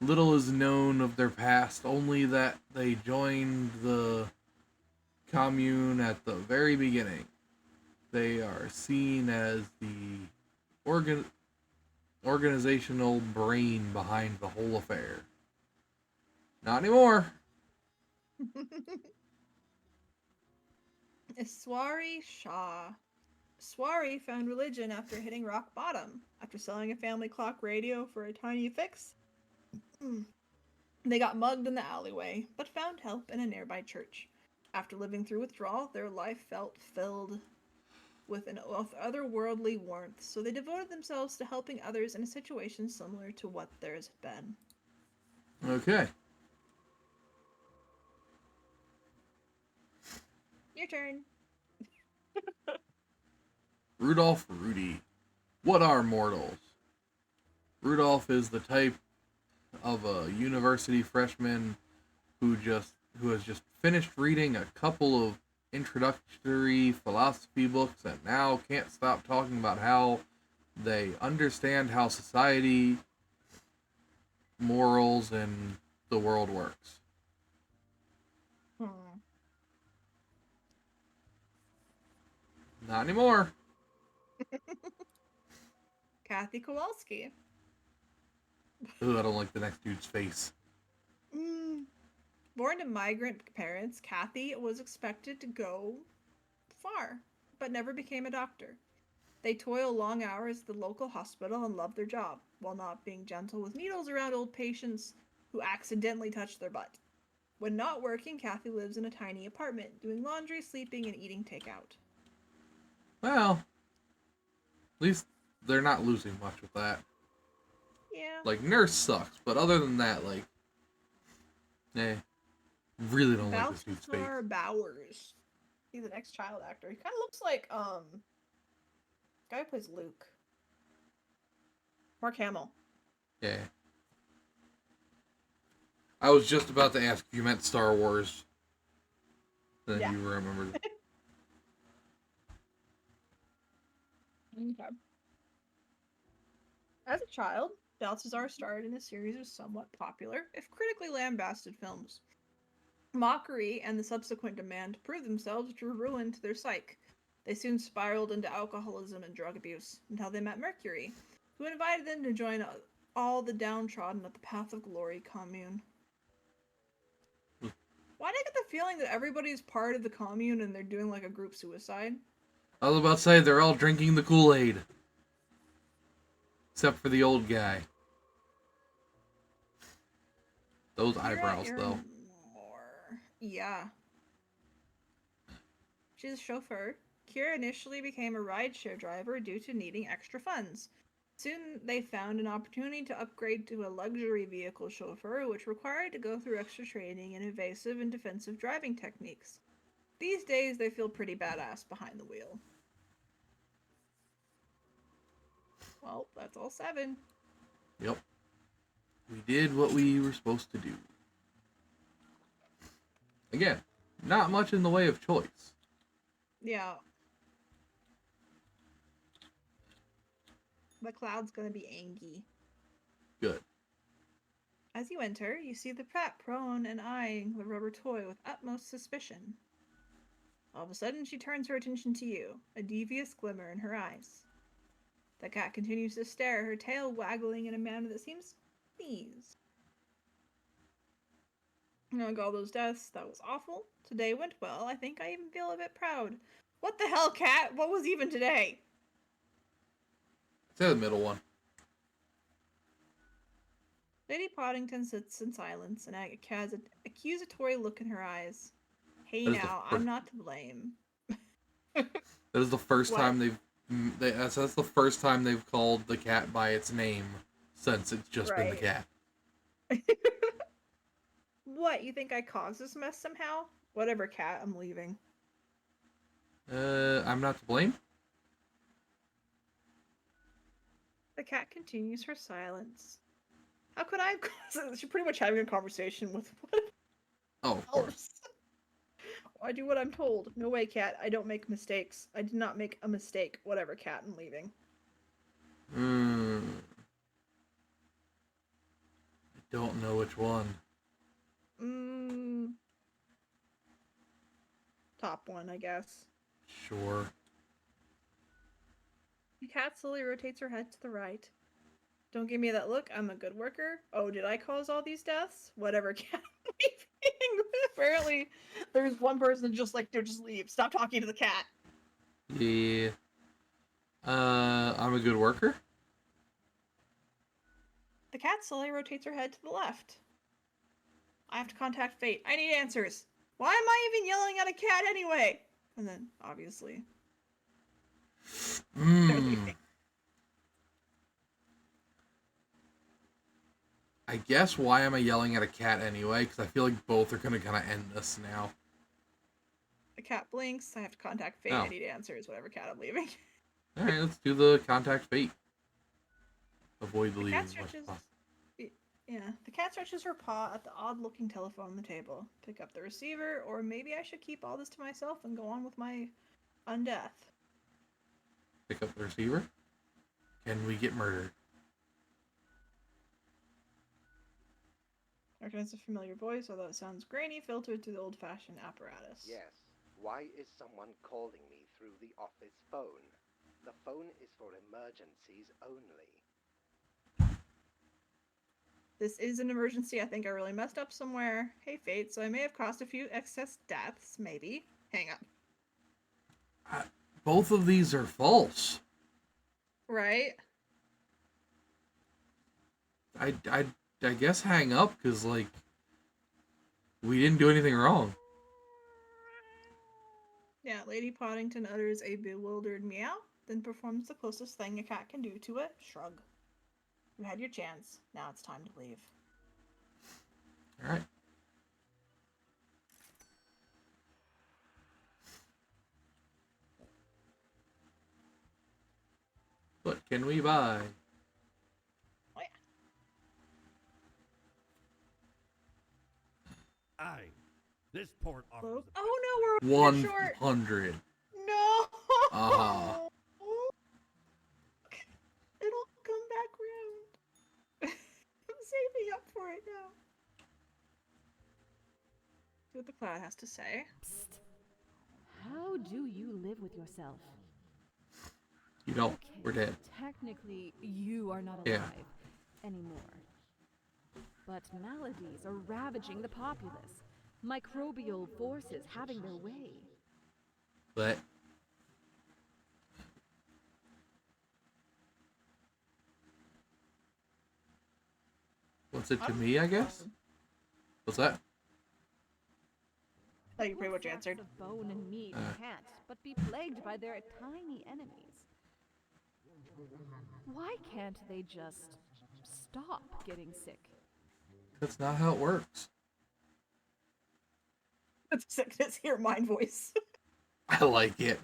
[SPEAKER 1] Little is known of their past, only that they joined the commune at the very beginning. They are seen as the organizational brain behind the whole affair. Not anymore.
[SPEAKER 3] Iswari Shah. Swari found religion after hitting rock bottom. After selling a family clock radio for a tiny fix, they got mugged in the alleyway, but found help in a nearby church. After living through withdrawal, their life felt filled with an otherworldly warmth, so they devoted themselves to helping others in a situation similar to what theirs had been.
[SPEAKER 1] Okay.
[SPEAKER 3] Your turn.
[SPEAKER 1] Rudolph Rudy. What are mortals? Rudolph is the type of a university freshman who has just finished reading a couple of introductory philosophy books and now can't stop talking about how they understand how society, morals, and the world works. Not anymore.
[SPEAKER 3] Kathy Kowalski.
[SPEAKER 1] Ooh, I don't like the next dude's face.
[SPEAKER 3] Born to migrant parents, Kathy was expected to go far, but never became a doctor. They toil long hours at the local hospital and love their job, while not being gentle with needles around old patients who accidentally touch their butt. When not working, Kathy lives in a tiny apartment, doing laundry, sleeping, and eating takeout.
[SPEAKER 1] Well, at least they're not losing much with that.
[SPEAKER 3] Yeah.
[SPEAKER 1] Like, Nurse sucks, but other than that, like, really don't like this dude's face.
[SPEAKER 3] Balthazar Bowers. He's an ex-child actor. He kind of looks like, guy who plays Luke. Mark Hamill.
[SPEAKER 1] Yeah. I was just about to ask if you meant Star Wars. Then
[SPEAKER 3] Yeah.
[SPEAKER 1] you remembered.
[SPEAKER 3] Okay. As a child, Balthazar starred in a series of somewhat popular, if critically lambasted, films. Mockery and the subsequent demand to prove themselves drew ruin to their psyche. They soon spiraled into alcoholism and drug abuse until they met Mercury, who invited them to join all the downtrodden of the Path of Glory commune. Why do I get the feeling that everybody's part of the commune and they're doing like a group suicide?
[SPEAKER 1] I was about to say they're all drinking the Kool-Aid. Except for the old guy. Those
[SPEAKER 3] You're at
[SPEAKER 1] eyebrows,
[SPEAKER 3] your
[SPEAKER 1] though.
[SPEAKER 3] Yeah. She's a chauffeur. Kira initially became a rideshare driver due to needing extra funds. Soon they found an opportunity to upgrade to a luxury vehicle chauffeur, which required to go through extra training in evasive and defensive driving techniques. These days they feel pretty badass behind the wheel. Well, that's all 7.
[SPEAKER 1] Yep. We did what we were supposed to do. Again, not much in the way of choice.
[SPEAKER 3] Yeah. The cloud's gonna be angry.
[SPEAKER 1] Good.
[SPEAKER 3] As you enter, you see the cat prone and eyeing the rubber toy with utmost suspicion. All of a sudden, she turns her attention to you, a devious glimmer in her eyes. The cat continues to stare, her tail waggling in a manner that seems pleased. Like all those deaths, that was awful. Today went well. I think I even feel a bit proud. What the hell, cat? What was even today?
[SPEAKER 1] Say the middle one.
[SPEAKER 3] Lady Poddington sits in silence and has an accusatory look in her eyes. Hey
[SPEAKER 1] That is the
[SPEAKER 3] now,
[SPEAKER 1] first-
[SPEAKER 3] I'm not to blame.
[SPEAKER 1] That is the first
[SPEAKER 3] What?
[SPEAKER 1] time that's the first time they've called the cat by its name since it's just been the
[SPEAKER 3] Right.
[SPEAKER 1] cat.
[SPEAKER 3] What, you think I caused this mess somehow? Whatever, cat, I'm leaving.
[SPEAKER 1] I'm not to blame.
[SPEAKER 3] The cat continues her silence. How could I have She's pretty much having a conversation with
[SPEAKER 1] Oh, of course.
[SPEAKER 3] I do what I'm told. No way, cat. I don't make mistakes. I did not make a mistake. Whatever, cat. I'm leaving.
[SPEAKER 1] I don't know which one.
[SPEAKER 3] Top one, I guess.
[SPEAKER 1] Sure.
[SPEAKER 3] The cat slowly rotates her head to the right. Don't give me that look. I'm a good worker. Oh, did I cause all these deaths? Whatever, cat. I'm leaving. Apparently, there's one person just like, dude, just leave. Stop talking to the cat.
[SPEAKER 1] Yeah. I'm a good worker.
[SPEAKER 3] The cat slowly rotates her head to the left. I have to contact fate. I need answers. Why am I even yelling at a cat anyway? And then, obviously.
[SPEAKER 1] I guess why am I yelling at a cat anyway? Because I feel like both are going to kind of end this now.
[SPEAKER 3] The cat blinks. I have to contact fate.
[SPEAKER 1] Oh.
[SPEAKER 3] I need answers. Whatever, cat, I'm leaving.
[SPEAKER 1] Alright, let's do the contact fate. Avoid the
[SPEAKER 3] The
[SPEAKER 1] leaving
[SPEAKER 3] cat
[SPEAKER 1] as much as
[SPEAKER 3] stretches.
[SPEAKER 1] possible.
[SPEAKER 3] Yeah, the cat stretches her paw at the odd-looking telephone on the table. Pick up the receiver, or maybe I should keep all this to myself and go on with my undeath.
[SPEAKER 1] Pick up the receiver. Can we get murdered?
[SPEAKER 3] Recognize a familiar voice, although it sounds grainy, filtered through the old-fashioned apparatus.
[SPEAKER 10] Yes. Why is someone calling me through the office phone? The phone is for emergencies only.
[SPEAKER 3] This is an emergency. I think I really messed up somewhere. Hey, Fate, so I may have caused a few excess deaths, maybe. Hang up.
[SPEAKER 1] Both of these are false.
[SPEAKER 3] Right?
[SPEAKER 1] I guess hang up because, like, we didn't do anything wrong.
[SPEAKER 3] Yeah, Lady Poddington utters a bewildered meow, then performs the closest thing a cat can do to a shrug. You had your chance. Now it's time to leave.
[SPEAKER 1] Alright. What can we buy?
[SPEAKER 3] Oh, yeah.
[SPEAKER 5] Aye. This port offers
[SPEAKER 3] Hello?
[SPEAKER 5] the
[SPEAKER 3] Oh no, we're a minute short.
[SPEAKER 1] 100.
[SPEAKER 3] No!
[SPEAKER 1] Uh-huh.
[SPEAKER 3] It'll come back round. I'm saving up for it now. See what the cloud has to say.
[SPEAKER 6] Psst. how do you live with yourself?
[SPEAKER 1] You don't.
[SPEAKER 6] Okay,
[SPEAKER 1] We're dead.
[SPEAKER 6] technically, you are not
[SPEAKER 1] Yeah.
[SPEAKER 6] alive anymore. But maladies are ravaging the populace. Microbial forces having their way.
[SPEAKER 1] But what's it to me, I guess? What's that?
[SPEAKER 3] Oh, you pretty
[SPEAKER 6] What
[SPEAKER 3] much
[SPEAKER 6] flecks
[SPEAKER 3] answered.
[SPEAKER 6] of bone and meat can't but be plagued by their tiny enemies. Why can't they just stop getting sick?
[SPEAKER 1] That's not how it works.
[SPEAKER 3] That's sickness. Hear mind voice.
[SPEAKER 1] I like it.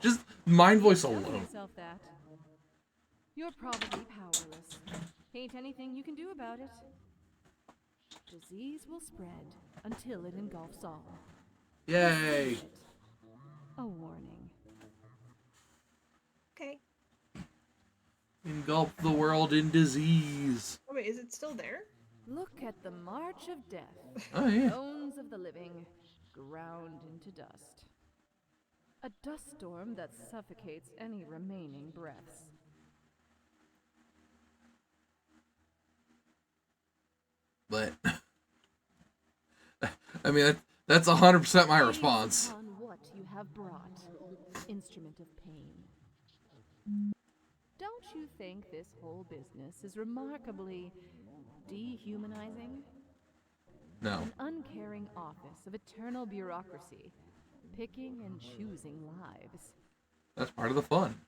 [SPEAKER 1] Just mind voice
[SPEAKER 6] Tell
[SPEAKER 1] alone.
[SPEAKER 6] yourself that. You're probably powerless. Ain't anything you can do about it. Disease will spread until it engulfs all.
[SPEAKER 1] Yay!
[SPEAKER 6] A warning.
[SPEAKER 3] Okay.
[SPEAKER 1] Engulf the world in disease.
[SPEAKER 3] Oh wait, is it still there?
[SPEAKER 6] Look at the march of death.
[SPEAKER 1] Oh yeah.
[SPEAKER 6] Bones of the living ground into dust. A dust storm that suffocates any remaining breaths.
[SPEAKER 1] But I mean, that's 100% my
[SPEAKER 6] Gaze
[SPEAKER 1] response.
[SPEAKER 6] upon what you have brought, instrument of pain. Don't you think this whole business is remarkably dehumanizing?
[SPEAKER 1] No.
[SPEAKER 6] An uncaring office of eternal bureaucracy, picking and choosing lives.
[SPEAKER 1] That's part of the fun.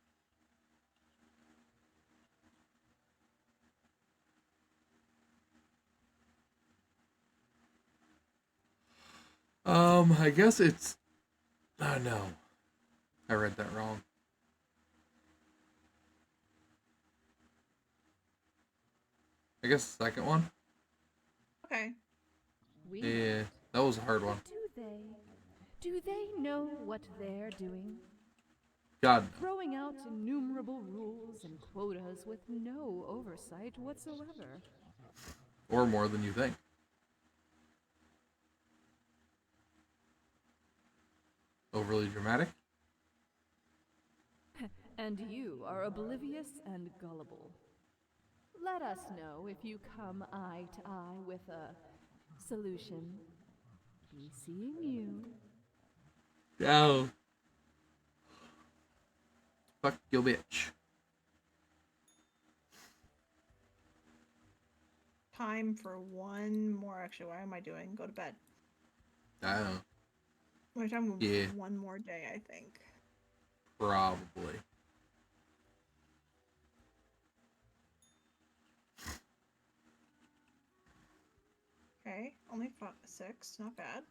[SPEAKER 1] I guess it's... Oh, no. I read that wrong. I guess the second one?
[SPEAKER 3] Okay.
[SPEAKER 6] We
[SPEAKER 1] Yeah, that was a hard one.
[SPEAKER 6] Do they know what they're doing?
[SPEAKER 1] God, no.
[SPEAKER 6] Throwing out innumerable rules and quotas with no oversight whatsoever.
[SPEAKER 1] Or more than you think. Overly dramatic?
[SPEAKER 6] And you are oblivious and gullible. Let us know if you come eye to eye with a solution. Be seeing you.
[SPEAKER 1] No. Fuck your bitch.
[SPEAKER 3] Time for one more. Actually, why am I doing? Go to bed.
[SPEAKER 1] I don't know.
[SPEAKER 3] My time will
[SPEAKER 1] Yeah.
[SPEAKER 3] one more day, I think.
[SPEAKER 1] Probably.
[SPEAKER 3] Okay, only 6, not bad.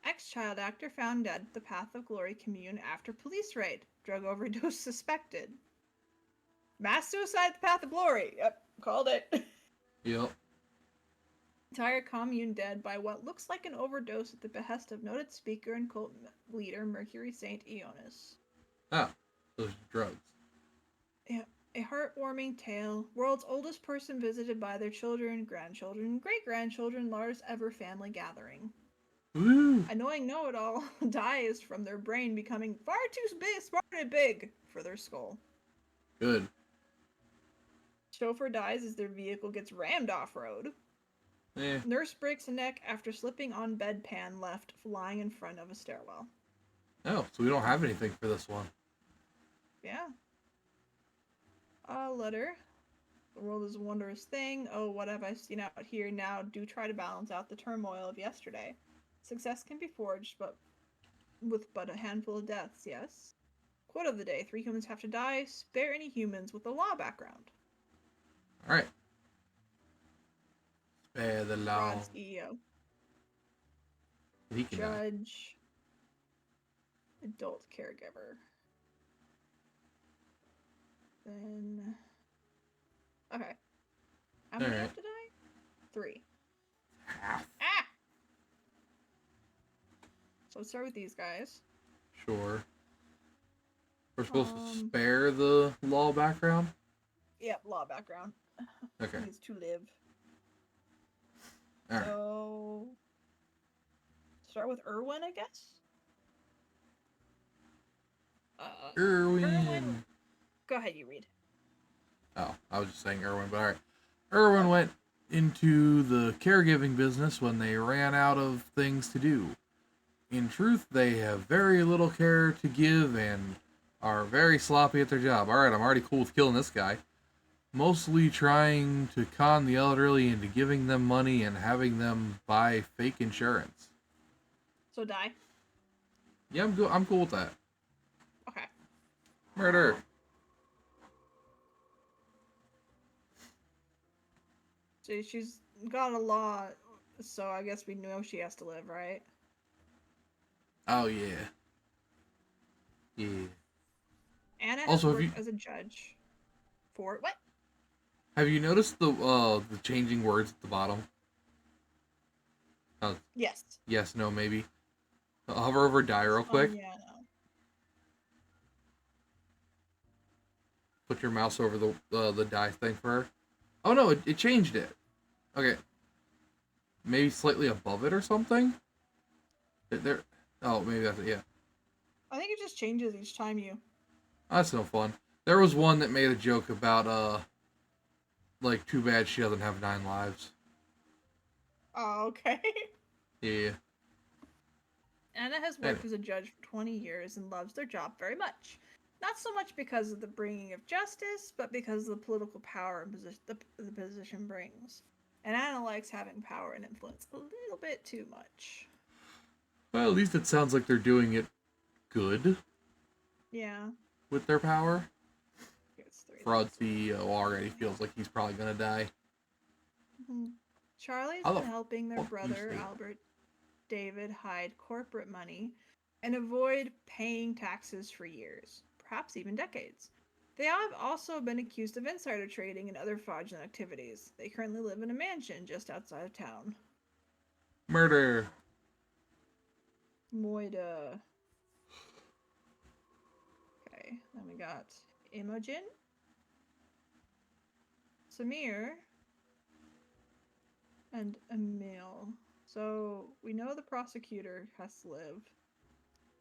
[SPEAKER 3] Ex-child actor found dead at the Path of Glory commune after police raid. Drug overdose suspected. Mass suicide at the Path of Glory. Yep, called it.
[SPEAKER 1] Yep.
[SPEAKER 3] Entire commune dead by what looks like an overdose at the behest of noted speaker and cult leader Mercury Saint Ionis.
[SPEAKER 1] Oh, those drugs.
[SPEAKER 3] A heartwarming tale. World's oldest person visited by their children, grandchildren, great-grandchildren, largest ever family gathering.
[SPEAKER 1] Woo!
[SPEAKER 3] Annoying know-it-all dies from their brain becoming far too big, smart and big for their skull.
[SPEAKER 1] Good.
[SPEAKER 3] Chauffeur dies as their vehicle gets rammed off-road.
[SPEAKER 1] Eh.
[SPEAKER 3] Nurse breaks a neck after slipping on bedpan left lying in front of a stairwell.
[SPEAKER 1] Oh, so we don't have anything for this one.
[SPEAKER 3] Yeah. A letter. The world is a wondrous thing. Oh, what have I seen out here now? Do try to balance out the turmoil of yesterday. Success can be forged, but with but a handful of deaths, yes? Quote of the day. 3 humans have to die. Spare any humans with a law background.
[SPEAKER 1] Alright. Spare the law.
[SPEAKER 3] Rod's EO.
[SPEAKER 1] He can die.
[SPEAKER 3] Judge. Adult caregiver. Then... Okay. How many have to die? 3.
[SPEAKER 1] Half.
[SPEAKER 3] Ah! So let's start with these guys.
[SPEAKER 1] Sure. We're supposed to spare the law background?
[SPEAKER 3] Yep, law background.
[SPEAKER 1] Okay.
[SPEAKER 3] Needs to live.
[SPEAKER 1] Alright.
[SPEAKER 3] So... start with Irwin, I guess.
[SPEAKER 1] Irwin.
[SPEAKER 3] Go ahead, you read.
[SPEAKER 1] Oh, I was just saying Irwin, but alright. Irwin went into the caregiving business when they ran out of things to do. In truth, they have very little care to give and are very sloppy at their job. Alright, I'm already cool with killing this guy. Mostly trying to con the elderly into giving them money and having them buy fake insurance.
[SPEAKER 3] So die.
[SPEAKER 1] Yeah, I'm cool with that.
[SPEAKER 3] Okay.
[SPEAKER 1] Murder.
[SPEAKER 3] So she's got a lot, so I guess we know she has to live, right?
[SPEAKER 1] Oh, yeah. Yeah.
[SPEAKER 3] Anna has
[SPEAKER 1] Also, have
[SPEAKER 3] worked
[SPEAKER 1] you-
[SPEAKER 3] as a judge for what?
[SPEAKER 1] Have you noticed the changing words at the bottom?
[SPEAKER 3] Yes.
[SPEAKER 1] Yes, no, maybe. Hover over die real quick.
[SPEAKER 3] Yeah, no.
[SPEAKER 1] Put your mouse over the die thing for her. Oh no, it changed it. Okay. Maybe slightly above it or something? There. Oh, maybe that's it, yeah.
[SPEAKER 3] I think it just changes each time you.
[SPEAKER 1] That's no fun. There was one that made a joke about, like, too bad she doesn't have 9 lives.
[SPEAKER 3] Oh, okay.
[SPEAKER 1] Yeah.
[SPEAKER 3] Anna has worked as a judge for 20 years and loves their job very much. Not so much because of the bringing of justice, but because of the political power and the position brings. And Anna likes having power and influence a little bit too much.
[SPEAKER 1] Well, at least it sounds like they're doing it good
[SPEAKER 3] Yeah.
[SPEAKER 1] with their power.
[SPEAKER 3] It's 3.
[SPEAKER 1] Fraud CEO already feels like he's probably gonna die.
[SPEAKER 3] Mm-hmm. Charlie's
[SPEAKER 1] How the
[SPEAKER 3] been helping their
[SPEAKER 1] fuck do you
[SPEAKER 3] brother,
[SPEAKER 1] say that?
[SPEAKER 3] Albert David, hide corporate money and avoid paying taxes for years, perhaps even decades. They have also been accused of insider trading and other fraudulent activities. They currently live in a mansion just outside of town.
[SPEAKER 1] Murder.
[SPEAKER 3] Moida. Okay, then we got Imogen, Samir, and Emil. So we know the prosecutor has to live.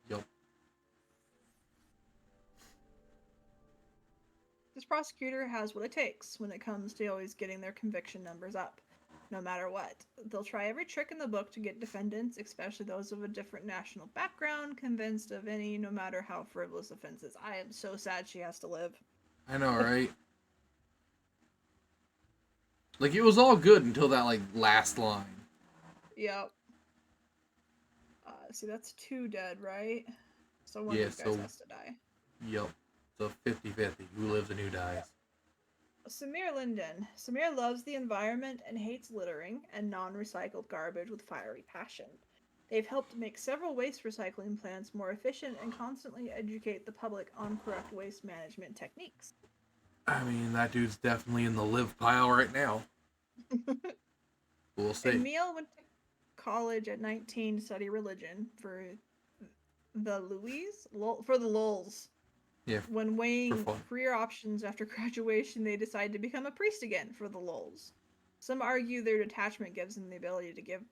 [SPEAKER 1] Yup.
[SPEAKER 3] This prosecutor has what it takes when it comes to always getting their conviction numbers up, no matter what. They'll try every trick in the book to get defendants, especially those of a different national background, convinced of any, no matter how frivolous offenses. I am so sad she has to live.
[SPEAKER 1] I know, right? Like, it was all good until that, like, last line.
[SPEAKER 3] Yep. See, that's 2 dead, right? So one
[SPEAKER 1] Yeah,
[SPEAKER 3] of these guys
[SPEAKER 1] so-
[SPEAKER 3] has to die.
[SPEAKER 1] Yup. So 50-50. Who lives and who dies?
[SPEAKER 3] Samir Linden. Samir loves the environment and hates littering and non-recycled garbage with fiery passion. They've helped make several waste recycling plants more efficient and constantly educate the public on correct waste management techniques.
[SPEAKER 1] I mean, that dude's definitely in the live pile right now. We'll see.
[SPEAKER 3] Emil went to college at 19 to study religion for the lulz.
[SPEAKER 1] Yeah.
[SPEAKER 3] When weighing
[SPEAKER 1] fun.
[SPEAKER 3] career options after graduation, they decide to become a priest again for the lulz. Some argue their detachment gives them the ability to give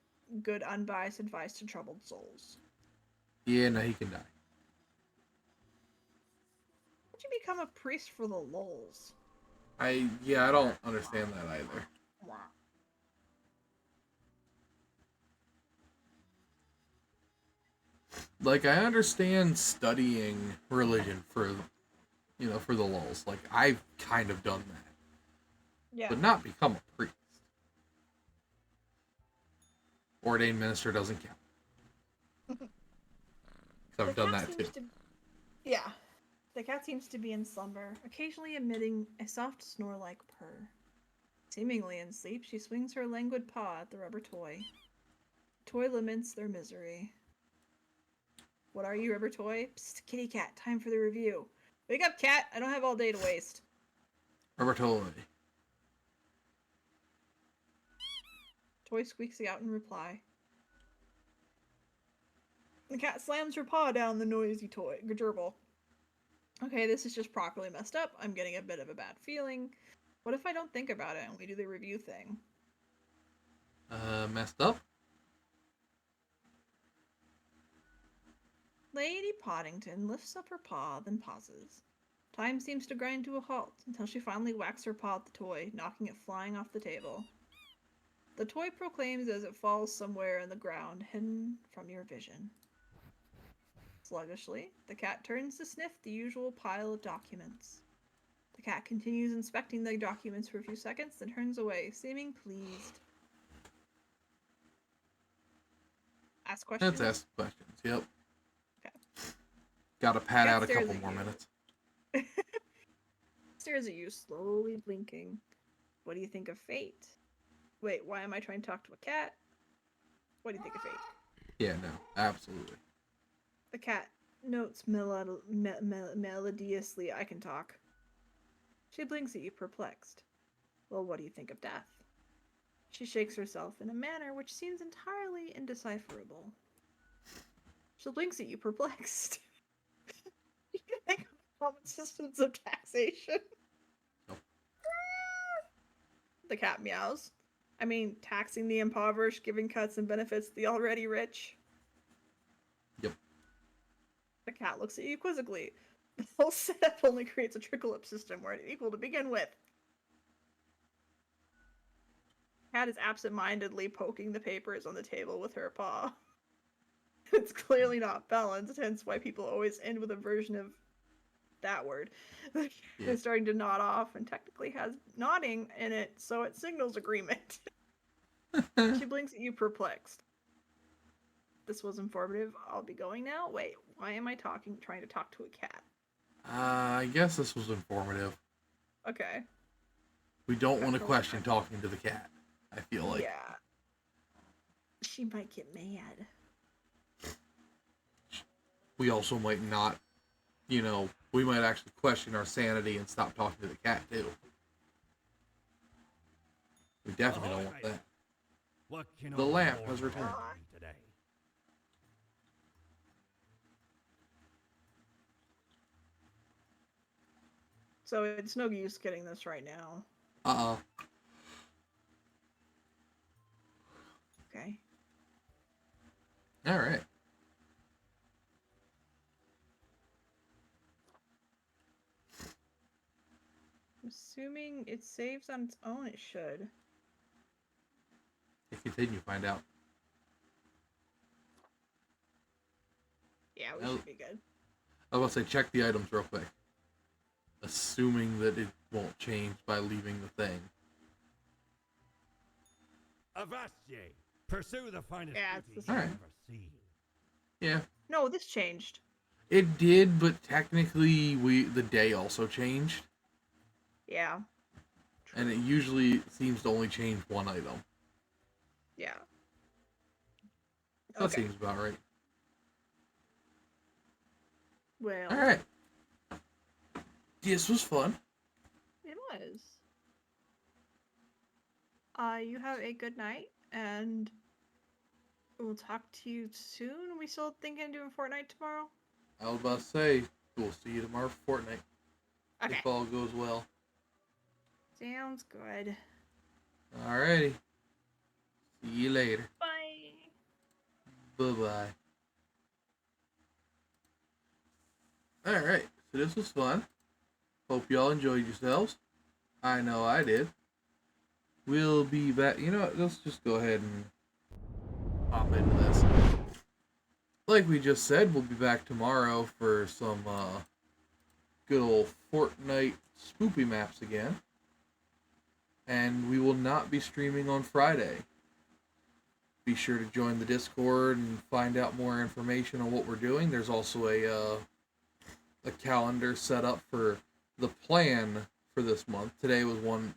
[SPEAKER 3] good, unbiased advice to troubled souls.
[SPEAKER 1] Yeah, no, he can die.
[SPEAKER 3] How'd you become a priest for the lulz?
[SPEAKER 1] I don't understand that either.
[SPEAKER 3] Wow.
[SPEAKER 1] Like, I understand studying religion for the lulz. Like, I've kind of done that.
[SPEAKER 3] Yeah.
[SPEAKER 1] But not become a priest. Ordained minister doesn't count. 'Cause I've done that too.
[SPEAKER 3] Yeah. The cat seems to be in slumber, occasionally emitting a soft snore-like purr. Seemingly in sleep, she swings her languid paw at the rubber toy. Toy laments their misery. What are you, rubber toy? Psst, kitty cat, time for the review. Wake up, cat! I don't have all day to waste.
[SPEAKER 1] Rubber toy.
[SPEAKER 3] Toy squeaks out in reply. The cat slams her paw down the noisy toy gerbil. Okay, this is just properly messed up. I'm getting a bit of a bad feeling. What if I don't think about it and we do the review thing?
[SPEAKER 1] Messed up?
[SPEAKER 3] Lady Poddington lifts up her paw, then pauses. Time seems to grind to a halt until she finally whacks her paw at the toy, knocking it flying off the table. The toy proclaims as it falls somewhere in the ground, hidden from your vision. Sluggishly, the cat turns to sniff the usual pile of documents. The cat continues inspecting the documents for a few seconds, then turns away, seeming pleased. Ask questions?
[SPEAKER 1] Let's ask questions. Yep.
[SPEAKER 3] Okay.
[SPEAKER 1] Got to pad
[SPEAKER 3] Cat
[SPEAKER 1] out a
[SPEAKER 3] stares
[SPEAKER 1] couple
[SPEAKER 3] at
[SPEAKER 1] more
[SPEAKER 3] you.
[SPEAKER 1] minutes.
[SPEAKER 3] Stares at you, slowly blinking. What do you think of fate? Wait, why am I trying to talk to a cat? What do you think of fate?
[SPEAKER 1] Yeah, no, absolutely.
[SPEAKER 3] The cat notes melodiously, I can talk. She blinks at you, perplexed. Well, what do you think of death? She shakes herself in a manner which seems entirely indecipherable. She blinks at you, perplexed. You can think of common systems of taxation.
[SPEAKER 1] Nope.
[SPEAKER 3] The cat meows. I mean, taxing the impoverished, giving cuts and benefits to the already rich.
[SPEAKER 1] Yep.
[SPEAKER 3] The cat looks at you quizzically. The whole setup only creates a trickle-up system where it's equal to begin with. Cat is absent-mindedly poking the papers on the table with her paw. It's clearly not balanced, hence why people always end with a version of that word. The cat is starting to nod off and technically has nodding in it, so it signals agreement. She blinks at you, perplexed. This was informative. I'll be going now. Wait, why am I trying to talk to a cat?
[SPEAKER 1] I guess this was informative.
[SPEAKER 3] Okay.
[SPEAKER 1] We don't want to question talking to the cat, I feel like.
[SPEAKER 3] Yeah. She might get mad.
[SPEAKER 1] We also might not, we might actually question our sanity and stop talking to the cat, too. We definitely don't want that.
[SPEAKER 5] What can
[SPEAKER 1] The
[SPEAKER 5] our
[SPEAKER 1] lamp
[SPEAKER 5] Lord
[SPEAKER 1] has returned.
[SPEAKER 5] offer me today?
[SPEAKER 3] So it's no use getting this right now. Okay.
[SPEAKER 1] All right.
[SPEAKER 3] Assuming it saves on its own, it should.
[SPEAKER 1] If you continue, find out.
[SPEAKER 3] Yeah, we
[SPEAKER 1] Oh.
[SPEAKER 3] should be good.
[SPEAKER 1] I was about to say, check the items real quick. Assuming that it won't change by leaving the thing.
[SPEAKER 5] Avast pursue the finest
[SPEAKER 3] Yeah, it's
[SPEAKER 5] beauty
[SPEAKER 3] the
[SPEAKER 5] you've
[SPEAKER 1] same.
[SPEAKER 5] ever seen.
[SPEAKER 1] Yeah.
[SPEAKER 3] No, this changed.
[SPEAKER 1] It did, but technically the day also changed.
[SPEAKER 3] Yeah.
[SPEAKER 1] And it usually seems to only change one item.
[SPEAKER 3] Yeah.
[SPEAKER 1] That seems about right.
[SPEAKER 3] Well.
[SPEAKER 1] Alright. This was fun.
[SPEAKER 3] It was. You have a good night, and we'll talk to you soon. We still thinking of doing Fortnite tomorrow?
[SPEAKER 1] I was about to say, we'll see you tomorrow for Fortnite.
[SPEAKER 3] Okay.
[SPEAKER 1] If all goes well.
[SPEAKER 3] Sounds good.
[SPEAKER 1] Alrighty. See you later.
[SPEAKER 3] Bye.
[SPEAKER 1] Bye-bye. Alright, so this was fun. Hope y'all enjoyed yourselves. I know I did. We'll be back. You know what? Let's just go ahead and hop into this. Like we just said, we'll be back tomorrow for some good old Fortnite spoopy maps again. And we will not be streaming on Friday. Be sure to join the Discord and find out more information on what we're doing. There's also a calendar set up for the plan for this month. Today was one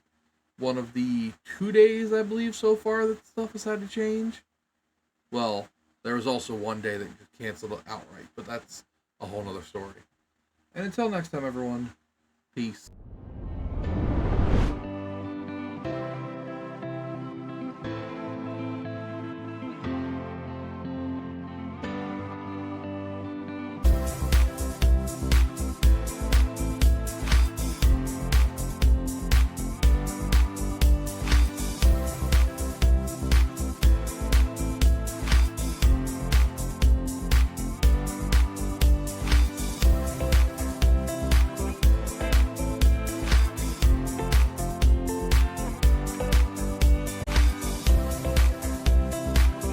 [SPEAKER 1] of the 2 days, I believe, so far that stuff has had to change. Well, there was also one day that just canceled outright, but that's a whole nother story. And until next time, everyone, peace.